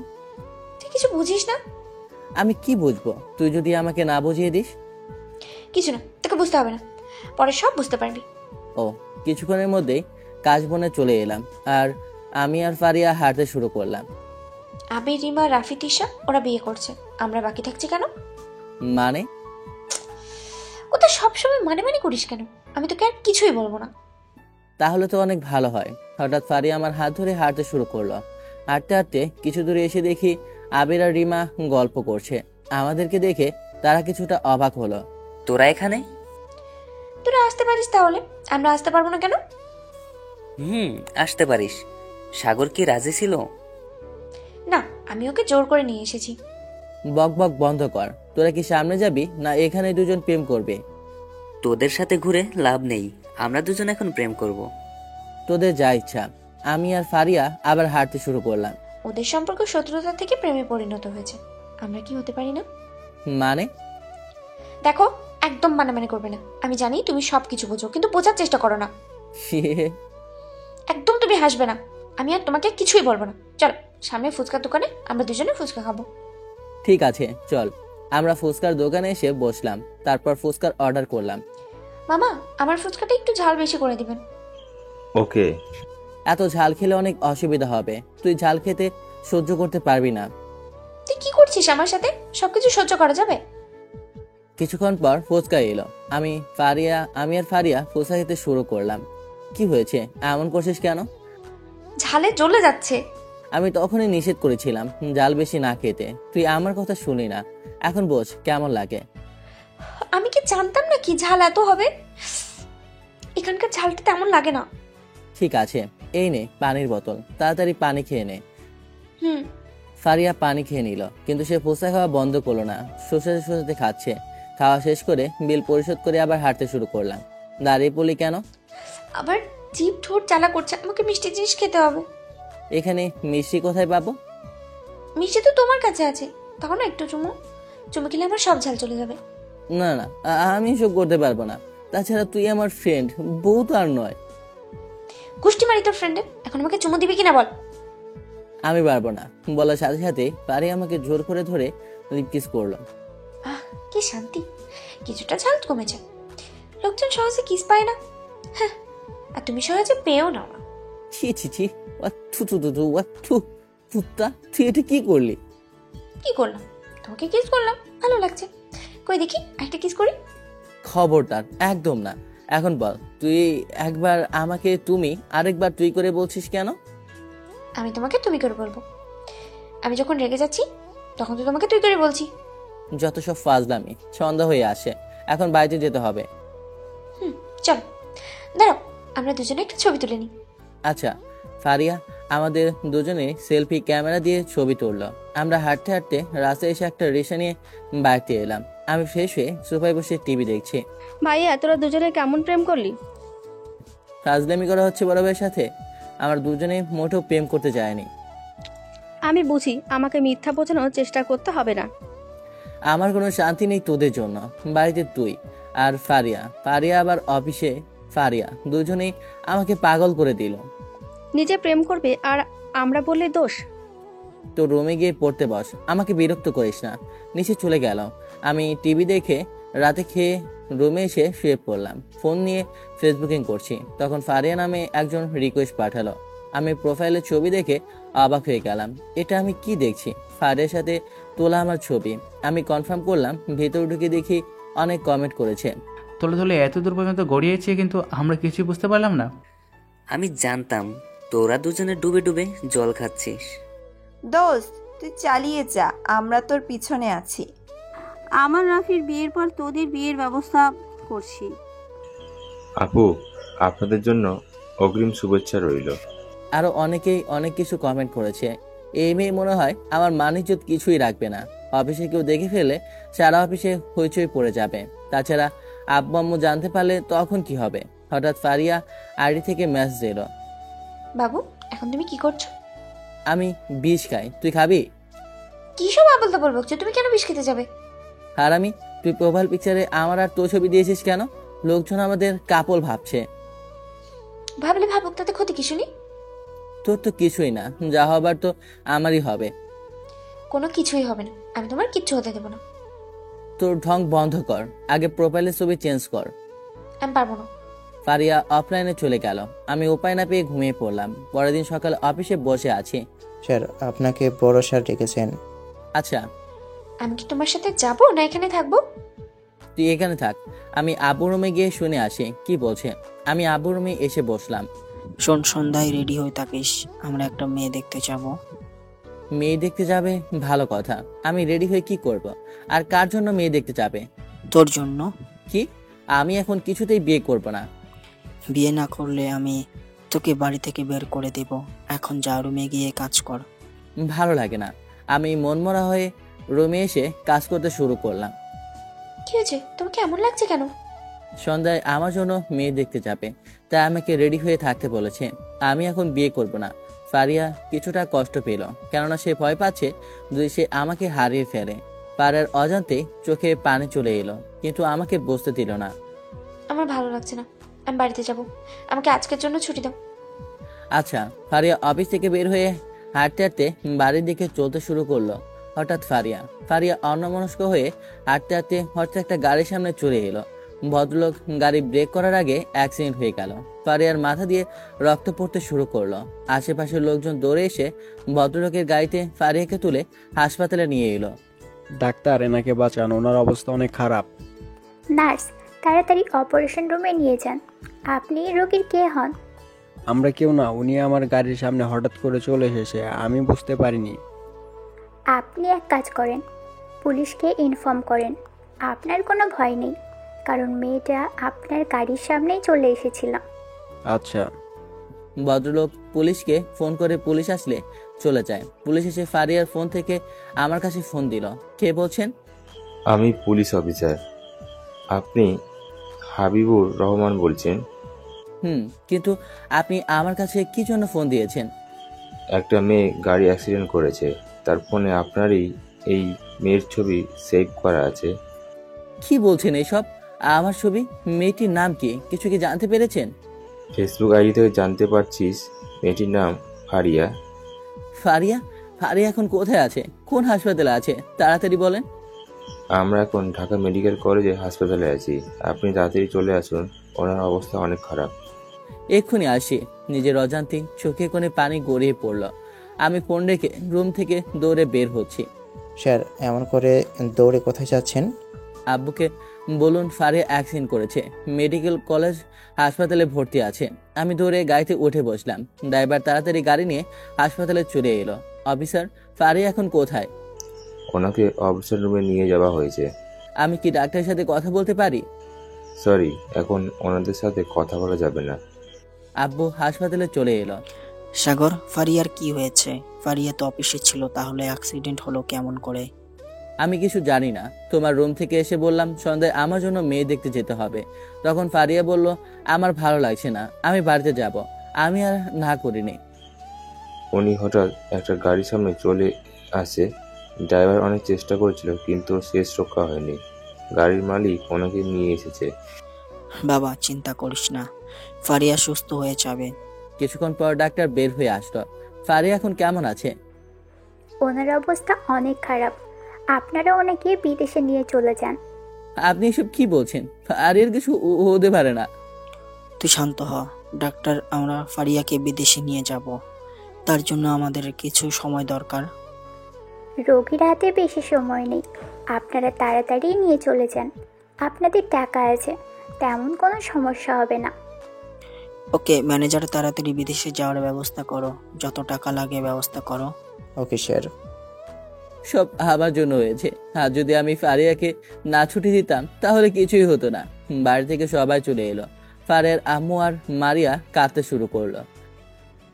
তুই কিছু বুঝিস না। আমি কি বুঝবো তুই যদি আমাকে না বুঝিয়ে দিস? কিছু না, তোকে বুঝতে হবে না, পরে সব বুঝতে পারবি। ও। কিছুক্ষণের মধ্যেই কাশবনে চলে এলাম আর আমি আর ফারিয়া হাঁটতে শুরু করলাম। আবির, রিমা, রাফি, তিশা ওরা বিয়ে করছে, আমরা বাকি থাকছি কেন? মানে? ও তো সবসময় মানে করিস কেন? আমি তোকে আর কিছুই বলবো না। তাহলে তো অনেক ভালো হয়। হঠাৎ ফারিয়া আমার হাত ধরে হাঁটতে শুরু করলো। হাঁটতে হাঁটতে কিছু দূরে এসে দেখি আবির আর রিমা গল্প করছে। আমাদেরকে দেখে তারা কিছুটা অবাক হলো। তোরা এখানে? তোরা আসতে পারিস, তাহলে আমরা আসতে পারবো না কেন? আসতে পারিস। সাগর কি রাজি ছিল? না, আমি ওকে জোর করে নিয়ে এসেছি। বক বক বন্ধ কর। তোরা কি সামনে যাবি না এখানে দুজন প্রেম করবে? তোদের সাথে ঘুরে লাভ নেই, আমরা দুজন এখন প্রেম করব। তোদের যা ইচ্ছা। আমি আর ফারিয়া আবার হাঁটতে শুরু করলাম। ওদের সম্পর্ক শত্রুতা থেকে প্রেমে পরিণত হয়েছে, আমরা কি হতে পারি না? মানে? দেখো, একদম মানে করবে না। আমি জানি তুমি সবকিছু বোঝো, কিন্তু বোঝার চেষ্টা করো না। একদম তুমি হাসবে না। আমি আর তোমাকে কিছুই বলবো না। চল সামনে ফুচকার দোকানে আমরা দুজনে ফুচকা খাবো। ঠিক আছে চল। আমরা ফুচকার দোকানে এসে বসলাম। তারপর ফুচকার অর্ডার করলাম। মামা, আমার ফুচকাটা একটু ঝাল বেশি করে দিবেন। ওকে। এত ঝাল খেলে অনেক অসুবিধা হবে। তুই ঝাল খেতে সহ্য করতে পারবি না। তুই কি করছিস আমার সাথে? সবকিছু সহ্য করা যাবে? কিছুক্ষণ পর ফুচকা এলো। আমি আর ফারিয়া ফুচকা খেতে শুরু করলাম। কি হয়েছে, এমন করছিস কেন? ঝালে জ্বলে যাচ্ছে। আমি তখনই নিষেধ করেছিলাম ঝাল বেশি না খেতে। তুই আমার কথা শুনি না। এখন বোঝ কেমন লাগে। আমি কি জানতাম না কি ঝাল এত হবে? এখানকার ঝালটা তেমন লাগে না। ঠিক আছে, এই নে পানির বোতল, তাড়াতাড়ি পানি খেয়ে নে। হুম। ফারিয়া পানি খেয়ে নিল, কিন্তু সে ফুচকা খাওয়া বন্ধ করলো না। শোষাতে শোষাতে খাচ্ছে। খাওয়া শেষ করে বিল পরিশোধ করে আবার হাঁটতে শুরু করলাম। দাঁড়িয়ে পড়লি কেন? আবার জিভ ঠোঁট জ্বালা করছে, আমাকে মিষ্টি জিনিস খেতে হবে। এখানে মিষ্টি কোথায় পাবো? মিষ্টি তো তোমার কাছে আছে, তখন না একটু চুমু চুমু খেলে আমার সব ঝাল চলে যাবে। না না, আমি এসব করতে পারবো না। তাছাড়া তুই আমার ফ্রেন্ড, বউ তো আর নয়। গুষ্টি মারি তোর ফ্রেন্ডে, এখন আমাকে চুমু দিবি কিনা বল। আমি পারবো না বলার সাথে সাথে পারি আমাকে জোর করে ধরে লিপ কিস করলো। আহ কি শান্তি, কিছুটা ঝাল কমেছে। লোকজন সহজে কিস পায় না, হ্যাঁ, আর তুমি সহজে পেও না। ছি ছি ছি, থু থু থু থু, কুত্তা, তুই এটা কি করলি? কি করলাম? তোমাকে কিস করলাম, ভালো লাগছে। কই দেখি একটা কিস করি। খবরদার, একদম না। এখন বল, তুই একবার আমাকে তুমি, আরেকবার তুই করে বলছিস কেন? আমি তোমাকে তুমি করে বলবো? আমি যখন রেগে যাচ্ছি তখন তো তোমাকে তুই করে বলছি। যত সব ফাজলামি। সন্ধ্যা হয়ে আসে, এখন বাড়িতে যেতে হবে। চলো, দাঁড়াও, আমরা দুজনে একটা ছবি তুলে নিই। আচ্ছা ফারিয়া আমাদের দুজনে সেলফি ক্যামেরা দিয়ে ছবি তুললো। আমরা হাঁটতে হাঁটতে রাস্তায় এসে একটা রিক্সা নিয়ে বাড়িতে এলাম। আমি ফ্রেশ হয়ে সোফায় বসে টিভি দেখছি। ভাইয়া তোরা দুজনে কেমন প্রেম করলি? ফাজলামি করা হচ্ছে বড় ভাইয়ের সাথে? আমার দুজনে মোটেও প্রেম করতে যায়নি। আমি বুঝি, আমাকে মিথ্যা বোঝানোর চেষ্টা করতে হবে না। আমার কোনো শান্তি নেই তোদের জন্য। বাড়িতে তুই আর ফারিয়া, ফারিয়া আবার অফিসে ফারিয়া, দুজনেই আমাকে পাগল করে দিল। নিজে প্রেম করবে আর আমরা বললে দোষ? তো রুমে গিয়ে পড়তে বস, আমাকে বিরক্ত করিস না। নিচে চলে গেল। আমি টিভি দেখে রাতে খেয়ে রুমে এসে শুয়ে পড়লাম। ফোন নিয়ে ফেসবুকিং করছি, তখন ফারিয়া নামে একজন রিকোয়েস্ট পাঠালো। আমি প্রোফাইলের ছবি দেখে অবাক হয়ে গেলাম। এটা আমি কি দেখছি? ফারিয়ার সাথে তোলা আমার ছবি। আমি কনফার্ম করলাম। ভেতর ঢুকে দেখি অনেক কমেন্ট করেছে। তোলে তোলে এত দূর পর্যন্ত গড়িয়েছে, কিন্তু আমরা কিছুই বুঝতে পারলাম না। আমি জানতাম তোরা দুজনে ডুবে ডুবে জল খাচ্ছিস। দোস্ত তুই চালিয়ে যা, আমরা তোর পিছনে আছি। আমার রাফির বিয়ের পর তোদের বিয়ের ব্যবস্থা করছি। আপু, আপনাদের জন্য অগ্রিম শুভেচ্ছা রইল। আরো অনেকেই অনেক কিছু কমেন্ট করেছে। এই মেয়ে মনে হয় আমার মান-ইজ্জত কিছুই রাখবে না। অফিসে কেউ দেখে ফেলে সারা অফিসে হইচই পড়ে যাবে। তাছাড়া আব্বু আম্মু জানতে পারলে তখন কি হবে? হঠাৎ ফারিয়া আইডি থেকে মেসেজ এলো। বাবু, এখন তুমি কি করছো? আমি বিষ খাই, তুই খাবি? কি সব আবল তাবল বকছো? তুমি কেন বিষ খেতে যাবে? আর আমি, তুই প্রোফাইল পিকচারে আমার আর তোর ছবি দিয়েছিস কেন? লোকজন আমাদের কাপল ভাবছে। ভাবলে ভাবুক, তাতে ক্ষতি কি শুনি? তোর তো কিছুই না, যা হবার তো আমারই হবে। কোনো কিছুই হবে না, আমি তোমার কিচ্ছু হতে দেবো না। তোর ঢং বন্ধ কর, আগে প্রোফাইলের ছবি চেঞ্জ কর। আমি পারবো না। ফারিয়া অফলাইনে চলে গেল। আমি উপায় না পেয়ে ঘুমিয়ে পড়লাম। পরের দিন সকালে অফিসে বসে আছি। স্যার, আপনাকে বড় স্যার ডেকেছেন। আচ্ছা, আমি কি তোমার সাথে যাবো না এখানে থাকবো? তুই এখানে থাক, আমি আবু রুমে গিয়ে শুনে আসি কি বলছে। আমি আবু রুমে এসে বসলাম। শোন, সন্ধ্যায় রেডি হয়ে থাকিস, আমরা একটা মেয়ে দেখতে যাব। মেয়ে দেখতে যাবে? ভালো কথা। আমি রেডি হয়ে কি করব? আর কার জন্য মেয়ে দেখতে যাবে? তোর জন্য। কি? আমি এখন কিছুতেই বিয়ে করব না। বিয়ে না করলে আমি তোকে বাড়ি থেকে বের করে দেব। এখন যা, রুমে গিয়ে কাজ কর। ভালো লাগে না। আমি মনমরা হয়ে রুমে এসে কাজ করতে শুরু করলাম। কি হয়েছে? তোমাকে এমন লাগছে কেন? সন্ধ্যায় আমার জন্য মেয়ে দেখতে যাবে, তাই আমাকে রেডি হয়ে থাকতে বলেছে। আমি এখন বিয়ে করব না। ফারিয়া কিছুটা কষ্ট পেল, কেননা সে ভয় পাচ্ছে যদি সে আমাকে হারিয়ে ফেলে। পাড়ার অজান্তে চোখে পানি চলে এলো, কিন্তু আমাকে বসতে দিল না। আমার ভালো লাগছে না, আমি বাড়িতে যাব। আমাকে আজকের জন্য ছুটি দাও। আচ্ছা। ফারিয়া অফিস থেকে বের হয়ে হাঁটতে হাঁটতে বাড়ির দিকে চলতে শুরু করলো। হঠাৎ ফারিয়া অন্যমনস্ক হয়ে হাঁটতে হাঁটতে হঠাৎ একটা গাড়ির সামনে চলে এলো। ভদ্রলোক গাড়ি ব্রেক করার আগে অ্যাক্সিডেন্ট হয়ে গেল। ফারিয়ার মাথা দিয়ে রক্ত পড়তে শুরু করলো। আশেপাশের লোকজন দৌড়ে এসে ভদ্রলোকের গাড়িতে ফারিয়াকে তুলে হাসপাতালে নিয়ে এলো। ডাক্তার, এনাকে বাঁচান, ওনার অবস্থা অনেক খারাপ। নার্স, তাড়াতাড়ি অপারেশন রুমে নিয়ে যান। আপনি রোগীর কে হন? আমরা কেউ না, উনি আমার গাড়ির সামনে হঠাৎ করে চলে এসেছে, আমি বুঝতে পারিনি। আপনি এক কাজ করেন, পুলিশকে ইনফর্ম করেন। আপনার কোনো ভয় নেই, কারণ মেয়েটা আপনার গাড়ির সামনেই চলে এসেছিল। আচ্ছা। ভদ্রলোক পুলিশকে ফোন করে পুলিশ আসলে চলে যায়। পুলিশ এসে ফারিয়ার ফোন থেকে আমার কাছে ফোন দিল। কে বলছেন? আমি পুলিশ অফিসার। আপনি হাবিবুর রহমান বলছেন? কিন্তু আপনি আমার কাছে কি জন্য ফোন দিয়েছেন? একটা মেয়ে গাড়ি অ্যাক্সিডেন্ট করেছে, তার ফোনে আপনারই এই মেয়ের ছবি সেভ করা আছে। কি বলছেন এসব? আমার ছবি? মেয়েটির নাম কি? কিছু কি জানতে পেরেছেন? ফেসবুক আইডি থেকে জানতে পারছিস মেয়েটির নাম ফারিয়া। ফারিয়া? ফারিয়া এখন কোথায় আছে? কোন হাসপাতালে আছে? তাড়াতাড়ি বলেন। আমরা এখন ঢাকা মেডিকেল কলেজে হাসপাতালে আছি, আপনি তাড়াতাড়ি চলে আসুন, ওনার অবস্থা অনেক খারাপ। এক্ষুনি আসি। নিজের অজান্তে চোখে কোণে পানি গড়িয়ে পড়ল। আমি ফোন রেখে রুম থেকে দৌড়ে বের হচ্ছি। স্যার, এমন করে দৌড়ে কোথায় যাচ্ছেন? আব্বুকে বলুন ফারিয়া অ্যাক্সিডেন্ট করেছে, মেডিকেল কলেজ হাসপাতালে ভর্তি আছে। আমি দৌড়ে গাড়িতে উঠে বসলাম। ড্রাইভার তাড়াতাড়ি গাড়ি নিয়ে হাসপাতালে চলে এলো। অফিসার, ফারিয়া এখন কোথায়? ওনাকে অপারেশন রুমে নিয়ে যাওয়া হয়েছে। আমি কি ডাক্তারের সাথে কথা বলতে পারি? সরি, এখন ওনাদের সাথে কথা বলা যাবে না। আব্বু হাসপাতালে চলে এলো। সাগর, ফারিয়ার কি হয়েছে? ফারিয়া তো অফিসে ছিল, তাহলে অ্যাক্সিডেন্ট হলো কেমন করে? আমি কিছু জানি না। তোমার রুম থেকে এসে বললাম সন্ধ্যায় আমার জন্য মেয়ে দেখতে যেতে হবে। তখন ফারিয়া বলল আমার ভালো লাগছে না, আমি বাড়িতে যাব। আমি আর না করিনি। উনি হঠাৎ একটা গাড়ির সামনে চলে আসে। ড্রাইভার অনেক চেষ্টা করেছিল, কিন্তু শেষ রক্ষা হয়নি। গাড়ির মালিক ওনাকে নিয়ে এসেছে। বাবা, চিন্তা করিস না, ফারিয়া সুস্থ হয়ে যাবে। কিছুক্ষণ পর ডাক্তার বের হয়ে আসলো। ফারিয়া এখন কেমন আছে? ওনার অবস্থা অনেক খারাপ, আপনারা ওনাকে বিদেশে নিয়ে চলে যান। আপনি এসব কি বলছেন? ফারিয়ার কিছু হতে পারে না। তুই শান্ত হ ডাক্তার, আমরা ফারিয়াকে বিদেশে নিয়ে যাব, তার জন্য আমাদের কিছু সময় দরকার। রোগীর হাতে বেশি সময় নেই, আপনারা তাড়াতাড়ি নিয়ে চলে যান। আপনাদের টাকা আছে, তেমন কোনো সমস্যা হবে না। ওকে ম্যানেজার, তাড়াতাড়ি বিদেশে যাওয়ার ব্যবস্থা করো, যত টাকা লাগে ব্যবস্থা করো। Okay sir. সব আমার জন্য হয়েছে। আর যদি আমি ফারিয়াকে না ছুটি দিতাম তাহলে কিছুই হতো না। বাড়ি থেকে সবাই চলে এলো। ফারিয়ার আম্মু আর মারিয়া কাঁদতে শুরু করলো।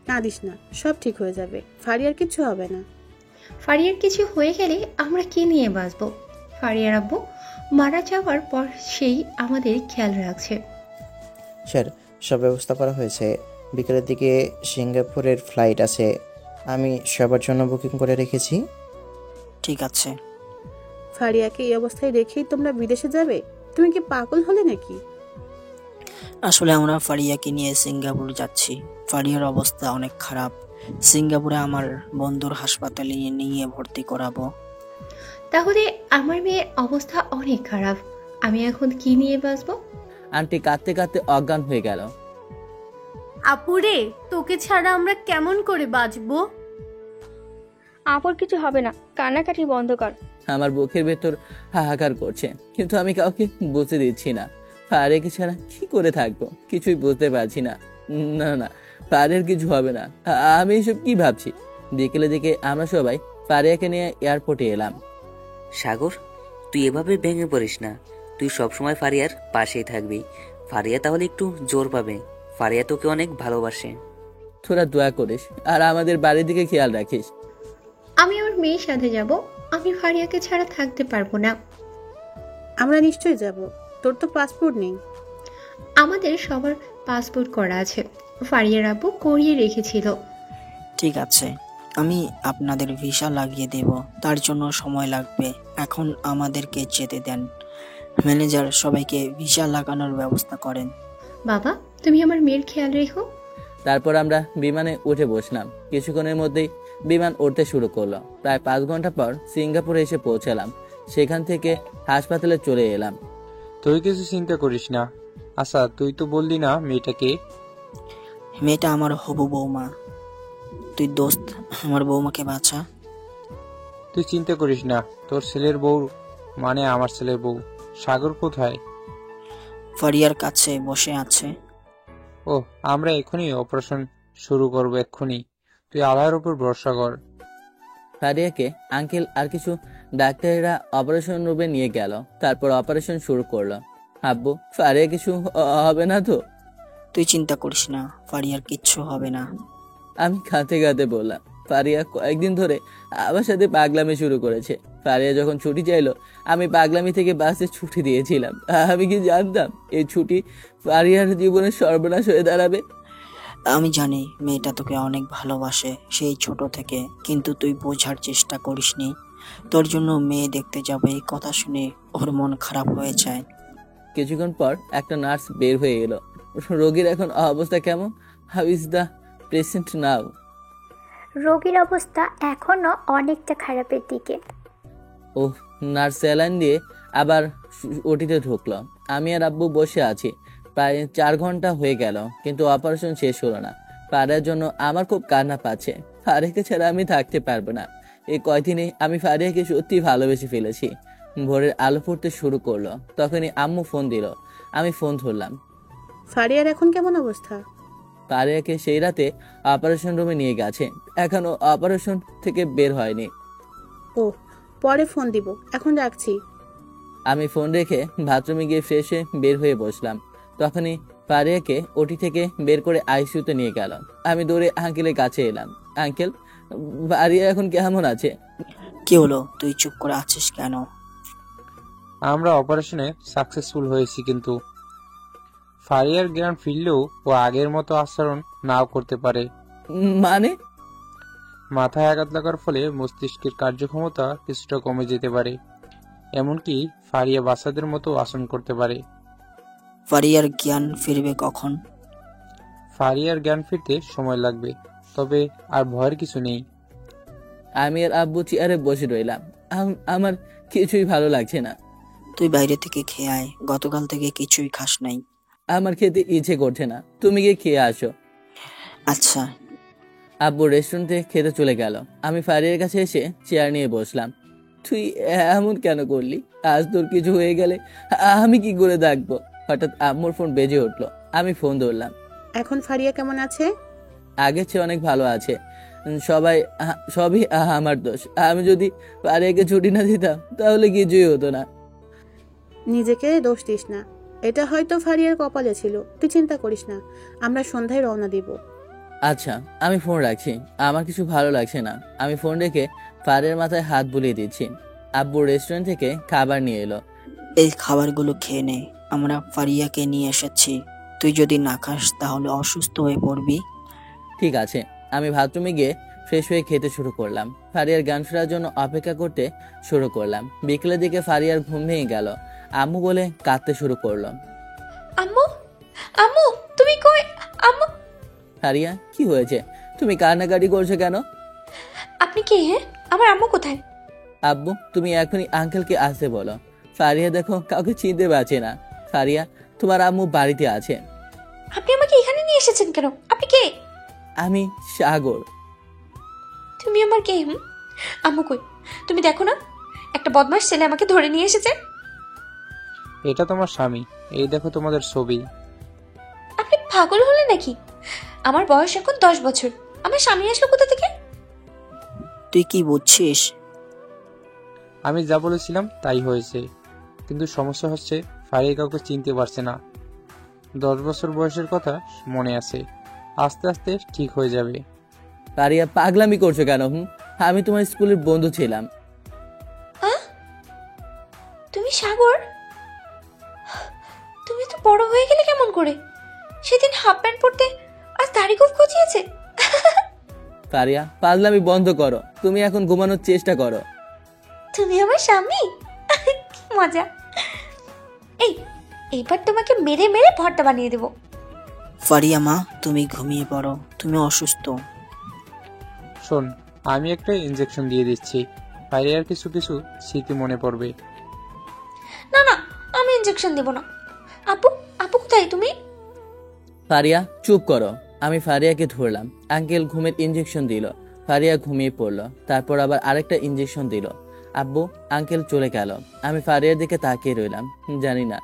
কাঁদিস না, সব ঠিক হয়ে যাবে। ফারিয়ার কিছু হবে না। ফারিয়ার কিছু হয়ে গেলে আমরা কি নিয়ে বাঁচবো? ফারিয়ার আব্বু মারা যাওয়ার পর সেই আমাদের খেয়াল রাখছে। স্যার, সব ব্যবস্থা করা হয়েছে। বিকেলের দিকে সিঙ্গাপুরের ফ্লাইট আছে, আমি সবার জন্য বুকিং করে রেখেছি। ঠিক আছে। ফারিয়াকে এই অবস্থায় রেখেই তোমরা বিদেশে যাবে? তুমি কি পাগল হলে নাকি? আসলে আমরা ফারিয়াকে নিয়ে সিঙ্গাপুর যাচ্ছি। ফারিয়ার অবস্থা অনেক খারাপ। সিঙ্গাপুরে আমার বন্ধুর হাসপাতালে নিয়ে ভর্তি করাবো। তাহলে আমার মেয়ের অবস্থা অনেক খারাপ, আমি এখন কি নিয়ে বাঁচবো? আন্টি কাঁদতে কাঁদতে অজ্ঞান হয়ে গেল। আপুরে, তোকে ছাড়া আমরা কেমন করে বাঁচবো? আপুর কিছু হবে না, কান্নাকাটি বন্ধ কর। আমার বুকের ভেতর হাহাকার করছে, কিন্তু আমি কাউকে বুঝতে দিচ্ছি না। ফারিয়াকে ছাড়া কি করে থাকবো কিছুই বুঝতে পারছি না। না না, ফারিয়ার কিছু হবে না। আমি এসব কি ভাবছি? বিকেলের দিকে আমরা সবাই ফারিয়াকে নিয়ে এয়ারপোর্টে এলাম। সাগর, তুই এভাবে ভেঙে পড়িস না, তুই সবসময় ফারিয়ার পাশেই থাকবি। ফারিয়া তাহলে একটু জোর পাবে। ফারিয়া তোকে অনেক ভালোবাসে। তোরা দোয়া করিস আর আমাদের বাড়ির দিকে খেয়াল রাখিস। আমি আমার মেয়ের সাথে যাব, আমি ফারিয়াকে ছাড়া থাকতে পারবো না। আমরা নিশ্চয়ই যাব। তোর তো পাসপোর্ট নেই। আমাদের সবার পাসপোর্ট করা আছে, ফারিয়ার আব্বু করিয়ে রেখেছিল। ঠিক আছে, আমি আপনাদের ভিসা লাগিয়ে দেব, তার জন্য সময় লাগবে। এখন আমাদেরকে যেতে দেন। ম্যানেজার, সবাইকে ভিসা লাগানোর ব্যবস্থা করেন। বাবা, তুমি আমার মেয়ের খেয়াল রেখো। তারপর আমরা বিমানে উঠে বসলাম। কিছুক্ষণের মধ্যেই বিমান উঠতে শুরু করলো। প্রায় 5 ঘন্টা পর সিঙ্গাপুরে এসে পৌঁছালাম। সেখান থেকে হাসপাতালে চলে এলাম। তুই কিছু চিন্তা করিস না। আচ্ছা, তুই তো বললি না মেয়েটাকে? মেয়েটা আমার হবু বৌমা। তুই দোস্ত, আমার বৌমাকে বাঁচা। তুই চিন্তা করিস না, তোর ছেলের বউ মানে আমার ছেলের বউ। সাগর কোথায়? ফারিয়ার কাছে বসে আছে। ও, আমরা এখনই অপারেশন শুরু করব, এক্ষুনি। তুই আল্লাহর উপর ভরসা কর। ফারিয়াকে আঙ্কেল আর কিছু ডাক্তারেরা অপারেশন রুমে নিয়ে গেল। তারপর অপারেশন শুরু করলো। আব্বু, ফারিয়া কিছু হবে না তো? তুই চিন্তা করিস না, ফারিয়ার কিচ্ছু হবে না। আমি কাঁদতে কাঁদতে বললাম। ফারিয়া কয়েকদিন ধরে আমার সাথে পাগলামি শুরু করেছে। ফারিয়া যখন ছুটি চাইলো আমি পাগলামি থেকে বাসে ছুটি দিয়েছিলাম। আমি কি জানতাম এই ছুটি ফারিয়ার জীবনের সর্বনাশ হয়ে দাঁড়াবে। আমি জানি মেয়েটা তোকে অনেক ভালোবাসে সেই ছোট থেকে, কিন্তু তুই বোঝার চেষ্টা করিসনি। তোর জন্য মেয়ে দেখতে যাবে এই কথা শুনে ওর মন খারাপ হয়ে যায়। কিছুক্ষণ পর একটা নার্স বের হয়ে এলো। রোগীর এখন অবস্থা কেমন? হাউ ইজ দ্য পেশেন্ট নাও? রোগীর অবস্থা এখনো অনেকটা খারাপের দিকে। ওহ, নার্স স্যালাইন দিয়ে আবার ওটিতে ঢুকলো। আমি আর আব্বু বসে আছি। প্রায় 4 ঘন্টা হয়ে গেল, কিন্তু অপারেশন শেষ হলো না। ফারিয়ার জন্য আমার খুব কান্না পাচ্ছে। ফারিয়াকে ছাড়া আমি থাকতে পারবো না। এই কয়দিনে আমি ফারিয়াকে সত্যি ভালোবেসে ফেলেছি। ভোরের আলো ফুটতে শুরু করলো, তখনই আম্মু ফোন দিল। আমি ফোন ধরলাম। ফারিয়ার এখন কেমন অবস্থা? ফারিয়াকে সেই রাতে অপারেশন রুমে নিয়ে গেছে, এখনো অপারেশন থেকে বের হয়নি। ও, পরে ফোন দিব, এখন রাখছি। আমি ফোন রেখে বাথরুমে গিয়ে ফ্রেশ হয়ে বের হয়ে বসলাম। তখনই ফারিয়াকে ওটি থেকে বের করে আইসিইউতে নিয়ে গেল। আমি দৌড়ে আঙ্কেলের কাছে এলাম। আঙ্কেল, ফারিয়া এখন কেমন আছে? কি হলো, তুই চুপ করে আছিস কেন? আমরা অপারেশনে সাকসেসফুল হয়েছি, কিন্তু ফারিয়ার জ্ঞান ফিরলেও ও আগের মতো আচরণ নাও করতে পারে। মানে? মাথায় আঘাত লাগার ফলে মস্তিষ্কের কার্যক্ষমতা কিছুটা কমে যেতে পারে। এমনকি ফারিয়া বাচ্চাদের মতো আচরণ করতে পারে। ফারিয়ার জ্ঞান ফিরবে কখন? ফারিয়ার জ্ঞান ফিরতে সময় লাগবে, তবে আর ভয়ের কিছু নেই। আমি আর আব্বু চেয়ারে বসে রইলাম। আমার কিছুই ভালো লাগছে না। তুই বাইরে থেকে খেয়ে আয়, গতকাল থেকে কিছুই খাস নাই। আমার খেতে ইচ্ছে করছে না, তুমি গিয়ে খেয়ে আসো। আচ্ছা। আব্বু রেস্টুরেন্টে খেতে চলে গেল। আমি ফারিয়ার কাছে এসে চেয়ার নিয়ে বসলাম। তুই এমন কেন করলি? আজ তোর কিছু হয়ে গেলে আমি কি করে থাকবো? হঠাৎ আম্মুর ফোন বেজে উঠলো। আমি ফোন ধরলাম। এখন ফারিয়া কেমন আছে? আগের চেয়ে অনেক ভালো আছে। সবই আমার দোষ। আমি যদি ফারিয়াকে ছুটি না দিতাম তাহলে কিছুই হতো না। নিজেকে দোষ দিস না, এটা হয়তো ফারিয়ার কপালে ছিল। তুই চিন্তা করিস না, আমরা সন্ধ্যায় রওনা দিব। আচ্ছা, আমি ফোন রাখছি। আমার কিছু ভালো লাগছে না। আমি ফোন রেখে ফারিয়ার মাথায় হাত বুলিয়ে দিচ্ছি। আব্বু রেস্টুরেন্ট থেকে খাবার নিয়ে এলো। এই খাবারগুলো খেয়ে নে, আমরা ফারিয়াকে নিয়ে এসেছি। তুই যদি না খাস তাহলে অসুস্থ হয়ে পড়বি। ঠিক আছে। আমি বাথরুমে গিয়ে ফ্রেশ হয়ে খেতে শুরু করলাম। ফারিয়ার গান ফেরার জন্য অপেক্ষা করতে শুরু করলাম। বিকেলের দিকে ফারিয়ার ঘুম ভেঙে গেল। আম্মু বলে কাঁদতে শুরু করলো। আম্মু, আম্মু তুমি কই? আম্মু। ফারিয়া, কি হয়েছে? তুমি কান্নাকাটি করছো কেন? আপনি কে? হ্যাঁ, আমার আম্মু কোথায়? আব্বু, তুমি এখনই আঙ্কেলকে আসতে বলো। ফারিয়া দেখো কাউকে চিনতে পারছে না। ফারিয়া, তোমার আম্মু বাড়িতে আছে। আপনি আমাকে এখানে নিয়ে এসেছেন কেন? আপনি কে? আমি সাগর। তুমি আমার কে? আম্মু কই? তুমি দেখো না, একটা বদমাশ ছেলে আমাকে ধরে নিয়ে এসেছে। এটা তোমার স্বামী, এই দেখো তোমাদের ছবি। আপনি পাগল হলেন নাকি? আমার বয়স এখন 10 বছর, আমার স্বামী আসলো কোথা থেকে? তুই কি বুঝছিস? আমি যা বলেছিলাম তাই হয়েছে, কিন্তু সমস্যা হচ্ছে ফারিয়া কাউকে চিনতে পারছে না। 10 বছর বয়সের কথা মনে আছে, আস্তে আস্তে ঠিক হয়ে যাবে। ফারিয়া, পাগলামি করছো কেন? আমি তোমার স্কুলের বন্ধু ছিলাম। তুমি সাগর? তুমি তো বড় হয়ে গেলে কেমন করে? সেদিন হাফ প্যান্ট পরতে, আজ দাড়ি খুব গজিয়েছে। ফারিয়া, পাগলামি বন্ধ করো। তুমি এখন ঘুমানোর চেষ্টা করো। তুমি আমার স্বামী? কি মজা! এইবার তোমাকে মেরে মেরে ভর্তা বানিয়ে দেব। ফারিয়া মা, তুমি ঘুমিয়ে পড়ো, তুমি অসুস্থ। শোন, আমি একটা ইনজেকশন দিয়ে দিচ্ছি, ফারিয়ার কিছু কিছু স্মৃতি মনে পড়বে। না না, আমি ইনজেকশন দেব না। আপু, আপু কোথায় তুমি? ফারিয়া, চুপ করো। আমি ফারিয়াকে ধরলাম। আঙ্কেল ঘুমের ইনজেকশন দিল। ফারিয়া ঘুমিয়ে পড়লো। তারপর আবার আরেকটা ইনজেকশন দিল। আব্বু, আঙ্কেল চলে গেল। আমি ফারিয়ার দিকে তাকিয়ে রইলাম। জানি না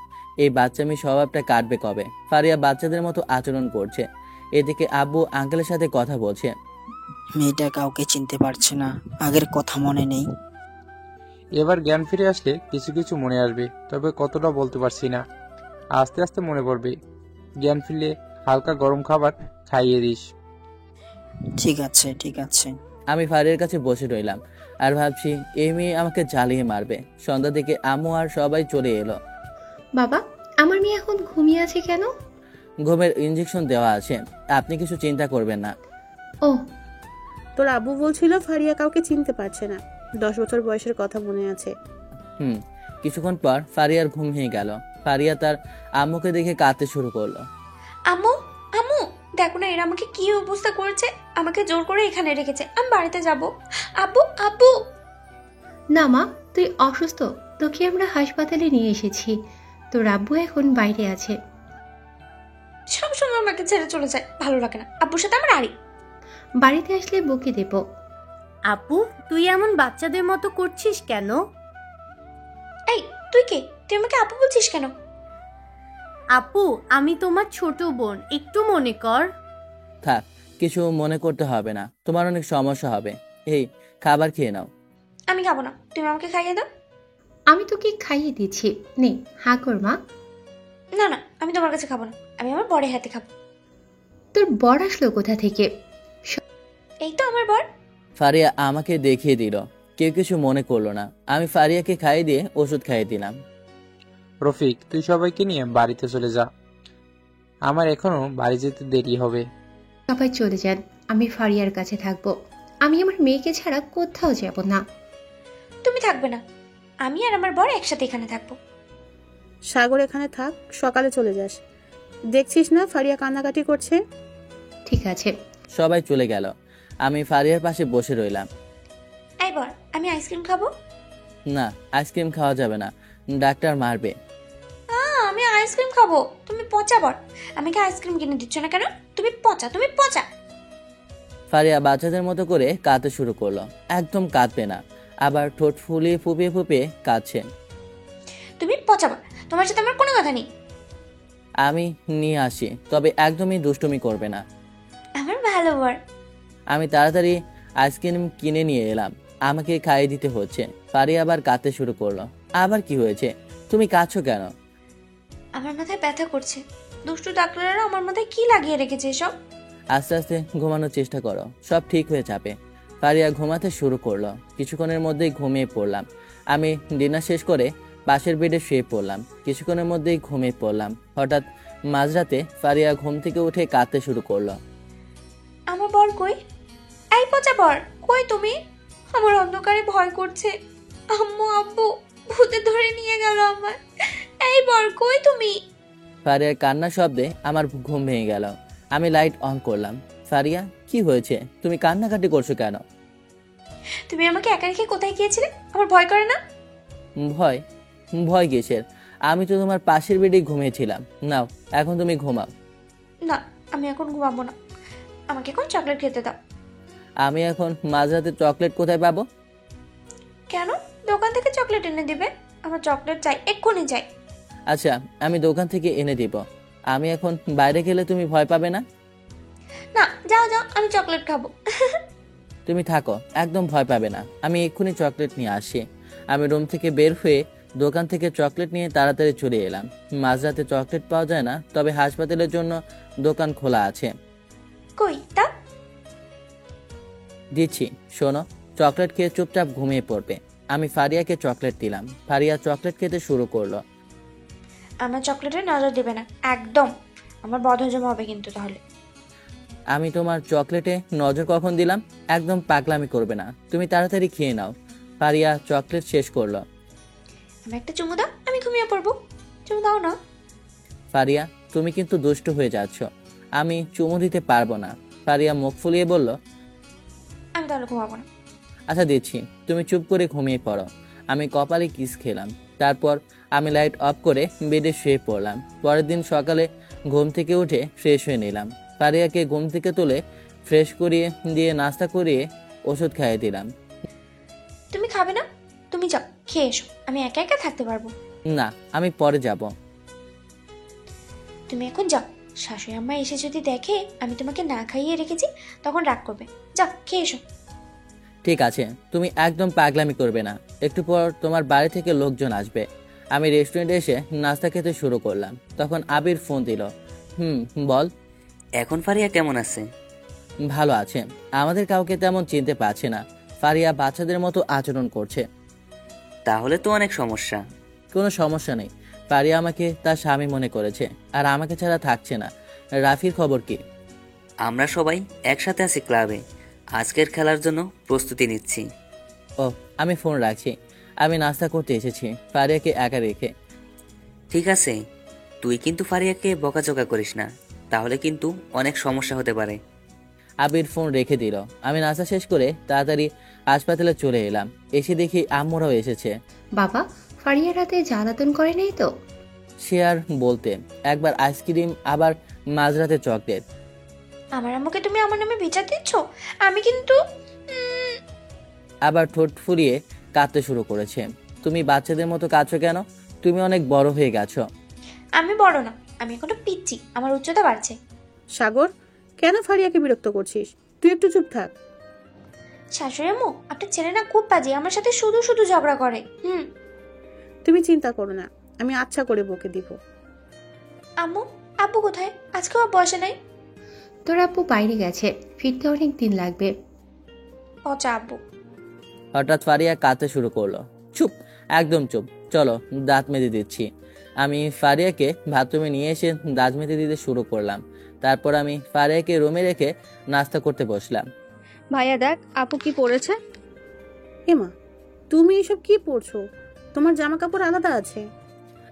এই বাচ্চামি স্বভাবটা কাটবে কবে। ফারিয়া বাচ্চাদের মতো আচরণ করছে। এদিকে আব্বু আঙ্কেলের সাথে কথা বলছে। মেয়েটা কাউকে চিনতে পারছে না, আগের কথা মনে নেই। এবার জ্ঞান ফিরে আসলে কিছু কিছু মনে আসবে, তবে কতটা বলতে পারছি না। আস্তে আস্তে মনে পড়বে। জ্ঞান ফিরলে হালকা গরম খাবার খাইয়ে দিস। ঠিক আছে, ঠিক আছে। আমি ফারিয়ার কাছে বসে রইলাম আর ভাবছি এই মেয়ে আমাকে জ্বালিয়ে মারবে। সন্ধ্যা থেকে আম্মু আর সবাই চলে এলো। বাবা, আমার মেয়ে এখন ঘুমিয়ে আছে কেন? ঘুমের ইঞ্জেকশন দেওয়া আছে, আপনি কিছু চিন্তা করবেন না। ও, তোর আব্বু বলছিল ফারিয়া কাউকে চিনতে পারছে না, 10 বছর বয়সের কথা মনে আছে। কিছুক্ষণ পর ফারিয়ার ঘুম ভেঙে গেল। ফারিয়া তার আম্মুকে দেখে কাঁদতে শুরু করলো। আম্মু, আম্মু, দেখো না এরা আমাকে কি অবস্থা করেছে। আমাকে জোর করে এখানে রেখেছে, আমি বাড়িতে যাব। আব্বু, আব্বু। না মা, তুই অসুস্থ, তোকে আমরা হাসপাতালে নিয়ে এসেছি। তোর আব্বু এখন বাইরে আছে। সবসময় আমাকে ছেড়ে চলে যায়, ভালো লাগে না। আব্বুর সাথে আমার আড়ি। বাড়িতে আসলে বকে দেব। আপু, তুই এমন বাচ্চাদের মতো করছিস কেন? এই, তুই কে? তুই আমাকে আপু বলছিস কেন? আপু, আমি তোমার ছোট বোন, একটু মনে কর। থাক, কিছু মনে করতে হবে না, তোমার অনেক সমস্যা হবে। এই, খাবার খেয়ে নাও। আমি খাবো না, তুমি আমাকে খাইয়ে দাও। আমি তোকে খাইয়ে দিচ্ছি, নে হা কর মা। না না, আমি তোমার কাছে খাবো না, আমি আমার বরের হাতে খাবো। তোর বর আসলো কোথা থেকে? এই তো আমার বর। ফারিয়া আমাকে দেখিয়ে দিল। কেউ কিছু মনে করলো না। আমি ফারিয়াকে খাইয়ে দিয়ে ওষুধ খাইয়ে দিলাম। রফিক, তুই সবাইকে নিয়ে বাড়িতে চলে যা, আমার এখনো বাড়ি যেতে দেরি হবে। সবাই চলে যান, আমি ফারিয়ার কাছে থাকবো। আমি আমার মেয়েকে ছাড়া কোথাও যাব না। তুমি থাকবে না, আমি আর আমার বর একসাথে এখানে থাকবো। সাগর এখানে থাক, সকালে চলে যাস। দেখছিস না ফারিয়া কান্নাকাটি করছে। ঠিক আছে। সবাই চলে গেল। আমি ফারিয়ার পাশে বসে রইলাম। এই বর, আমি আইসক্রিম খাবো। না, আইসক্রিম খাওয়া যাবে না, ডাক্তার মারবে। আমি আইসক্রিম খাবো। তুমি পচা বর, আমাকে আইসক্রিম কিনে দিচ্ছ না কেন? তুমি পচা, তুমি পচা। ফারিয়া বাচ্চাদের মতো করে কাঁদতে শুরু করলো। একদম কাঁদবে না, আবার ঠোঁট ফুলিয়ে ফুপিয়ে ফুপিয়ে কাঁদছে। তুমি পচা বর, তোমার সাথে আমার কোনো কথা নেই। আমি নিয়ে আসি, তবে একদমই দুষ্টুমি করবে না। আমার ভালো বর। আমি তাড়াতাড়ি আইসক্রিম কিনে নিয়ে এলাম। আমাকে খাইয়ে দিতে হচ্ছে। ফারিয়া আবার কাঁদতে শুরু করলো। আবার কি হয়েছে? তুমি কাঁদছো কেন? আমার মাথায় ব্যথা করছে। দুষ্টু ডাক্তাররা আমার মাথায় কি লাগিয়ে রেখেছে এসব? আস্তে আস্তে ঘুমানোর চেষ্টা করো, সব ঠিক হয়ে যাবে। ফারিয়া ঘুমাতে শুরু করলো। কিছুক্ষণের মধ্যেই ঘুমিয়ে পড়লাম। আমি ডিনার শেষ করে পাশের বেডে শুয়ে পড়লাম। কিছুক্ষণের মধ্যেই ঘুমিয়ে পড়লাম। হঠাৎ মাঝরাতে ফারিয়া ঘুম থেকে উঠে কাঁদতে শুরু করলো। আমার বর কই? এই পচা বর, কই তুমি? আমার অন্ধকারে ভয় করছে। আম্মু, আব্বু ভূতে ধরে নিয়ে গেল আমার। এই বর, কই তুমি? ফারিয়ার কান্নার শব্দে আমার ঘুম ভেঙে গেল। আমি লাইট অন করলাম। ফারিয়া, কি হয়েছে? তুমি কান্নাকাটি করছো কেন? তুমি আমাকে একা রেখে কোথায় গিয়েছিলে? আমার ভয় করে না? ভয়? ভয় কিসের? আমি তো তোমার পাশের বেডে ঘুমিয়েছিলাম। নাও, এখন তুমি ঘুমাও। না, আমি এখন ঘুমাবো না। আমাকে এখন চকলেট খেতে দাও। আমি এখন মাঝরাতে চকলেট কোথায় পাবো? কেন? দোকান থেকে চকলেট এনে দিবে। আমার চকলেট চাই, এক্ষুনি চাই। আচ্ছা, আমি দোকান থেকে এনে দিব। আমি এখন বাইরে গেলে তুমি ভয় পাবে না? না, যাও যাও, আমি চকলেট খাবো। তুমি থাকো, একদম ভয় পাবে না। আমি এক্ষুনি চকলেট নিয়ে আসি। আমি রুম থেকে বের হয়ে দোকান থেকে চকলেট নিয়ে তাড়াতাড়ি চলে এলাম। মাঝরাতে চকলেট পাওয়া যায় না, তবে হাসপাতালের জন্য দোকান খোলা আছে। কই তা? দিচ্ছি, শোনো। চকলেট খেয়ে চুপচাপ ঘুমিয়ে পড়বে। আমি ফারিয়াকে চকলেট দিলাম। ফারিয়া চকলেট খেতে শুরু করলো। আমার চকলেটে নজর দেবে না একদম, আমার বদহজম হবে কিন্তু তাহলে। আমি তোমার চকলেটে নজর কখন দিলাম? একদম পাগলামি করবে না, তুমি তাড়াতাড়ি খেয়ে নাও। ফারিয়া চকলেট শেষ করলো। আমি একটা চুমু দাও, আমি ঘুমিয়ে পড়বো। চুমু দাও না। ফারিয়া, তুমি কিন্তু দুষ্ট হয়ে যাচ্ছ। আমি চুমু দিতে পারবো না। ফারিয়া মুখ ফুলিয়ে বলল, আমি তাহলে ঘুমাবো না। আচ্ছা দিচ্ছি, তুমি চুপ করে ঘুমিয়ে পড়ো। আমি কপালে কিস খেলাম। তারপর আমি লাইট অফ করে বেডে শুয়ে পড়লাম। পরের দিন সকালে ঘুম থেকে উঠে ফ্রেশ হয়ে নিলাম। ফারিয়াকে ঘুম থেকে তুলে ফ্রেশ করিয়ে দিয়ে নাস্তা করিয়ে ওষুধ খাইয়ে দিলাম। তুমি খাবে না? তুমি যাও, খেয়ে এসো, আমি একা একা থাকতে পারবো না, আমি পরে যাব। তুমি এখন যাও। শাশুড়ি আম্মা এসে যদি দেখে আমি তোমাকে না খাইয়ে রেখেছি, তখন রাগ করবে। যাও, খেয়ে এসো। ঠিক আছে, তুমি একদম পাগলামি করবে না। একটু পর তোমার বাড়ি থেকে লোকজন আসবে। আমি রেস্টুরেন্টে এসে নাস্তা খেতে শুরু করলাম। তখন আবির ফোন দিল। বল। এখন ফারিয়া কেমন আছে? ভালো আছে। আমাদের কাউকে তেমন চিনতে পারছে না। ফারিয়া বাচ্চাদের মতো আচরণ করছে। তাহলে তো অনেক সমস্যা। কোনো সমস্যা নেই। ফারিয়া আমাকে তার স্বামী মনে করেছে আর আমাকে ছাড়া থাকছে না। রাফির খবর কি? আমরা সবাই একসাথে আছি ক্লাবে, আজকের খেলার জন্য প্রস্তুতি নিচ্ছি। ও, আমি ফোন রাখছি। আমি নাস্তা করতে এসেছি ফারিয়াকে একা রেখে। ঠিক আছে, তুই কিন্তু ফারিয়াকে বকাঝকা করিস না, তাহলে কিন্তু অনেক সমস্যা হতে পারে। আবির ফোন রেখে দিল। আমি নাস্তা শেষ করে তাড়াতাড়ি হাসপাতালে চলে এলাম। এসে দেখি আম্মুরাও এসেছে। বাবা, ফারিয়া রাতে জ্বালাতন করে নেই তো? সে আর বলতে, একবার আইসক্রিম, আবার মাঝরাতে চকলেট। আমার আম্মুকে তুমি আমার নামে বিচার দিচ্ছ? আমি কিন্তু আবার ঠোঁট ফুলিয়ে কাঁদতে শুরু করেছে। তুমি বাচ্চাদের মতো কাঁদছো কেন? তুমি অনেক বড় হয়ে গেছো। আমি বড় না, আমি এখনো পিচ্ছি, আমার উচ্চতা বাড়ছে। সাগর, কেন ফারিয়াকে বিরক্ত করছিস? তুই একটু চুপ থাক। শাশুড়ি আম্মু, আপনার ছেলে না খুব বাজে, আমার সাথে শুধু শুধু ঝগড়া করে। তুমি চিন্তা করো না, আমি আচ্ছা করে বকে দিব। আম্মু, আব্বু কোথায়? আজকেও আব্বু আসে নাই। তোর আব্বু বাইরে গেছে, ফিরতে অনেক দিন লাগবে। পচা আব্বু। হঠাৎ ফারিয়া কাঁদতে শুরু করলো। চুপ, একদম চুপ। চলো দাঁত মেজে দিচ্ছি। আমি ফারিয়াকে বাথরুমে নিয়ে এসে দাঁত মেজে দিতে শুরু করলাম। তারপর আমি ফারিয়াকে রুমে রেখে নাস্তা করতে বসলাম। ভাইয়া দেখ আপু কি পরেছে। এমা, তুমি এসব কি পরছো? তোমার জামা কাপড় আলাদা আছে।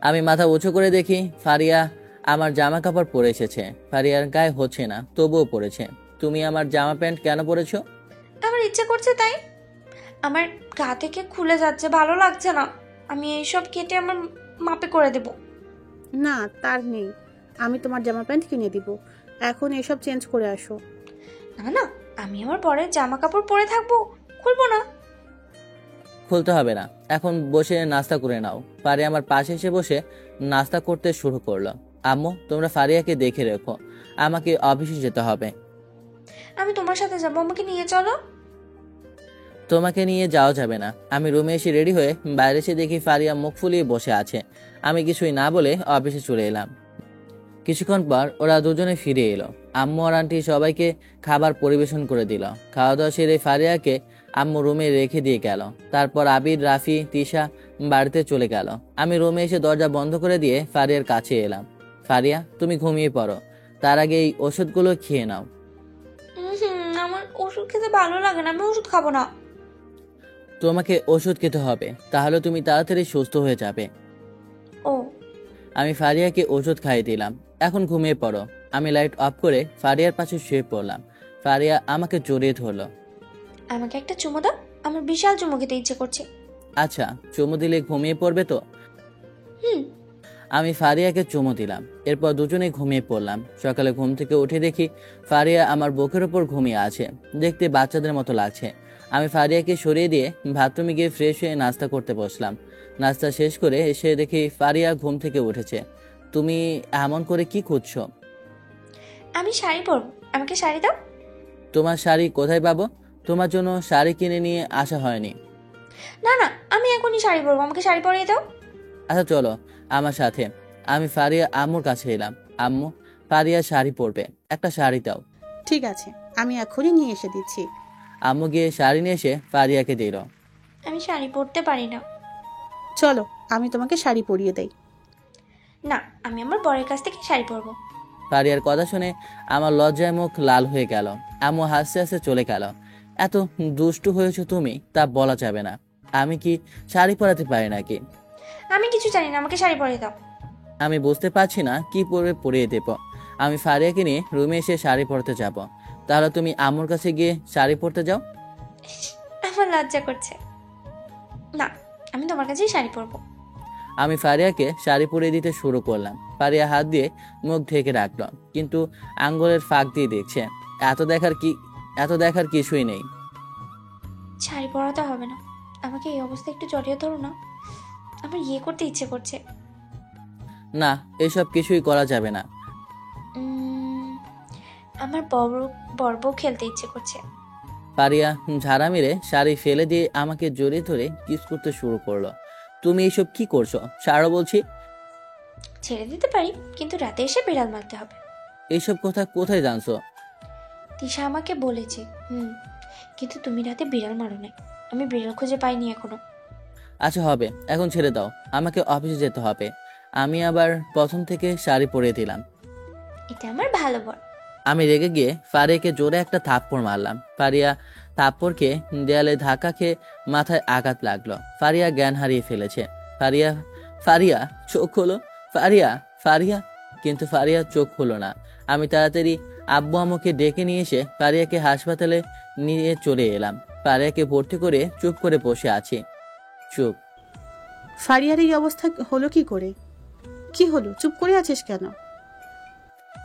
আমি মাথা উঁচু করে দেখি ফারিয়া আমার জামা কাপড় পরে এসেছে। ফারিয়ার গায়ে হচ্ছে না, তবুও পরেছে। তুমি আমার জামা প্যান্ট কেন পরেছো? আমার ইচ্ছে করছে তাই। আমার গা থেকে খুলে যাচ্ছে, ভালো লাগছে না। আমি এইসব কেটে আমার মাপে করে দেব। না, তার নেই। আমি তোমার জামা প্যান্ট কিনে দিব। এখন এসব চেঞ্জ করে আসো। না না, আমি আমার পরের জামা কাপড় পরে থাকবো, খুলবো না। খুলতে হবে না, এখন বসে নাস্তা করে নাও। ফারিয়া আমার পাশে এসে বসে নাস্তা করতে শুরু করলো। আম্মু, তোমরা ফারিয়াকে দেখে রেখো, আমাকে অফিসে যেতে হবে। আমি তোমার সাথে যাবো, আমাকে নিয়ে চলো। তোমাকে নিয়ে যাওয়া যাবে না। আমি রুমে এসে রেডি হয়ে বাইরে এসে দেখি ফারিয়া মুখ ফুলিয়ে বসে আছে। আমি কিছুই না বলে অফিসে চলে এলাম। কিছুক্ষণ পর ওরা দুজনে ফিরে এলো। আম্মু আর আন্টি সবাইকে খাবার পরিবেশন করে দিল। খাওয়া দাওয়া সেরে ফারিয়াকে আম্মু রুমে রেখে দিয়ে গেল। তারপর আবির, রাফি, তিশা বাড়িতে চলে গেল। আমি রুমে এসে দরজা বন্ধ করে দিয়ে ফারিয়ার কাছে এলাম। ফারিয়া, তুমি ঘুমিয়ে পড়ো, তার আগে এই ওষুধগুলো খেয়ে নাও। আমার ওষুধ খেতে ভালো লাগে না, আমি ওষুধ খাবো না। তোমাকে ওষুধ খেতে হবে, তাহলে তুমি তাড়াতাড়ি সুস্থ হয়ে যাবে। ও। আমি ফারিয়াকে ওষুধ খাইয়ে দিলাম। এখন ঘুমিয়ে পড়ো। আমি লাইট অফ করে ফারিয়ার পাশে শুয়ে পড়লাম। ফারিয়া আমাকে জড়িয়ে ধরলো। আমাকে একটা চুমু দাও, আমার বিশাল চুমু খেতে ইচ্ছে করছে। আচ্ছা, চুমু দিলে ঘুমিয়ে পড়বে তো? আমি ফারিয়াকে চুমু দিলাম। এরপর দুজনে ঘুমিয়ে পড়লাম। সকালে ঘুম থেকে উঠে দেখি ফারিয়া আমার বুকের ওপর ঘুমিয়ে আছে। দেখতে বাচ্চাদের মতো লাগছে। আমি ফারিয়াকে সরিয়ে দিয়ে বাথরুমে গিয়ে ফ্রেশ হয়ে নাস্তা করতে বসলাম। নাস্তা শেষ করে এসে দেখি ফারিয়া ঘুম থেকে উঠেছে। তুমি এমন করে কি খুঁজছো? আমি শাড়ি পরবো, আমাকে শাড়ি দাও। তোমার শাড়ি কোথায় পাবো? তোমার জন্য শাড়ি কিনে নিয়ে আসা হয়নি। না না, আমি এখনই শাড়ি পরবো, আমাকে শাড়ি পরিয়ে দাও। আচ্ছা চলো আমার সাথে। আমি ফারিয়া আম্মুর কাছে এলাম। আম্মু, ফারিয়া শাড়ি পরবে, একটা শাড়ি দাও। ঠিক আছে, আমি এখনই নিয়ে এসে দিচ্ছি। আম্মু গিয়ে শাড়ি নিয়ে এসে ফারিয়াকে দিল। আমি শাড়ি পরতে পারি না। চলো, আমি তোমাকে শাড়ি পরিয়ে দেই। না, আমি আমার বরের কাছ থেকে শাড়ি পরবো। ফারিয়ার কথা শুনে আমার লজ্জায় মুখ লাল হয়ে গেল। আম্মু হাসতে হাসতে চলে গেল। এত দুষ্টু হয়েছো তুমি, তা বলা যাবে না। আমি কি শাড়ি পরাতে পারি নাকি? আমি কিছু জানি না, আমাকে শাড়ি পরিয়ে দাও। আমি বুঝতে পারছি না কি পরে পরিয়ে দেব। আমি ফারিয়াকে নিয়ে রুমে এসে শাড়ি পরতে যাব। তাহলে তুমি আম্মুর কাছে গিয়ে শাড়ি পরতে যাও। আমার লজ্জা করছে। না, আমি তোমার কাছেই শাড়ি পরবো। আমি ফারিয়াকে শাড়ি পরিয়ে দিতে শুরু করলাম। ফারিয়া হাত দিয়ে মুখ ঢেকে রাখলো, কিন্তু আঙ্গুলের ফাঁক দিয়ে দেখছে। এত দেখার কিছুই নেই। শাড়ি পরাতে হবে না, আমাকে এই অবস্থায় একটু জড়িয়ে ধরো না, আমার ইয়ে করতে ইচ্ছে করছে। না, এসব কিছুই করা যাবে না। আমার বড় খেলতে ইচ্ছে করছে। ফারিয়া ঝাড়া মেরে শাড়ি ফেলে দিয়ে আমাকে জড়িয়ে ধরে কিস করতে শুরু করলো। তুমি এইসব কি করছো? ছাড়ো বলছি। ছেড়ে দিতে পারি, কিন্তু রাতে এসে বিড়াল মারতে হবে। এইসব কথা কোথায় জানছো? তিশা আমাকে বলেছে। কিন্তু তুমি রাতে বিড়াল মারো নাই। আমি বিড়াল খুঁজে পাইনি এখনো। আচ্ছা হবে, এখন ছেড়ে দাও, আমাকে অফিসে যেতে হবে। আমি আবার প্রথম থেকে শাড়ি পরিয়ে দিলাম। এটা আমার ভালো বল। আমি রেগে গিয়ে ফারিয়াকে জোরে একটা থাপ্পড় মারলাম। ফারিয়া থাপ্পড়কে দেয়ালে ধাক্কা খেয়ে মাথায় আঘাত লাগলো। ফারিয়া জ্ঞান হারিয়ে ফেলেছে। ফারিয়া ফারিয়া চোখ হলো, ফারিয়া ফারিয়া কিন্তু ফারিয়া চোখ হলো না। আমি তাড়াতাড়ি আব্বু আম্মুকে ডেকে নিয়ে এসে ফারিয়াকে হাসপাতালে নিয়ে চলে এলাম। ফারিয়াকে ভর্তি করে চুপ করে বসে আছি। চুপ। ফারিয়ার এই অবস্থা হলো কি করে? কি হলো, চুপ করে আছিস কেন?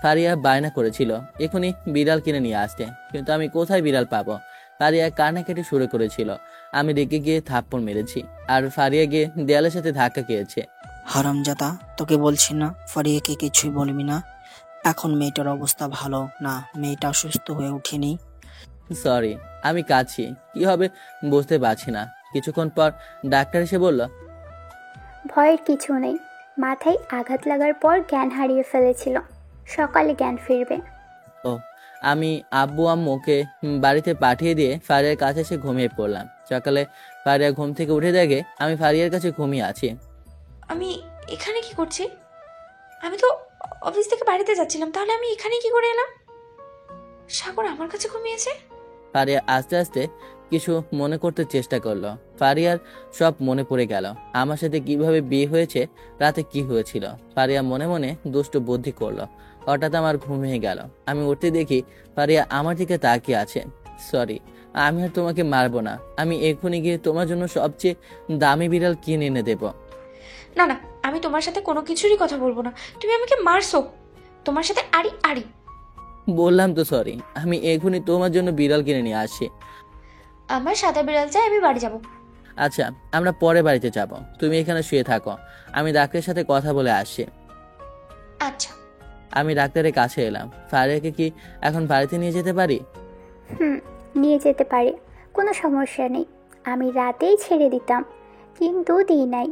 ফারিয়া বায়না করেছিল এখনই বিড়াল কিনে নিয়ে আসতে, কিন্তু আমি কোথায় বিড়াল পাবো? ফারিয়া কান্নাকাটি শুরু করেছিল। আমি রেগে গিয়ে থাপ্পড় মেরেছি, আর ফারিয়া গিয়ে দেয়ালের সাথে ধাক্কা খেয়েছে। হারামজাদা, তোকে বলছি না ফারিয়াকে কিছুই বলবি না। এখন মেয়েটার অবস্থা ভালো না, মেয়েটা অসুস্থ হয়ে উঠেনি। সরি, আমি কাঁদছি, কি হবে বুঝতে পারছি না। কিছুক্ষণ পর ডাক্তার এসে বলল, ভয়ের কিছু নেই, মাথায় আঘাত লাগার পর জ্ঞান হারিয়ে ফেলেছিল, সকালে জ্ঞান ফিরবে। ও। আমি আব্বু আম্মুকে বাড়িতে পাঠিয়ে দিয়ে ফারিয়ার কাছে এসে ঘুমিয়ে পড়লাম। সকালে ফারিয়া ঘুম থেকে উঠে দেখে আমি ফারিয়ার কাছে ঘুমিয়ে আছি। আমি এখানে কি করছি? আমি তো অফিস থেকে বাড়িতে যাচ্ছিলাম, তাহলে আমি এখানে কি করে এলাম? সাগর আমার কাছে ঘুমিয়েছে। ফারিয়া আস্তে আস্তে কিছু মনে করতে চেষ্টা করলো। ফারিয়ার সব মনে পড়ে গেল, আমার সাথে কিভাবে বিয়ে হয়েছে, রাতে কি হয়েছিল। ফারিয়া মনে মনে দুষ্ট বুদ্ধি করলো। হঠাৎ আমার ঘুম ভেঙে গেল। আমি উঠতে দেখি ফারিয়া আমার দিকে তাকিয়ে আছে। সরি, আমি আর তোমাকে মারবো না। আমি এক্ষুনি গিয়ে তোমার জন্য সবচেয়ে দামি বিড়াল কিনে এনে দেব। না না, আমি তোমার সাথে কোনো কিছুরই কথা বলবো না। তুমি আমাকে মারছো, তোমার সাথে আড়ি আড়ি। বললাম তো সরি, আমি এক্ষুনি তোমার জন্য বিড়াল কিনে নিয়ে আসছি। আমার সাদা বিড়াল চাই, আমি বাড়ি যাব। আচ্ছা, আমরা পরে বাড়িতে যাব, তুমি এখানে শুয়ে থাকো, আমি ডাক্তারের সাথে কথা বলে আসছি। আচ্ছা। আমি ডাক্তারের কাছে এলাম। ফারিয়াকে কি এখন বাড়িতে নিয়ে যেতে পারি? নিয়ে যেতে পারি, কোনো সমস্যা নেই। আমি রাতেই ছেড়ে দিতাম, কিন্তু দিই নাই।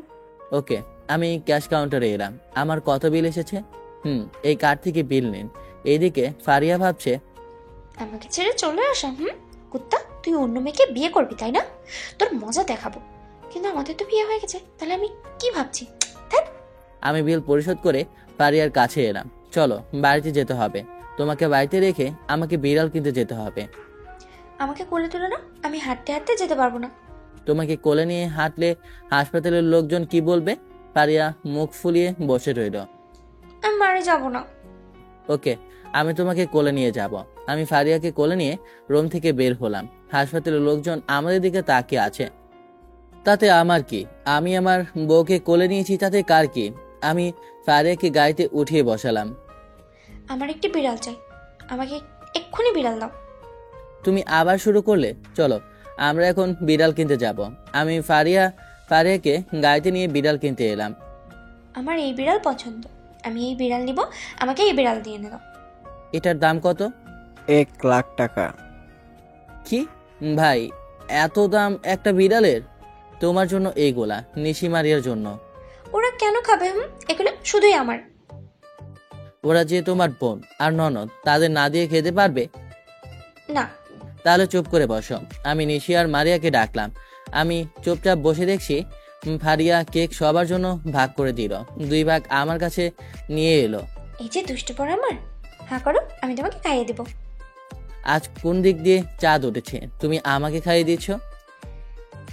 ওকে, আমি ক্যাশ কাউন্টারে এলাম। আমার কত বিল এসেছে? এই কার্ড থেকে বিল নিন। এইদিকে ফারিয়া ভাবছে, আমাকে ছেড়ে চলে আসা? কুত্তা, তুই অন্য মেয়েকে বিয়ে করবি তাই না? তোর মজা দেখাবো। কিন্তু আমাদের তো বিয়ে হয়ে গেছে, তাহলে আমি কি ভাবছি? আমি বিল পরিশোধ করে ফারিয়ার কাছে এলাম। চলো, বাড়িতে যেতে হবে। তোমাকে বাড়িতে রেখে আমাকে বিড়াল কিনতে যেতে হবে। আমাকে কোলে তুলে না, আমি হাঁটতে হাঁটতে যেতে পারবো না। তোমাকে কোলে নিয়ে হাঁটলে হাসপাতালের লোকজন কি বলবে? ফারিয়া মুখ ফুলিয়ে বসে রইল। আমি বাড়ি যাব না। ওকে, আমি তোমাকে কোলে নিয়ে যাব। আমি ফারিয়াকে কোলে নিয়ে রুম থেকে বের হলাম। হাসপাতালের লোকজন আমাদের দিকে তাকিয়ে আছে। তাতে আমার কি? আমি আমার বউকে কোলে নিয়েছি, তাতে কার কি? আমি ফারিয়াকে গাড়িতে উঠিয়ে বসালাম। আমার একটি বিড়াল চাই, আমাকে এক্ষুনি বিড়াল দাও। তুমি আবার শুরু করলে? চলো, আমরা এখন বিড়াল কিনতে যাব। আমি ফারিয়াকে গাড়িতে নিয়ে বিড়াল কিনতে এলাম। আমার এই বিড়াল পছন্দ, আমি এই বিড়াল নিব, আমাকে এই বিড়াল দিয়ে দাও। এটার দাম কত? 1 লাখ টাকা। কি ভাই, এত দাম একটা বিড়ালের? তোমার জন্য এইগুলা, নিশি মারিয়ার জন্য। ওরা কেন খাবে? এগুলো শুধুই আমার। ওরা যে তোমার বোন আর ননদ, তাদের না দিয়ে খেতে পারবে না? তাহলে চুপ করে বসো। আমি নিশি আর মারিয়াকে ডাকলাম। আমি চুপচাপ বসে দেখছি ফারিয়া কেক সবার জন্য ভাগ করে দিল। 2 ভাগ আমার কাছে নিয়ে এলো। এই যে দুষ্টু পড়া আমার, হ্যাঁ করো, আমি তোমাকে খাইয়ে দেব। আজ কোন দিক দিয়ে চাঁদ উঠেছে, তুমি আমাকে খাইয়ে দিচ্ছ?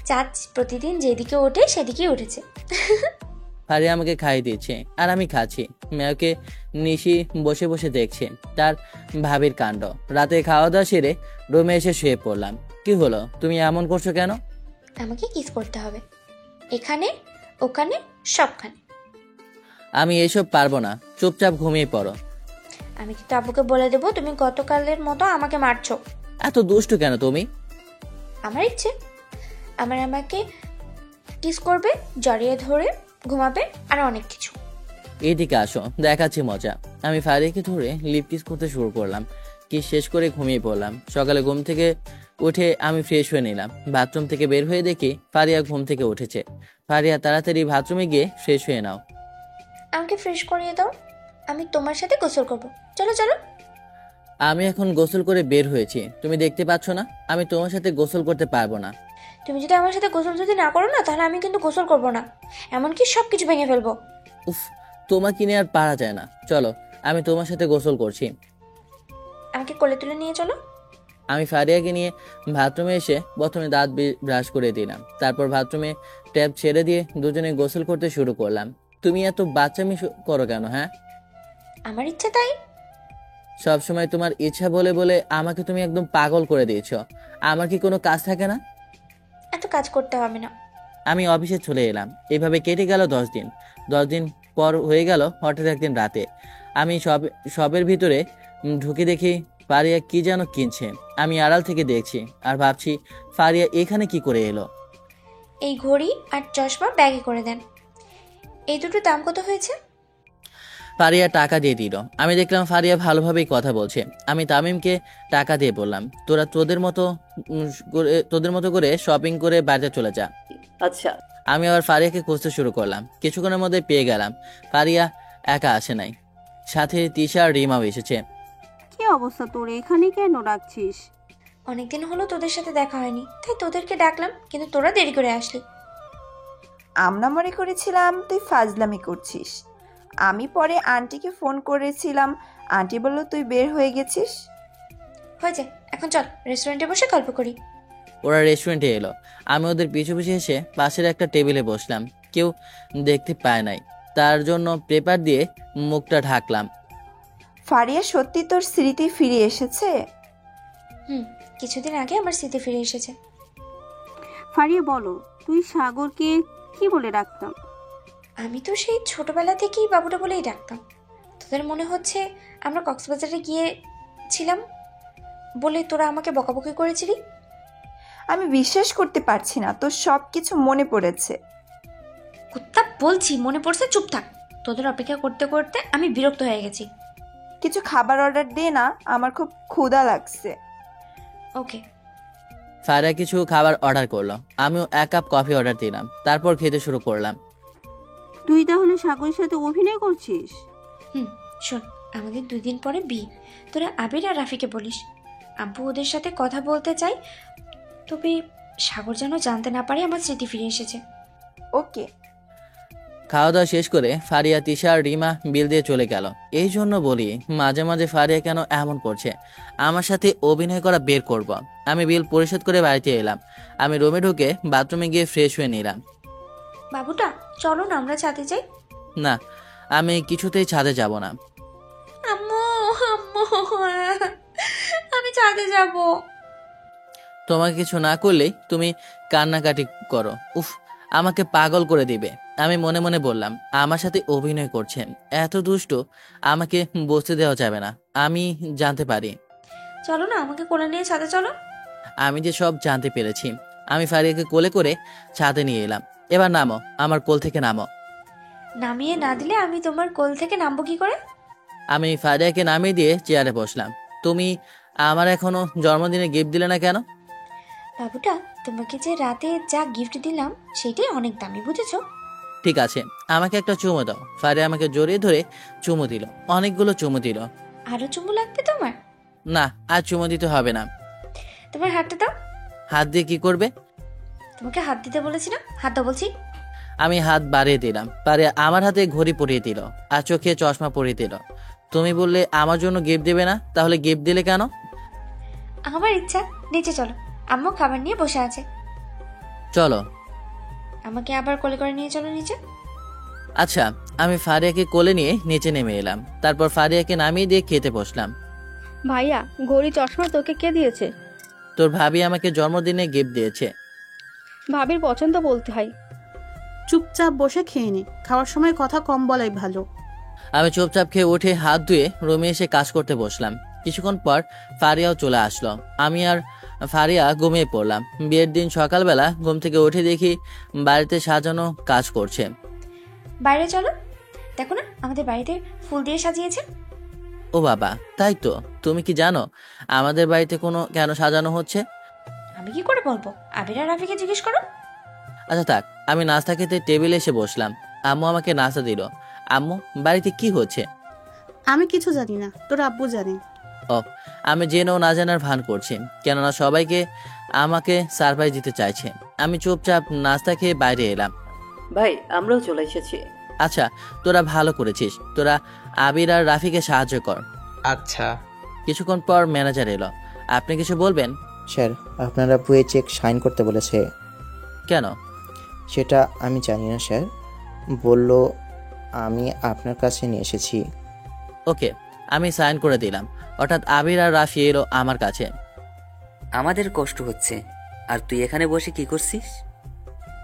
চাঁদ প্রতিদিন যেদিকে ওঠে সেদিকেই উঠেছে। ফারিয়া আমাকে খাইয়ে দিচ্ছে আর আমি খাচ্ছি। মেয়েকে নিশি বসে বসে দেখছে তার ভাবির কাণ্ড। রাতে খাওয়া দাওয়া সেরে রুমে এসে শুয়ে পড়লাম। কি হলো, তুমি এমন করছো কেন? আমাকে কিস করতে হবে, এখানে ওখানে সবখানে। আমি এসব পারবো না, চুপচাপ ঘুমিয়ে পড়ো। আমি কিন্তু আব্বুকে বলে দেবো তুমি গতকালের মতো আমাকে মারছো। এত দুষ্টু কেন তুমি? আমার ইচ্ছে, আমাকে কিস করবে, জড়িয়ে ধরে ঘুমাবে, আর অনেক কিছু। এদিকে আসো, দেখাচ্ছি মজা। আমি ফারিয়াকে ধরে লিপ কিস করতে শুরু করলাম। কিস শেষ করে ঘুমিয়ে পড়লাম। সকালে ঘুম থেকে উঠে আমি ফ্রেশ হয়ে নিলাম। বাথরুম থেকে বের হয়ে দেখি ফারিয়া ঘুম থেকে উঠেছে। ফারিয়া তাড়াতাড়ি বাথরুমে গিয়ে ফ্রেশ হয়ে নাও। আমাকে ফ্রেশ করিয়ে দাও, আমি তোমার সাথে গোসল করব। চলো চলো। আমি এখন গোসল করে বের হয়েছি, তুমি দেখতে পাচ্ছ না? আমি তোমার সাথে গোসল করতে পারবো না। তুমি যদি আমার সাথে গোসল যদি না করো না, তাহলে আমি কিন্তু গোসল করব না, এমনকি সব কিছু ভেঙে ফেলবো। উফ, তোমাকে নিয়ে আর পারা যায় না। চলো, আমি তোমার সাথে গোসল করছি। আমাকে কোলে তুলে নিয়ে চলো। আমি ফারিয়াকে নিয়ে বাথরুমে এসে প্রথমে দাঁত ব্রাশ করে দিলাম, তারপর বাথরুমে ট্যাপ ছেড়ে দিয়ে দুজনে গোসল করতে শুরু করলাম। তুমি এত বাচ্চামি করো কেন? হ্যাঁ, আমার ইচ্ছা তাই। সব সময় তোমার ইচ্ছা বলে বলে আমাকে তুমি একদম পাগল করে দিয়েছো। আমার কি কোনো কাজ থাকে না? এত কাজ করতে হবে না। আমি অফিসে চলে এলাম। এভাবে কেটে গেল 10 দিন। 10 দিন পর হয়ে গেল হঠাৎ একদিন রাতে আমি সবের ভিতরে ঢুকে দেখি ফারিয়া কি যেন কিনছে। আমি আড়াল থেকে দেখছি আর ভাবছি ফারিয়া এখানে কি করে এলো। এই ঘড়ি আর চশমা ব্যাগে করে দেন। এই দুটোর দাম কত হয়েছে? ফারিয়া টাকা দিয়ে দিল। আমি দেখলাম ফারিয়া ভালোভাবেই কথা বলছে। আমি তামিমকে টাকা দিয়ে বললাম, তোরা তোদের মতো করে শপিং করে বাড়িতে চলে যা। আচ্ছা। আমি আবার ফারিয়াকে খুঁজতে শুরু করলাম। কিছুক্ষণের মধ্যে পেয়ে গেলাম। ফারিয়া একা আসে নাই, সাথে তিশা আর রিমাও এসেছে। কি অবস্থা তোর? এখানে কেন রাখছিস? অনেকদিন হলো তোদের সাথে দেখা হয়নি, তাই তোদেরকে ডাকলাম, কিন্তু তোরা দেরি করে আসলি। আমরা মনে করেছিলাম তুই ফাজলামি করছিস। আমি পরে আন্টিকে ফোন করেছিলাম, আন্টি বলল তুই বের হয়ে গেছিস। হয়েছে, এখন চল রেস্টুরেন্টে বসে গল্প করি। ওরা রেস্টুরেন্টে এলো। আমি ওদের পিছু পিছু এসে পাশের একটা টেবিলে বসলাম। কেউ দেখতে পায় নাই, তার জন্য পেপার দিয়ে মুখটা ঢাকলাম। ফারিয়া, সত্যি তোর স্মৃতি ফিরে এসেছে? কিছুদিন আগে আমার স্মৃতি ফিরে এসেছে। ফারিয়া বলো, তুই সাগরকে কি বলে ডাকতাম? আমি তো সেই ছোটবেলা থেকেই বাবুটা বলেই ডাকতাম। তোদের মনে হচ্ছে আমরা কক্সবাজারে গিয়েছিলাম বলে তোরা আমাকে বকাবকি করেছিলি। আমি বিশ্বাস করতে পারছি না তোর সব কিছু মনে পড়েছে। কুত্তা বলছি মনে পড়ছে, চুপ থাক। তোদের অপেক্ষা করতে করতে আমি বিরক্ত হয়ে গেছি। কিছু খাবার অর্ডার দে না, আমার খুব ক্ষুধা লাগছে। ওকে। ফারিয়া কিছু খাবার অর্ডার করলো। আমিও 1 কাপ কফি অর্ডার দিলাম, তারপর খেতে শুরু করলাম। তুই তাহলে সাগরের সাথে অভিনয় করছিস? শোন, আমাদের 2 দিন পরে বিয়ে। তোরা আবির আর রাফিকে বলিস। আব্বু ওদের সাথে কথা বলতে চাই, তবে সাগর যেন জানতে না পারে আমার স্মৃতি ফিরে এসেছে। ওকে। খাওয়া দাওয়া শেষ করে ফারিয়া, তিশা আর রিমা বিল দিয়ে চলে গেল। এই জন্য বলি মাঝে মাঝে ফারিয়া কেন এমন করছে, আমার সাথে অভিনয় করা বের করব। আমি বিল পরিশোধ করে বাড়িতে এলাম। আমি রুমে ঢুকে বাথরুমে গিয়ে ফ্রেশ হয়ে নিলাম। বাবুটা চলো না আমরা ছাদে যাই। না, আমি কিছুতেই ছাদে যাব না। আম্মু আম্মু, আমি ছাদে যাব। তোমাকে কিছু না করলেই তুমি কান্নাকাটি করো। উফ, আমাকে পাগল করে দিবে। আমি মনে মনে বললাম, আমার সাথে অভিনয় করছেন, এত দুষ্ট, আমাকে বসতে দেওয়া যাবে না। আমি জানতে পারি। চলো না, আমাকে কোলে নিয়ে ছাদে চলো। আমি যে সব জানতে পেরেছি। আমি ফারিয়াকে কোলে করে ছাদে নিয়ে এলাম। এবার নামো, আমার কোল থেকে নামো। নামিয়ে না দিলে আমি তোমার কোল থেকে নামবো কি করে? আমি ফারিয়াকে নামিয়ে দিয়ে চেয়ারে বসলাম। তুমি আমার এখনো জন্মদিনে গিফট দিলে না কেন? বাবুটা, তোমাকে যে রাতে যা গিফট দিলাম সেটাই অনেক দামি, বুঝেছো? ঠিক আছে, আমাকে একটা চুমু দাও। ফারিয়া আমাকে জড়িয়ে ধরে চুমু দিল, অনেকগুলো চুমু দিল। আরো চুমু লাগবে তোমার? না, আর চুমু দিতে হবে না। তোমার হাতটা দাও। হাত দিয়ে কি করবে? তোমাকে হাত দিতে বলেছি না, হাত দাও বলছি। আমি হাত বাড়িয়ে দিলাম। ফারিয়া আমার হাতে ঘড়ি পরিয়ে দিল আর চোখে চশমা পরিয়ে দিল। তুমি বললে আমার জন্য গিফট দেবে না, তাহলে গিফট দিলে কেন? আমার ইচ্ছা। নিচে চলো, আম্মু খাবার নিয়ে বসে আছে। চলো। আমাকে আবার কোলে করে নিয়ে চলো নিচে। আচ্ছা। আমি ফারিয়াকে কোলে নিয়ে নিচে নেমে এলাম। তারপর ফারিয়াকে নামিয়ে দিয়ে খেতে বসলাম। ভাইয়া, ঘড়ি চশমা তোকে কে দিয়েছে? তোর ভাবি আমাকে জন্মদিনে গিফট দিয়েছে। ভাবির পছন্দ বলতে হয়। চুপচাপ বসে খেয়ে নে, খাওয়ার সময় কথা কম বলাই ভালো। আমি চুপচাপ খেয়ে উঠে হাত ধুয়ে রুমে এসে কাজ করতে বসলাম। কিছুক্ষণ পর ফারিয়াও চলে আসলো। আমি আর ফারিয়া ঘুমিয়ে পড়লাম। বিয়ের দিন সকালবেলা ঘুম থেকে উঠে দেখি বাড়িতে সাজানো কাজ করছে। বাইরে চলো, দেখো না আমাদের বাড়িতে ফুল দিয়ে সাজিয়েছে। ও বাবা, তাই তো? তুমি কি জানো আমাদের বাড়িতে কেন সাজানো হচ্ছে? আমি কি করে বলবো? আবির আর রাফিকে জিজ্ঞেস করো। আচ্ছা থাক, আমি নাস্তা খেতে টেবিলে এসে বসলাম। আম্মু আমাকে নাস্তা দিল। আম্মু, বাড়িতে কি হচ্ছে? আমি কিছু জানি না, তোর আব্বু জানে। ও, আমি জেনেও না জানার ভান করছি, কেননা সবাইকে আমাকে সারপ্রাইজ দিতে চাইছে। আমি চুপচাপ নাস্তা খেয়ে বাইরে এলাম। ভাই আমরাও চলে এসেছি। আচ্ছা, তোরা ভালো করেছিস। তোরা আবির আর রাফিকে সাহায্য কর। আচ্ছা। কিছুক্ষণ পর ম্যানেজার এলো। আপনি কিছু বলবেন? স্যার, আপনারা বইয়ে চেক সাইন করতে বলেছে। কেন? সেটা আমি জানি না স্যার, বলল আমি আপনার কাছে নিয়ে এসেছি। ওকে, আমি সাইন করে দিলাম। হঠাৎ আবির আর রাফি এলো আমার কাছে। আমাদের কষ্ট হচ্ছে, আর তুই এখানে বসে কি করছিস?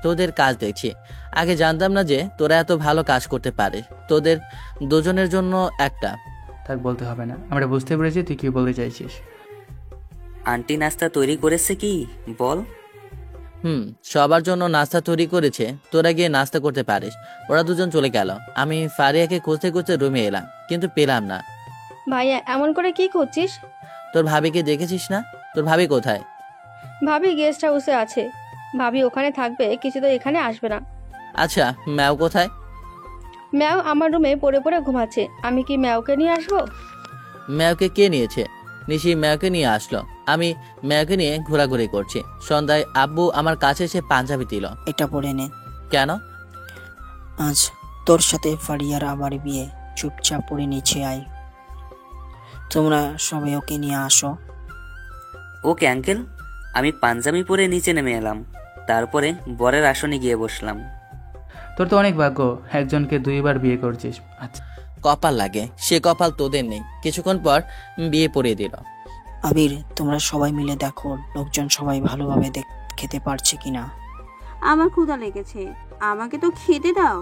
তোদের কাজ দেখছি। আগে জানতাম না যে তোরা এত ভালো কাজ করতে পারিস। তোদের দুজনের জন্য একটা। থাক, বলতে হবে না, আমরা বুঝতে পেরেছি তুই কি বলতে চাইছিস। আন্টি নাস্তা তৈরি করেছে কি বল? সবার জন্য নাস্তা তৈরি করেছে, তোরা গিয়ে নাস্তা করতে পারিস। ওরা দুজন চলে গেল। আমি ফারিয়াকে খুঁজতে খুঁজতে রুমে এলাম, কিন্তু পেলাম না। ভাইয়া এমন করে কি করছিস? তোর ভাবিকে দেখেছিস না? তোর ভাবি কোথায়? ভাবি গেস্ট হাউসে আছে। ভাবি ওখানে থাকবে, কিছু তো এখানে আসবে না। আচ্ছা, ম্যাও কোথায়? ম্যাও আমার রুমে পড়ে পড়ে ঘুমাচ্ছে। আমি কি ম্যাওকে নিয়ে আসবো? ম্যাওকে কে নিয়েছে? নিশি ম্যাওকে নিয়ে আসলো। আমি ম্যাওকে নিয়ে ঘোরাঘুরি করছি। সন্ধ্যায় আব্বু আমার কাছে এসে পাঞ্জাবি দিল। এটা পরে নে। কেন? আজ তোর সাথে ফারিয়ার আবার বিয়ে। চুপচাপ পরে নিচে আয়। তোমরা সবাই ওকে নিয়ে আসো। Okay uncle. আমি পাঞ্জাবি পরে নিচে নেমে এলাম, তারপরে বরের আসনে গিয়ে বসলাম। তোর তো অনেক ভাগ্য, একজনকে 2বার বিয়ে করছিস। আচ্ছা, কপাল লাগে, সে কপাল তোদের নেই। কিছুক্ষণ পর বিয়ে পড়িয়ে দিল। আবির, তোমরা সবাই মিলে দেখো লোকজন সবাই ভালোভাবে খেতে পারছে কিনা। আমার ক্ষুধা লেগেছে, আমাকে তো খেতে দাও।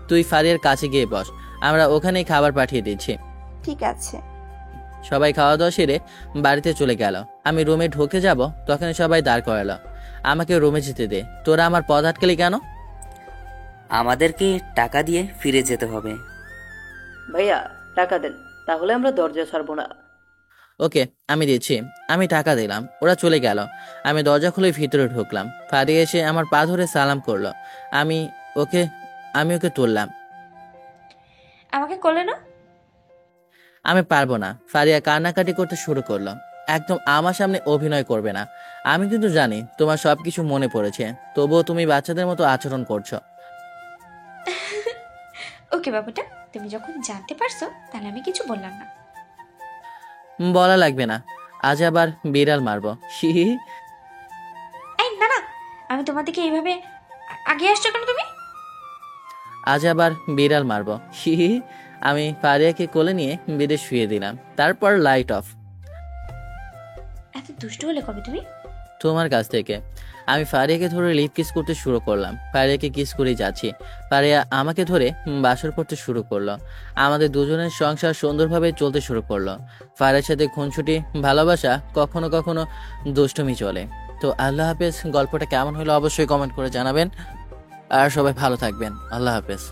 তুই ফারিয়ার কাছে গিয়ে বস, আমরা ওখানেই খাবার পাঠিয়ে দিচ্ছি। ঠিক আছে। সবাই খাওয়া দাওয়া সেরে বাড়িতে চলে গেল। আমি রুমে ঢুকে যাব, তখন সবাই দাঁড় করালো। আমাকে রুমে যেতে দে। তোরা আমার পথ আটকালি কেন? আমাদেরকে টাকা দিয়ে ফিরে যেতে হবে। ভাইয়া টাকা দেন, তাহলে আমরা দরজা ছাড়বো না। ওকে, আমি দিচ্ছি। আমি টাকা দিলাম, ওরা চলে গেল। আমি দরজা খুলে ভিতরে ঢুকলাম। ফারিয়া এসে আমার পা ধরে সালাম করলো। আমি ওকে তুললাম। আমাকে কোলে না। আমি পারবো না। ফারিয়া কান্নাকাটি করতে শুরু করলো। একদম আমার সামনে অভিনয় করবে না। আমি কিন্তু জানি তোমার সবকিছু মনে পড়েছে, তবুও তুমি বাচ্চাদের মতো আচরণ করছো। ওকে বাবুটা, তুমি যখন জানতে পারছো তাহলে আমি কিছু বললাম না। বলা লাগবে না। আজ আবার বিড়াল মারবো। এই না না, আমি তোমার দিকে এইভাবে আগে আসছো কেন তুমি? আজ আবার বিড়াল মারবো। আমি ফারিয়াকে কোলে নিয়ে বেডে শুয়ে দিলাম। তারপর লাইট অফ। এত দুষ্ট হলে কবে তুমি? তোমার কাছ থেকে। আমি ফারিয়াকে ধরে লিপ কিস করতে শুরু করলাম। ফারিয়াকে কিস করে যাচ্ছি। ফারিয়া আমাকে ধরে বাসর করতে শুরু করলো। আমাদের দুজনের সংসার সুন্দরভাবে চলতে শুরু করলো। ফারিয়ার সাথে খুনছুটি, ভালোবাসা, কখনো কখনো দুষ্টুমি চলে। তো আল্লাহ হাফেজ। গল্পটা কেমন হলো অবশ্যই কমেন্ট করে জানাবেন। আর সবাই ভালো থাকবেন। আল্লাহ হাফেজ।